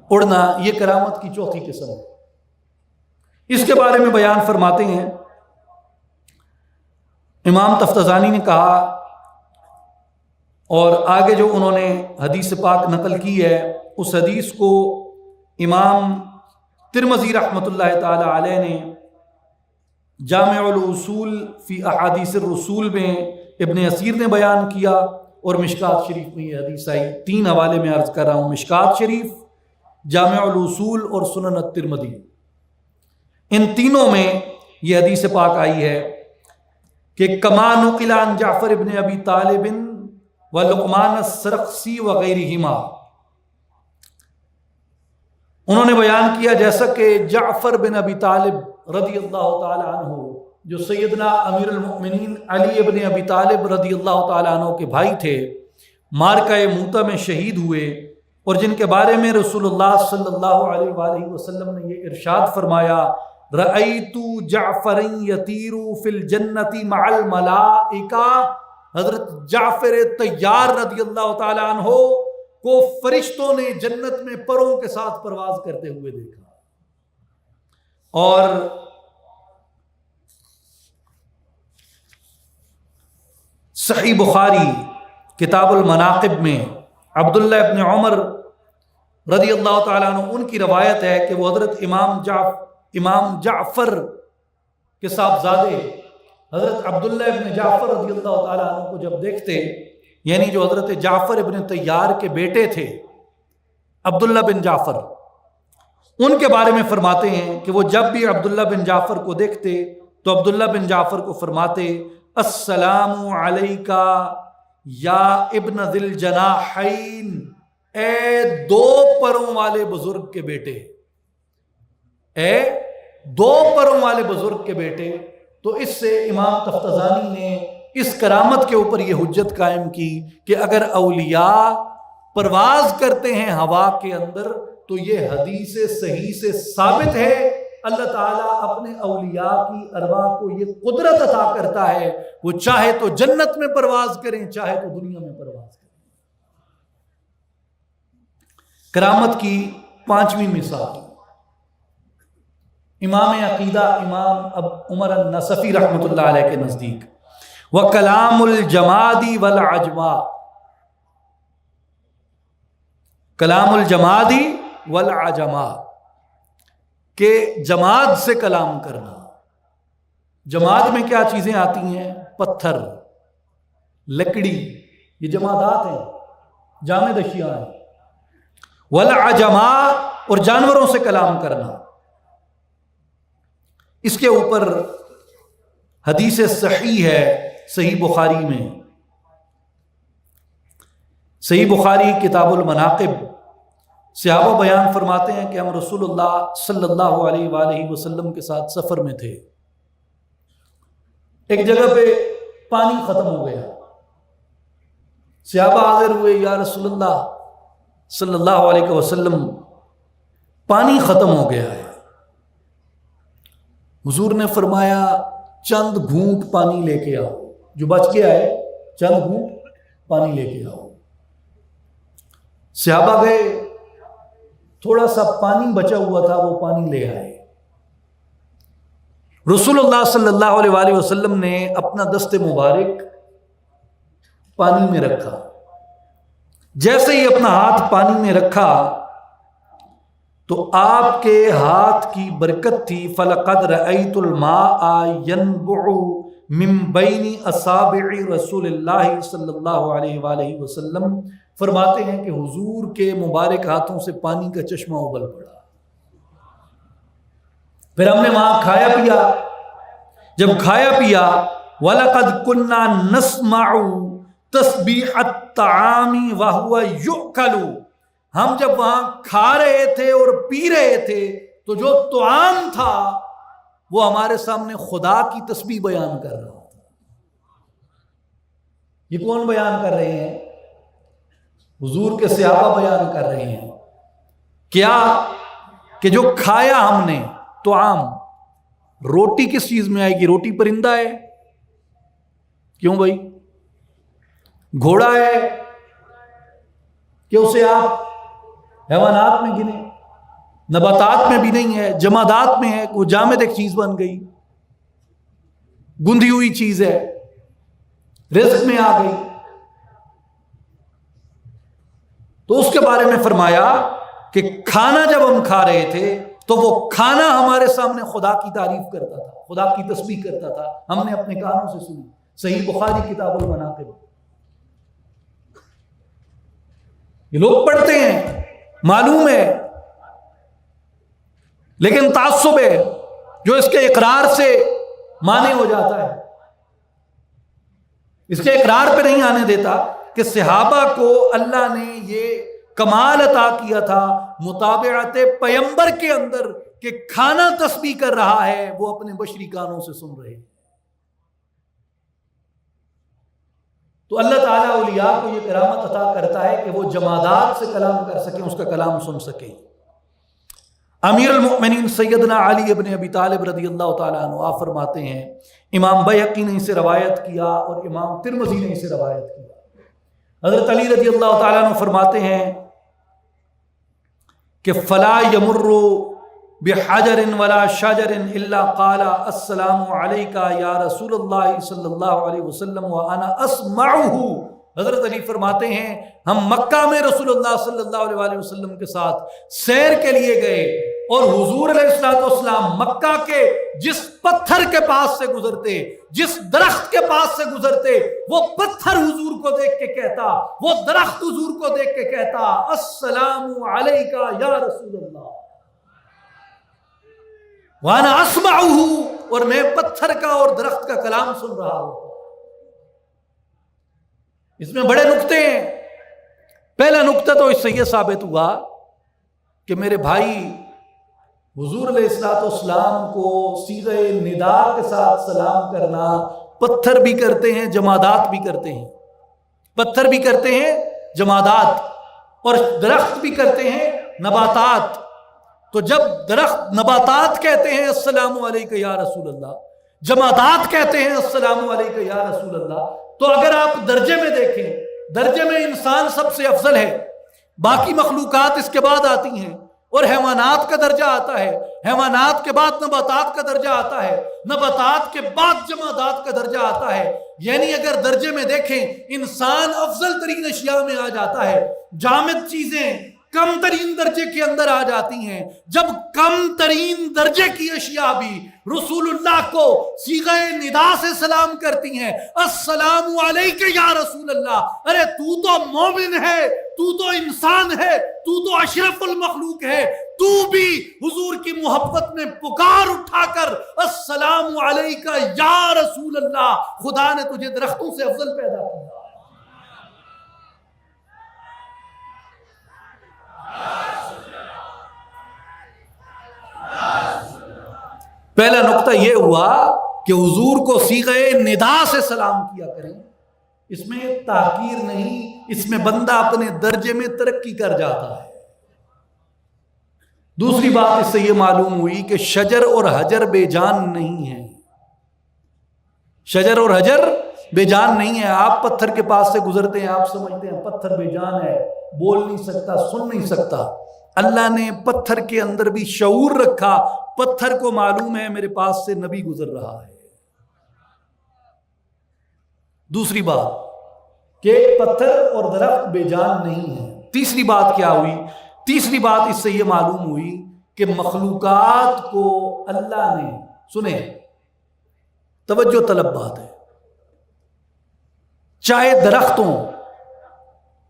اڑنا، یہ کرامت کی چوتھی قسم ہے۔ اس کے بارے میں بیان فرماتے ہیں امام تفتزانی نے کہا، اور آگے جو انہوں نے حدیث پاک نقل کی ہے اس حدیث کو امام ترمذی رحمۃ اللہ تعالی علیہ نے جامع الاصول فی احادیث الرسول میں ابن اسیر نے بیان کیا، اور مشکات شریف میں یہ حدیث آئی۔ 3 حوالے میں عرض کر رہا ہوں، مشکات شریف، جامع الاصول اور سنن الترمذی، ان تینوں میں یہ حدیث پاک آئی ہے کہ کما نقل عن جعفر ابن ابی طالب و لقمان السرخسی وغیرہما، انہوں نے بیان کیا جیسا کہ جعفر بن ابی طالب رضی اللہ تعالی عنہ، جو سیدنا امیر المؤمنین علی ابن ابی طالب رضی اللہ تعالی عنہ کے بھائی تھے، معرکہ موتہ میں شہید ہوئے، اور جن کے بارے میں رسول اللہ صلی اللہ علیہ وآلہ وسلم نے یہ ارشاد فرمایا، رأیت جعفر یطیر فی الجنت مع الملائکہ، حضرت جعفر طیار رضی اللہ تعالی عنہ کو فرشتوں نے جنت میں پروں کے ساتھ پرواز کرتے ہوئے دیکھا۔ اور صحیح بخاری کتاب المناقب میں عبداللہ ابن عمر رضی اللہ تعالیٰ عنہ ان کی روایت ہے کہ وہ حضرت امام جعفر کے صاحبزادے حضرت عبداللہ ابن جعفر رضی اللہ تعالیٰ عنہ کو جب دیکھتے، یعنی جو حضرت جعفر ابن طیار کے بیٹے تھے عبداللہ بن جعفر، ان کے بارے میں فرماتے ہیں کہ وہ جب بھی عبداللہ بن جعفر کو دیکھتے تو عبداللہ بن جعفر کو فرماتے، السلام علیکہ یا ابن ذی الجناحین، اے 2 پروں والے بزرگ کے بیٹے، اے 2 پروں والے بزرگ کے بیٹے۔ تو اس سے امام تفتزانی نے اس کرامت کے اوپر یہ حجت قائم کی کہ اگر اولیاء پرواز کرتے ہیں ہوا کے اندر تو یہ حدیث صحیح سے ثابت ہے، اللہ تعالیٰ اپنے اولیاء کی ارواح کو یہ قدرت عطا کرتا ہے، وہ چاہے تو جنت میں پرواز کریں، چاہے تو دنیا میں پرواز کریں۔ کرامت کی 5ویں مثال امام عقیدہ امام عمر النصفی رحمۃ اللہ علیہ کے نزدیک، وَكَلَامُ الْجَمَادِ وَالْعَجْمَا، کلام الجمادی والعجما، کہ جماد سے کلام کرنا۔ جماد میں کیا چیزیں آتی ہیں؟ پتھر، لکڑی، یہ جمادات ہیں، جامد اشیاء ہیں۔ والعجما، اور جانوروں سے کلام کرنا۔ اس کے اوپر حدیث صحیح ہے صحیح بخاری میں، صحیح بخاری کتاب المناقب، صحابہ بیان فرماتے ہیں کہ ہم رسول اللہ صلی اللہ علیہ وآلہ وسلم کے ساتھ سفر میں تھے، ایک جگہ پہ پانی ختم ہو گیا، صحابہ حاضر ہوئے، یا رسول اللہ صلی اللہ علیہ وسلم پانی ختم ہو گیا ہے۔ حضور نے فرمایا چند گھونٹ پانی لے کے آؤ، جو بچ گیا ہے چند گھونٹ پانی لے کے آؤ۔ صحابہ گئے، تھوڑا سا پانی بچا ہوا تھا، وہ پانی لے آئے۔ رسول اللہ صلی اللہ علیہ وآلہ وسلم نے اپنا دست مبارک پانی میں رکھا، جیسے ہی اپنا ہاتھ پانی میں رکھا تو آپ کے ہاتھ کی برکت تھی، فَلَقَدْ رَأَيْتُ الْمَاءَ يَنْبُعُ مِنْ بَيْنِ أَصَابِعِ رسول اللہ صلی اللہ علیہ وآلہ وسلم، فرماتے ہیں کہ حضور کے مبارک ہاتھوں سے پانی کا چشمہ ابل پڑا۔ پھر ہم نے وہاں کھایا پیا، جب کھایا پیا، وَلَقَدْ كُنَّا نَسْمَعُ تَسْبِيحَ الطَّعَامِ وَهُوَ يُؤْكَلُ، ہم جب وہاں کھا رہے تھے اور پی رہے تھے تو جو طعام تھا وہ ہمارے سامنے خدا کی تسبیح بیان کر رہا تھا۔ یہ کون بیان کر رہے ہیں؟ حضور کے صحابہ بیان کر رہے ہیں۔ کیا کہ جو کھایا ہم نے طعام، روٹی کس چیز میں آئے گی؟ روٹی پرندہ ہے، کیوں بھائی؟ گھوڑا ہے کہ اسے آپ حیوانات میں گنے، نباتات میں بھی نہیں ہے، جمادات میں ہے، وہ جامد ایک چیز بن گئی، گندھی ہوئی چیز ہے، رزق میں آ گئی. تو اس کے بارے میں فرمایا کہ کھانا جب ہم کھا رہے تھے تو وہ کھانا ہمارے سامنے خدا کی تعریف کرتا تھا، خدا کی تسبیح کرتا تھا، ہم نے اپنے کانوں سے سنی. صحیح بخاری کتاب المناقب. یہ لوگ پڑھتے ہیں، معلوم ہے، لیکن تعصب ہے جو اس کے اقرار سے مانے ہو جاتا ہے، اس کے اقرار پہ نہیں آنے دیتا کہ صحابہ کو اللہ نے یہ کمال عطا کیا تھا متابعت پیمبر کے اندر کہ کھانا تسبیح کر رہا ہے وہ اپنے بشری کانوں سے سن رہے ہیں. تو اللہ تعالیٰ اولیاء کو یہ کرامت عطا کرتا ہے کہ وہ جمادات سے کلام کر سکیں، اس کا کلام سن سکیں. امیر المؤمنین سیدنا علی ابن ابی طالب رضی اللہ تعالیٰ عنہ آپ فرماتے ہیں، امام بیہقی نے اسے روایت کیا اور امام ترمذی نے اسے روایت کیا. حضرت علی رضی اللہ تعالیٰ عنہ فرماتے ہیں کہ فلا یمر بحجر ولا شجر الا قال السلام علیک یا رسول اللہ صلی اللہ علیہ وسلم وانا اسمعہ. حضرت علی فرماتے ہیں ہم مکہ میں رسول اللہ صلی اللہ علیہ وسلم کے ساتھ سیر کے لیے گئے اور حضور علیہ السلام مکہ کے جس پتھر کے پاس سے گزرتے، جس درخت کے پاس سے گزرتے، وہ پتھر حضور کو دیکھ کے کہتا، وہ درخت حضور کو دیکھ کے کہتا السلام علیک یا رسول اللہ وانا اسمعہ، اور میں پتھر کا اور درخت کا کلام سن رہا ہوں. اس میں بڑے نکتے ہیں. پہلا نکتہ تو اس سے یہ ثابت ہوا کہ میرے بھائی حضور علیہ السلام کو صیغہ ندا کے ساتھ سلام کرنا پتھر بھی کرتے ہیں، جمادات بھی کرتے ہیں. پتھر بھی کرتے ہیں جمادات، اور درخت بھی کرتے ہیں نباتات. تو جب درخت نباتات کہتے ہیں السلام علیکم یا رسول اللہ، جمادات کہتے ہیں السلام علیکم یا رسول اللہ، تو اگر آپ درجے میں دیکھیں، درجے میں انسان سب سے افضل ہے، باقی مخلوقات اس کے بعد آتی ہیں، اور حیوانات کا درجہ آتا ہے، حیوانات کے بعد نباتات کا درجہ آتا ہے، نباتات کے بعد جمادات کا درجہ آتا ہے. یعنی اگر درجے میں دیکھیں انسان افضل ترین اشیاء میں آ جاتا ہے، جامد چیزیں کم ترین درجے کے اندر آ جاتی ہیں. جب کم ترین درجے کی اشیاء بھی رسول اللہ کو صیغہ ندا سے سلام کرتی ہیں السلام علیک یا رسول اللہ، ارے تو تو مومن ہے، تو تو انسان ہے، تو تو اشرف المخلوق ہے، تو بھی حضور کی محبت میں پکار اٹھا کر السلام علیک یا رسول اللہ. خدا نے تجھے درختوں سے افضل پیدا کیا. پہلا نقطہ یہ ہوا کہ حضور کو صیغہ ندا سے سلام کیا کریں. اس میں تحقیر نہیں، اس میں بندہ اپنے درجے میں ترقی کر جاتا ہے. دوسری بات اس سے یہ معلوم ہوئی کہ شجر اور حجر بے جان نہیں ہیں. شجر اور حجر بے جان نہیں ہے. آپ پتھر کے پاس سے گزرتے ہیں، آپ سمجھتے ہیں پتھر بے جان ہے، بول نہیں سکتا، سن نہیں سکتا. اللہ نے پتھر کے اندر بھی شعور رکھا. پتھر کو معلوم ہے میرے پاس سے نبی گزر رہا ہے. دوسری بات کہ پتھر اور درخت بے جان نہیں ہے. تیسری بات کیا ہوئی؟ تیسری بات اس سے یہ معلوم ہوئی کہ مخلوقات کو اللہ نے، سنیں توجہ طلب بات ہے، چاہے درخت ہوں،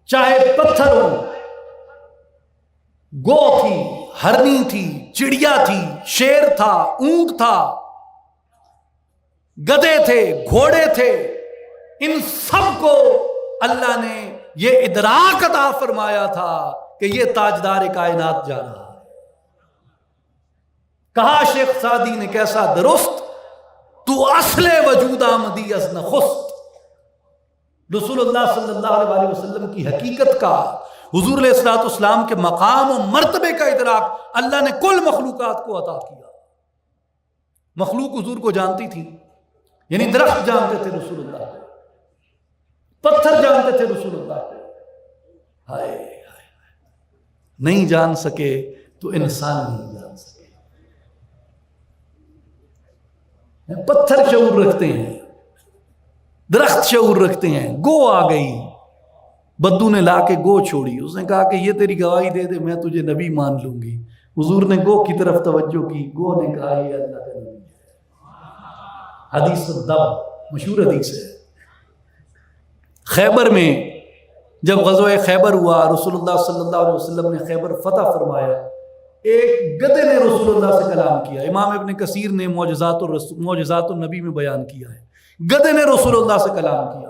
چاہے پتھر ہوں، گو تھی، ہرنی تھی، چڑیا تھی، شیر تھا، اونٹ تھا، گدھے تھے، گھوڑے تھے، ان سب کو اللہ نے یہ ادراک عطا فرمایا تھا کہ یہ تاجدار کائنات جا رہا ہے. کہا شیخ سعدی نے کیسا درست، تو اصل وجود آمدی از نخست. رسول اللہ صلی اللہ علیہ وسلم کی حقیقت کا، حضور علیہ السلام کے مقام و مرتبے کا ادراک اللہ نے کل مخلوقات کو عطا کیا. مخلوق حضور کو جانتی تھی، یعنی درخت جانتے تھے رسول اللہ کو، پتھر جانتے تھے رسول اللہ کو. ہائے نہیں جان سکے تو انسان نہیں جان سکے. پتھر شعور رکھتے ہیں, درخت شعور رکھتے ہیں. گو آ گئی, بدو نے لا کے گو چھوڑی, اس نے کہا کہ یہ تیری گواہی دے دے میں تجھے نبی مان لوں گی. حضور نے گو کی طرف توجہ کی, گو نے کہا یہ اللہ کا نبی ہے. حدیث الدب مشہور حدیث ہے. خیبر میں جب غزوہ خیبر ہوا, رسول اللہ صلی اللہ علیہ وسلم نے خیبر فتح فرمایا, ایک گدھے نے رسول اللہ سے کلام کیا. امام ابن کثیر نے معجزات النبی میں بیان کیا ہے, گدھے نے رسول اللہ سے کلام کیا.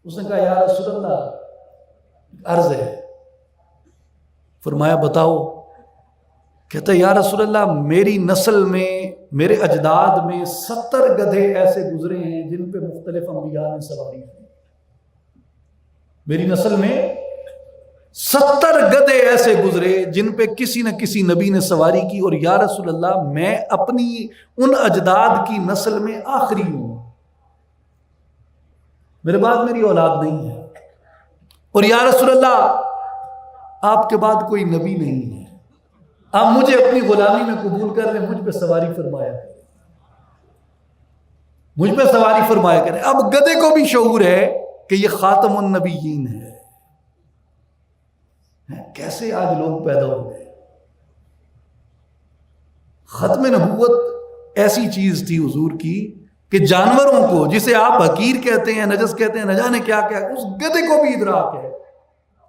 اس نے کہا یا رسول اللہ عرض ہے. فرمایا بتاؤ. کہتا ہے یا رسول اللہ میری نسل میں, میرے اجداد میں 70 گدھے ایسے گزرے ہیں جن پہ مختلف انبیاء نے سواری کی. میری نسل میں 70 گدھے ایسے گزرے جن پہ کسی نہ کسی نبی نے سواری کی, اور یا رسول اللہ میں اپنی ان اجداد کی نسل میں آخری ہوں, میرے بعد میری اولاد نہیں ہے, اور یا رسول اللہ آپ کے بعد کوئی نبی نہیں ہے, آپ مجھے اپنی غلامی میں قبول کر لیں, مجھ پہ سواری فرمایا کریں, مجھ پہ سواری فرمایا کریں. اب گدھے کو بھی شعور ہے کہ یہ خاتم النبیین ہے. کیسے آج لوگ پیدا ہو گئے. ختم نبوت ایسی چیز تھی حضور کی کہ جانوروں کو, جسے آپ حقیر کہتے ہیں, نجس کہتے ہیں, نہ جانے کیا کیا, اس گدھے کو بھی ادراک ہے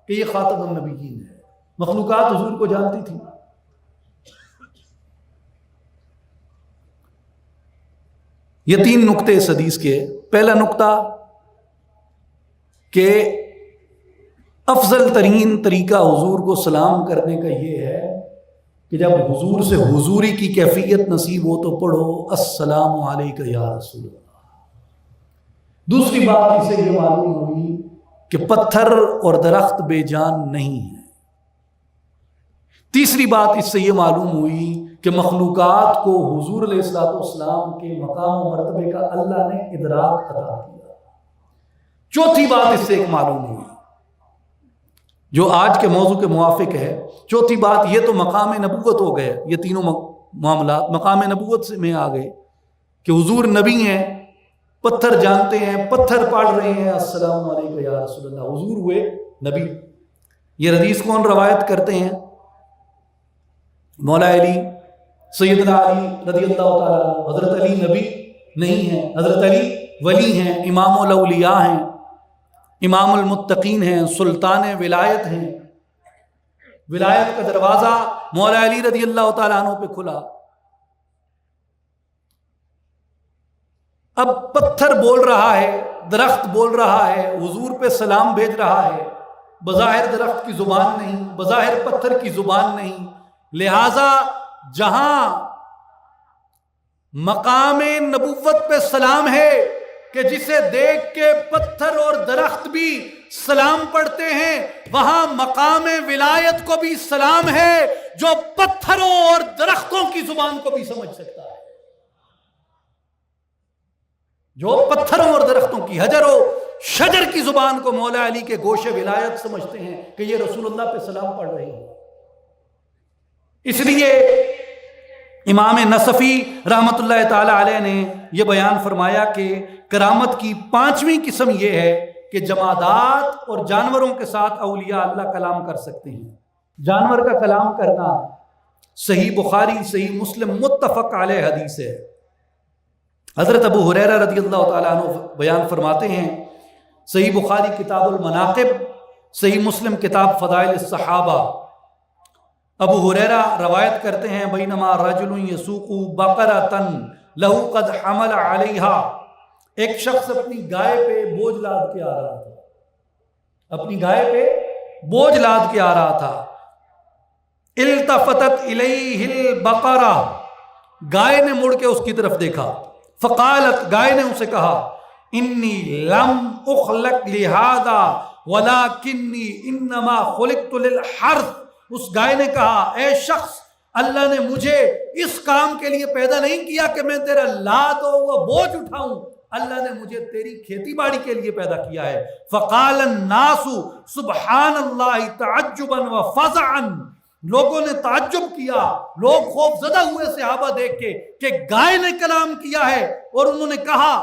کہ یہ خاتم النبیین ہے. مخلوقات حضور کو جانتی تھی. یہ 3 نقطے اس حدیث کے. پہلا نقطہ کہ افضل ترین طریقہ حضور کو سلام کرنے کا یہ ہے کہ جب حضور سے حضوری کی کیفیت نصیب ہو تو پڑھو السلام علیکہ یا رسول اللہ. دوسری بات اس سے یہ معلوم ہوئی کہ پتھر اور درخت بے جان نہیں ہے. تیسری بات اس سے یہ معلوم ہوئی کہ مخلوقات کو حضور علیہ السلام کے مقام و مرتبے کا اللہ نے ادراک عطا کیا. چوتھی بات اس سے ایک معلوم ہوئی جو آج کے موضوع کے موافق ہے. چوتھی بات یہ تو مقام نبوت ہو گئے, یہ تینوں معاملات مقام نبوت میں آ گئے کہ حضور نبی ہیں, پتھر جانتے ہیں, پتھر پڑھ رہے ہیں السلام علیکم یا رسول اللہ, حضور ہوئے نبی. یہ حدیث کون روایت کرتے ہیں؟ مولا علی, سیدنا علی رضی اللہ تعالیٰ عنہ. حضرت علی نبی نہیں ہیں, حضرت علی ولی ہیں, امام الاولیاء ہیں, امام المتقین ہیں, سلطان ولایت ہیں. ولایت کا دروازہ مولا علی رضی اللہ تعالیٰ عنہ پہ کھلا. اب پتھر بول رہا ہے, درخت بول رہا ہے, حضور پہ سلام بھیج رہا ہے. بظاہر درخت کی زبان نہیں, بظاہر پتھر کی زبان نہیں, لہذا جہاں مقام نبوت پہ سلام ہے کہ جسے دیکھ کے پتھر اور درخت بھی سلام پڑھتے ہیں, وہاں مقام ولایت کو بھی سلام ہے جو پتھروں اور درختوں کی زبان کو بھی سمجھ سکتا ہے. جو پتھروں اور درختوں کی, حجر و شجر کی زبان کو مولا علی کے گوش ولایت سمجھتے ہیں کہ یہ رسول اللہ پہ سلام پڑھ رہے ہیں. اس لیے امام نصفی رحمت اللہ تعالی علیہ نے یہ بیان فرمایا کہ کرامت کی 5ویں قسم یہ ہے کہ جمادات اور جانوروں کے ساتھ اولیاء اللہ کلام کر سکتے ہیں. جانور کا کلام کرنا صحیح بخاری, صحیح مسلم متفق علیہ حدیث ہے. حضرت ابو ہریرہ رضی اللہ تعالیٰ عنہ بیان فرماتے ہیں, صحیح بخاری کتاب المناقب, صحیح مسلم کتاب فضائل الصحابہ. ابو ہریرہ روایت کرتے ہیں بینما رجل یسوق بقرۃ لہو قد حمل علیہا, ایک شخص اپنی گائے پہ بوجھ لاد کے آ رہا تھا, اپنی گائے پہ بوجھ لاد کے آ رہا تھا. التفتت الیہ البقرہ, گائے نے مڑ کے اس کی طرف دیکھا. فقالت, گائے نے اسے کہا انی لم اخلق لہذا ولکنی انما خلقت للحرث. اس گائے نے کہا اے شخص, اللہ نے مجھے اس کام کے لیے پیدا نہیں کیا کہ میں تیرا لادا ہوا بوجھ اٹھاؤں, اللہ نے مجھے تیری کھیتی باڑی کے لیے پیدا کیا ہے. فقال الناس سبحان اللہ تعجبا وفزعا، لوگوں نے تعجب کیا، لوگ خوف زدہ ہوئے صحابہ دیکھ کے کہ گائے نے کلام کیا ہے، اور انہوں نے کہا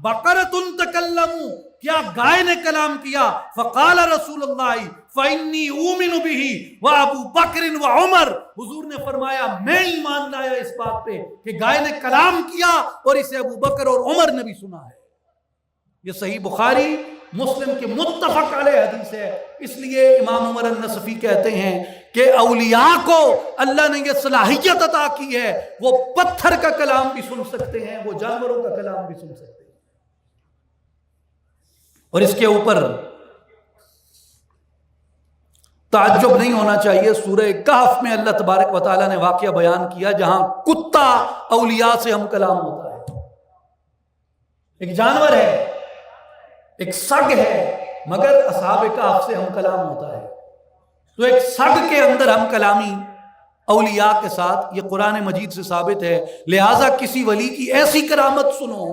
بقرۃ تکلموا، کیا گائے نے کلام کیا؟ فقال رسول اللہ فإنی أؤمن به وأبو بکر وعمر، حضور نے فرمایا میں ایمان لایا اس بات پہ کہ گائے نے کلام کیا اور اسے ابو بکر اور عمر نے بھی سنا ہے. یہ صحیح بخاری مسلم کے متفق علیہ حدیث ہے. اس لیے امام عمر النصفی کہتے ہیں کہ اولیاء کو اللہ نے یہ صلاحیت عطا کی ہے، وہ پتھر کا کلام بھی سن سکتے ہیں، وہ جانوروں کا کلام بھی سن سکتے ہیں. اور اس کے اوپر تعجب نہیں ہونا چاہیے. سورہ کہف میں اللہ تبارک و تعالیٰ نے واقعہ بیان کیا جہاں کتا اولیاء سے ہم کلام ہوتا ہے. ایک جانور ہے، ایک سگ ہے، مگر اصحاب کہف سے ہم کلام ہوتا ہے. تو ایک سگ کے اندر ہم کلامی اولیاء کے ساتھ، یہ قرآن مجید سے ثابت ہے. لہٰذا کسی ولی کی ایسی کرامت سنو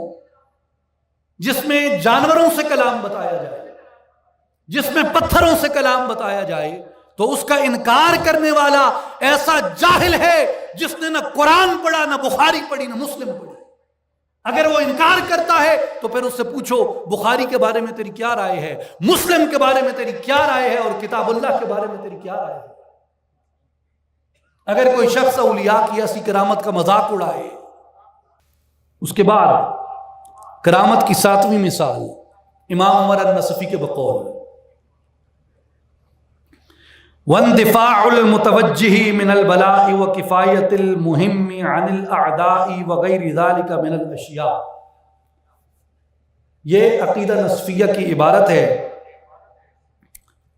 جس میں جانوروں سے کلام بتایا جائے، جس میں پتھروں سے کلام بتایا جائے، تو اس کا انکار کرنے والا ایسا جاہل ہے جس نے نہ قرآن پڑھا، نہ بخاری پڑھی، نہ مسلم پڑھی. اگر وہ انکار کرتا ہے تو پھر اس سے پوچھو بخاری کے بارے میں تیری کیا رائے ہے، مسلم کے بارے میں تیری کیا رائے ہے، اور کتاب اللہ کے بارے میں تیری کیا رائے ہے. اگر کوئی شخص اولیاء کی ایسی کرامت کا مذاق اڑائے. اس کے بعد کرامت کی 7ویں مثال امام عمر النصفی کے بقول وَانْدِفَاعُ الْمُتَوَجِّهِ مِنَ الْبَلَاءِ وَكِفَایَةِ الْمُهِمِّ عَنِ الْأَعْدَاءِ وَغَيْرِ ذَلِكَ مِنَ الْأَشْيَاءِ. یہ عقیدہ نصفیہ کی عبارت ہے.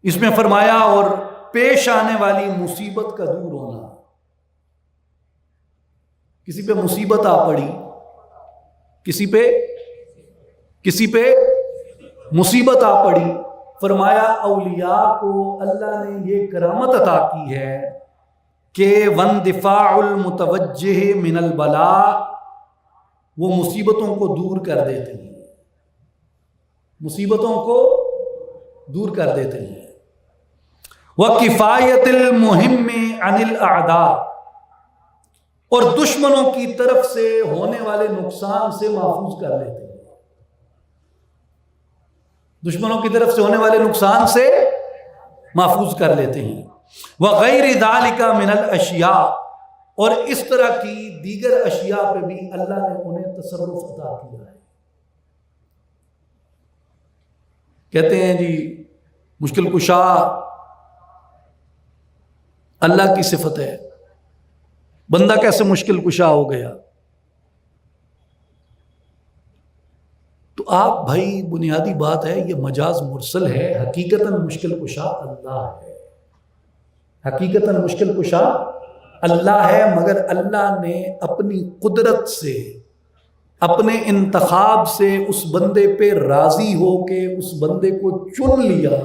اس میں فرمایا اور پیش آنے والی مصیبت کا دور ہونا. کسی پہ مصیبت آ پڑی، کسی پہ مصیبت آ پڑی، فرمایا اولیاء کو اللہ نے یہ کرامت عطا کی ہے کہ وَانْدِفَاعُ الْمُتَوَجِّهِ مِنَ الْبَلَاءِ، وہ مصیبتوں کو دور کر دیتے ہیں، مصیبتوں کو دور کر دیتے ہیں. وَكِفَایَةِ الْمُهِمِّ عَنِ الْأَعْدَاءِ، اور دشمنوں کی طرف سے ہونے والے نقصان سے محفوظ کر لیتے ہیں. دشمنوں کی طرف سے ہونے والے نقصان سے محفوظ کر لیتے ہیں. وَغَيْرِ ذَلِكَ مِنَ الْأَشْيَاءِ، اور اس طرح کی دیگر اشیاء پہ بھی اللہ نے انہیں تصرف عطا کیا ہے. کہتے ہیں جی مشکل کشا اللہ کی صفت ہے، بندہ کیسے مشکل کشا ہو گیا؟ تو آپ بھائی بنیادی بات ہے یہ مجاز مرسل ہے. حقیقتاً مشکل کشا اللہ ہے، حقیقتاً مشکل کشا اللہ ہے، مگر اللہ نے اپنی قدرت سے، اپنے انتخاب سے اس بندے پہ راضی ہو کے اس بندے کو چن لیا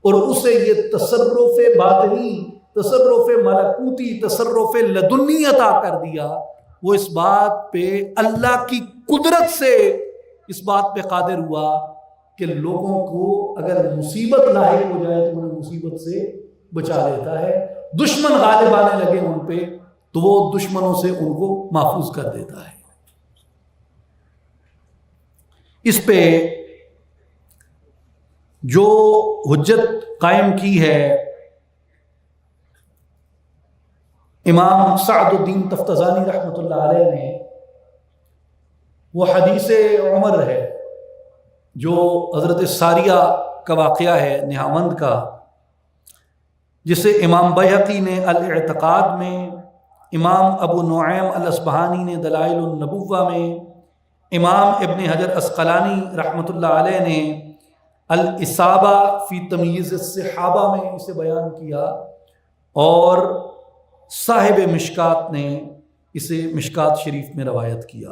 اور اسے یہ تصرف باطنی، تصرف ملکوتی، تصرف لدنی عطا کر دیا. وہ اس بات پہ اللہ کی قدرت سے اس بات پہ قادر ہوا کہ لوگوں کو اگر مصیبت لاحق ہو جائے تو انہیں مصیبت سے بچا لیتا ہے. دشمن غالب آنے لگے ان پہ تو وہ دشمنوں سے ان کو محفوظ کر دیتا ہے. اس پہ جو حجت قائم کی ہے امام سعد الدین تفتزانی رحمۃ اللہ علیہ نے، وہ حدیث عمر ہے جو حضرت ساریہ کا واقعہ ہے نہاوند کا، جسے امام بیہقی نے الاعتقاد میں، امام ابو نعیم الاصبہانی نے دلائل النبوہ میں، امام ابن حجر عسقلانی رحمۃ اللہ علیہ نے الاصابہ فی تمییز الصحابہ میں اسے بیان کیا، اور صاحب مشکات نے اسے مشکات شریف میں روایت کیا.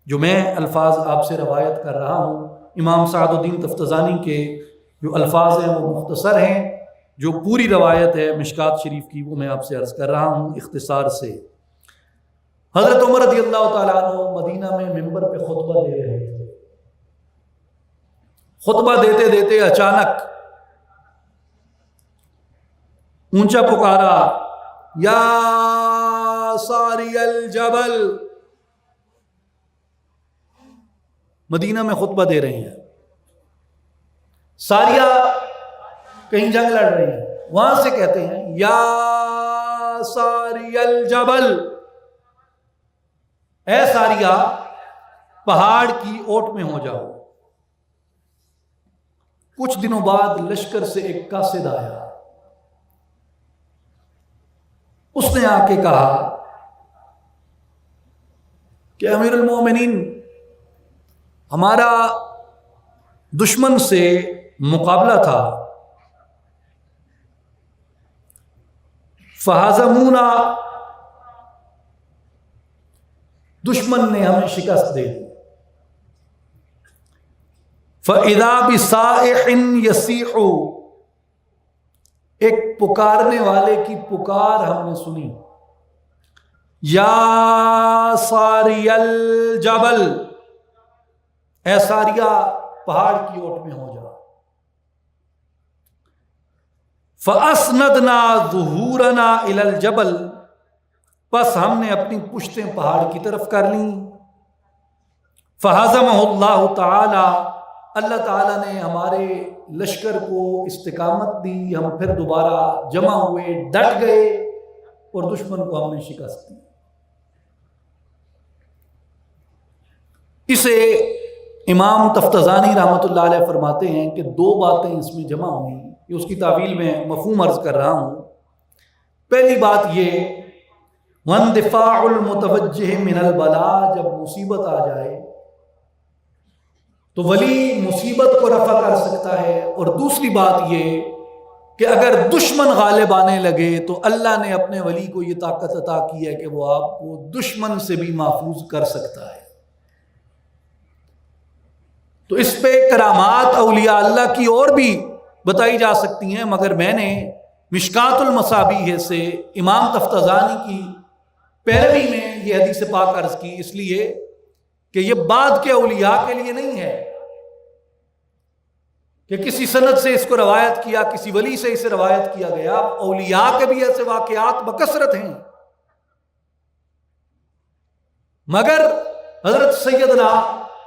جو میں الفاظ آپ سے روایت کر رہا ہوں امام سعد الدین تفتزانی کے جو الفاظ ہیں وہ مختصر ہیں، جو پوری روایت ہے مشکات شریف کی وہ میں آپ سے عرض کر رہا ہوں اختصار سے. حضرت عمر رضی اللہ تعالیٰ عنہ مدینہ میں ممبر پہ خطبہ دے رہے تھے. خطبہ دیتے دیتے اچانک اونچا پکارا، یا ساری الجبل۔ مدینہ میں خطبہ دے رہے ہیں، ساریہ کہیں جنگ لڑ رہی ہیں، وہاں سے کہتے ہیں یا ساری الجبل، اے ساریہ پہاڑ کی اوٹ میں ہو جاؤ۔ کچھ دنوں بعد لشکر سے ایک قاصد آیا، اس نے آ کے کہا کہ امیر المومنین، ہمارا دشمن سے مقابلہ تھا، فہزمونا، دشمن نے ہمیں شکست دے دی، فَإِذَا بِصَائِحٍ يَصِيحُ، ایک پکارنے والے کی پکار ہم نے سنی، یا ساری الجبل، اے ساریہ پہاڑ کی اوٹ میں ہو جا۔ فَأَسْنَدْنَا ظُهُورَنَا إِلَى الْجَبَلِ، پس ہم نے اپنی پشتیں پہاڑ کی طرف کر لیں۔ فَهَزَمَهُ اللَّهُ تَعَالَى، اللہ تعالیٰ نے ہمارے لشکر کو استقامت دی، ہم پھر دوبارہ جمع ہوئے، ڈٹ گئے اور دشمن کو ہم نے شکست دی۔ اسے امام تفتزانی رحمۃ اللہ علیہ فرماتے ہیں کہ دو باتیں اس میں جمع ہوئیں، یہ اس کی تعویل میں مفہوم عرض کر رہا ہوں۔ پہلی بات یہ، وَاندِفَاعُ الْمُتَوَجِّهِ مِنَ الْبَلَاءِ، جب مصیبت آ جائے تو ولی مصیبت کو رفع کر سکتا ہے، اور دوسری بات یہ کہ اگر دشمن غالب آنے لگے تو اللہ نے اپنے ولی کو یہ طاقت عطا کی ہے کہ وہ آپ کو دشمن سے بھی محفوظ کر سکتا ہے۔ تو اس پہ کرامات اولیاء اللہ کی اور بھی بتائی جا سکتی ہیں، مگر میں نے مشکات المصابیح سے امام تفتزانی کی پیروی میں یہ حدیث پاک عرض کی، اس لیے کہ یہ بعد کے اولیاء کے لیے نہیں ہے کہ کسی سند سے اس کو روایت کیا، کسی ولی سے اسے روایت کیا گیا۔ اولیاء کے بھی ایسے واقعات بکثرت ہیں، مگر حضرت سیدنا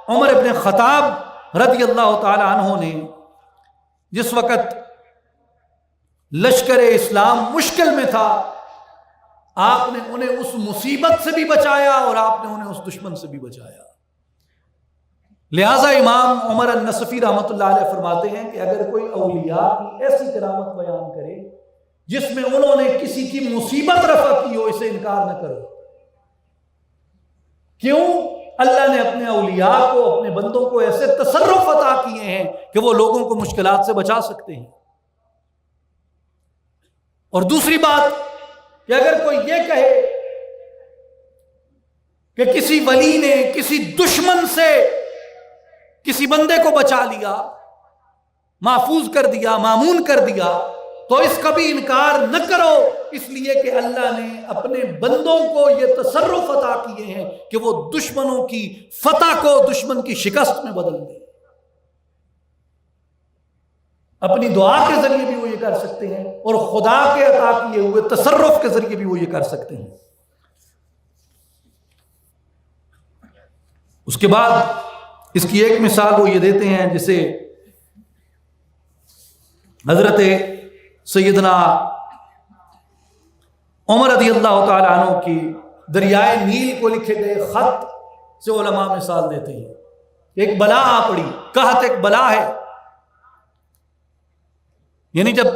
عمر ابن خطاب رضی اللہ تعالی عنہ نے جس وقت لشکر اسلام مشکل میں تھا، آپ نے انہیں اس مصیبت سے بھی بچایا اور آپ نے انہیں اس دشمن سے بھی بچایا۔ لہذا امام عمر النصفی رحمۃ اللہ علیہ فرماتے ہیں کہ اگر کوئی اولیاء کی ایسی کرامت بیان کرے جس میں انہوں نے کسی کی مصیبت رفع کی ہو، اسے انکار نہ کرو۔ کیوں؟ اللہ نے اپنے اولیاء کو، اپنے بندوں کو ایسے تصرف عطا کیے ہیں کہ وہ لوگوں کو مشکلات سے بچا سکتے ہیں۔ اور دوسری بات کہ اگر کوئی یہ کہے کہ کسی ولی نے کسی دشمن سے کسی بندے کو بچا لیا، محفوظ کر دیا، مامون کر دیا، تو اس کا بھی انکار نہ کرو، اس لیے کہ اللہ نے اپنے بندوں کو یہ تصرف عطا کیے ہیں کہ وہ دشمنوں کی فتح کو دشمن کی شکست میں بدل دیں۔ اپنی دعا کے ذریعے بھی وہ یہ کر سکتے ہیں، اور خدا کے عطا کیے ہوئے تصرف کے ذریعے بھی وہ یہ کر سکتے ہیں۔ اس کے بعد اس کی ایک مثال وہ یہ دیتے ہیں جسے حضرت سیدنا عمر رضی اللہ تعالی عنہ کی دریائے نیل کو لکھے گئے خط سے علماء مثال دیتے ہیں۔ ایک بلا آ پڑی، قحط ایک بلا ہے، یعنی جب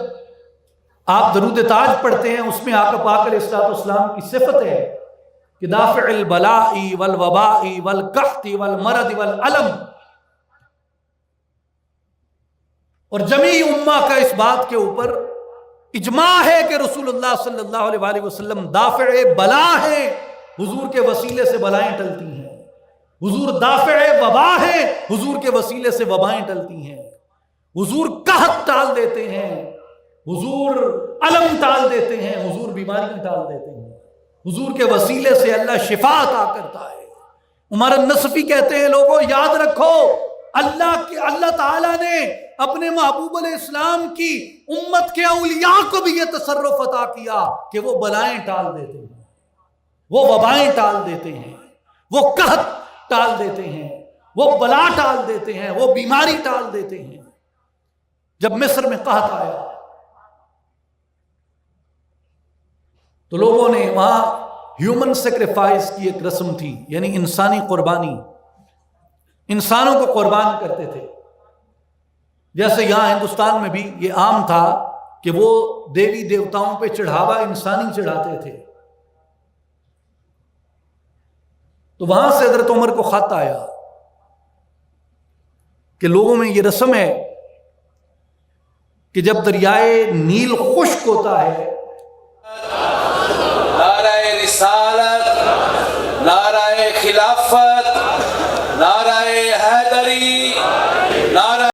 آپ درود تاج پڑھتے ہیں اس میں آقا پاک علیہ الصلوۃ والسلام کی صفت ہے کہ دافع البلاء والوباء والقحط والمرض والعلم، اور جمیع امہ کا اس بات کے اوپر اجماع ہے کہ رسول اللہ صلی اللہ علیہ وآلہ وسلم دافع بلا ہیں، حضور کے وسیلے سے بلائیں ٹلتی ہیں، حضور دافع وبا ہیں، حضور کے وسیلے سے وبائیں ٹلتی ہیں، حضور قحط ٹال دیتے ہیں، حضور علم ٹال دیتے ہیں، حضور بیماریاں ٹال دیتے ہیں، حضور کے وسیلے سے اللہ شفا عطا کرتا ہے۔ عمر النصفی کہتے ہیں لوگوں یاد رکھو اللہ تعالیٰ نے اپنے محبوب علیہ السلام کی امت کے اولیاء کو بھی یہ تصرف عطا کیا کہ وہ بلائیں ٹال دیتے ہیں، وہ وبائیں ٹال دیتے ہیں، وہ قحط ٹال دیتے ہیں، وہ بلا ٹال دیتے ہیں، وہ بیماری ٹال دیتے ہیں۔ جب مصر میں قحط آیا تو لوگوں نے وہاں ہیومن سیکریفائس کی ایک رسم تھی، یعنی انسانی قربانی، انسانوں کو قربان کرتے تھے۔ جیسے یہاں ہندوستان میں بھی یہ عام تھا کہ وہ دیوی دیوتاؤں پہ چڑھاوا انسانی چڑھاتے تھے۔ تو وہاں سے حضرت عمر کو خط آیا کہ لوگوں میں یہ رسم ہے کہ جب دریائے نیل خشک ہوتا ہے، نعرہ رسالت، نعرہ خلافت،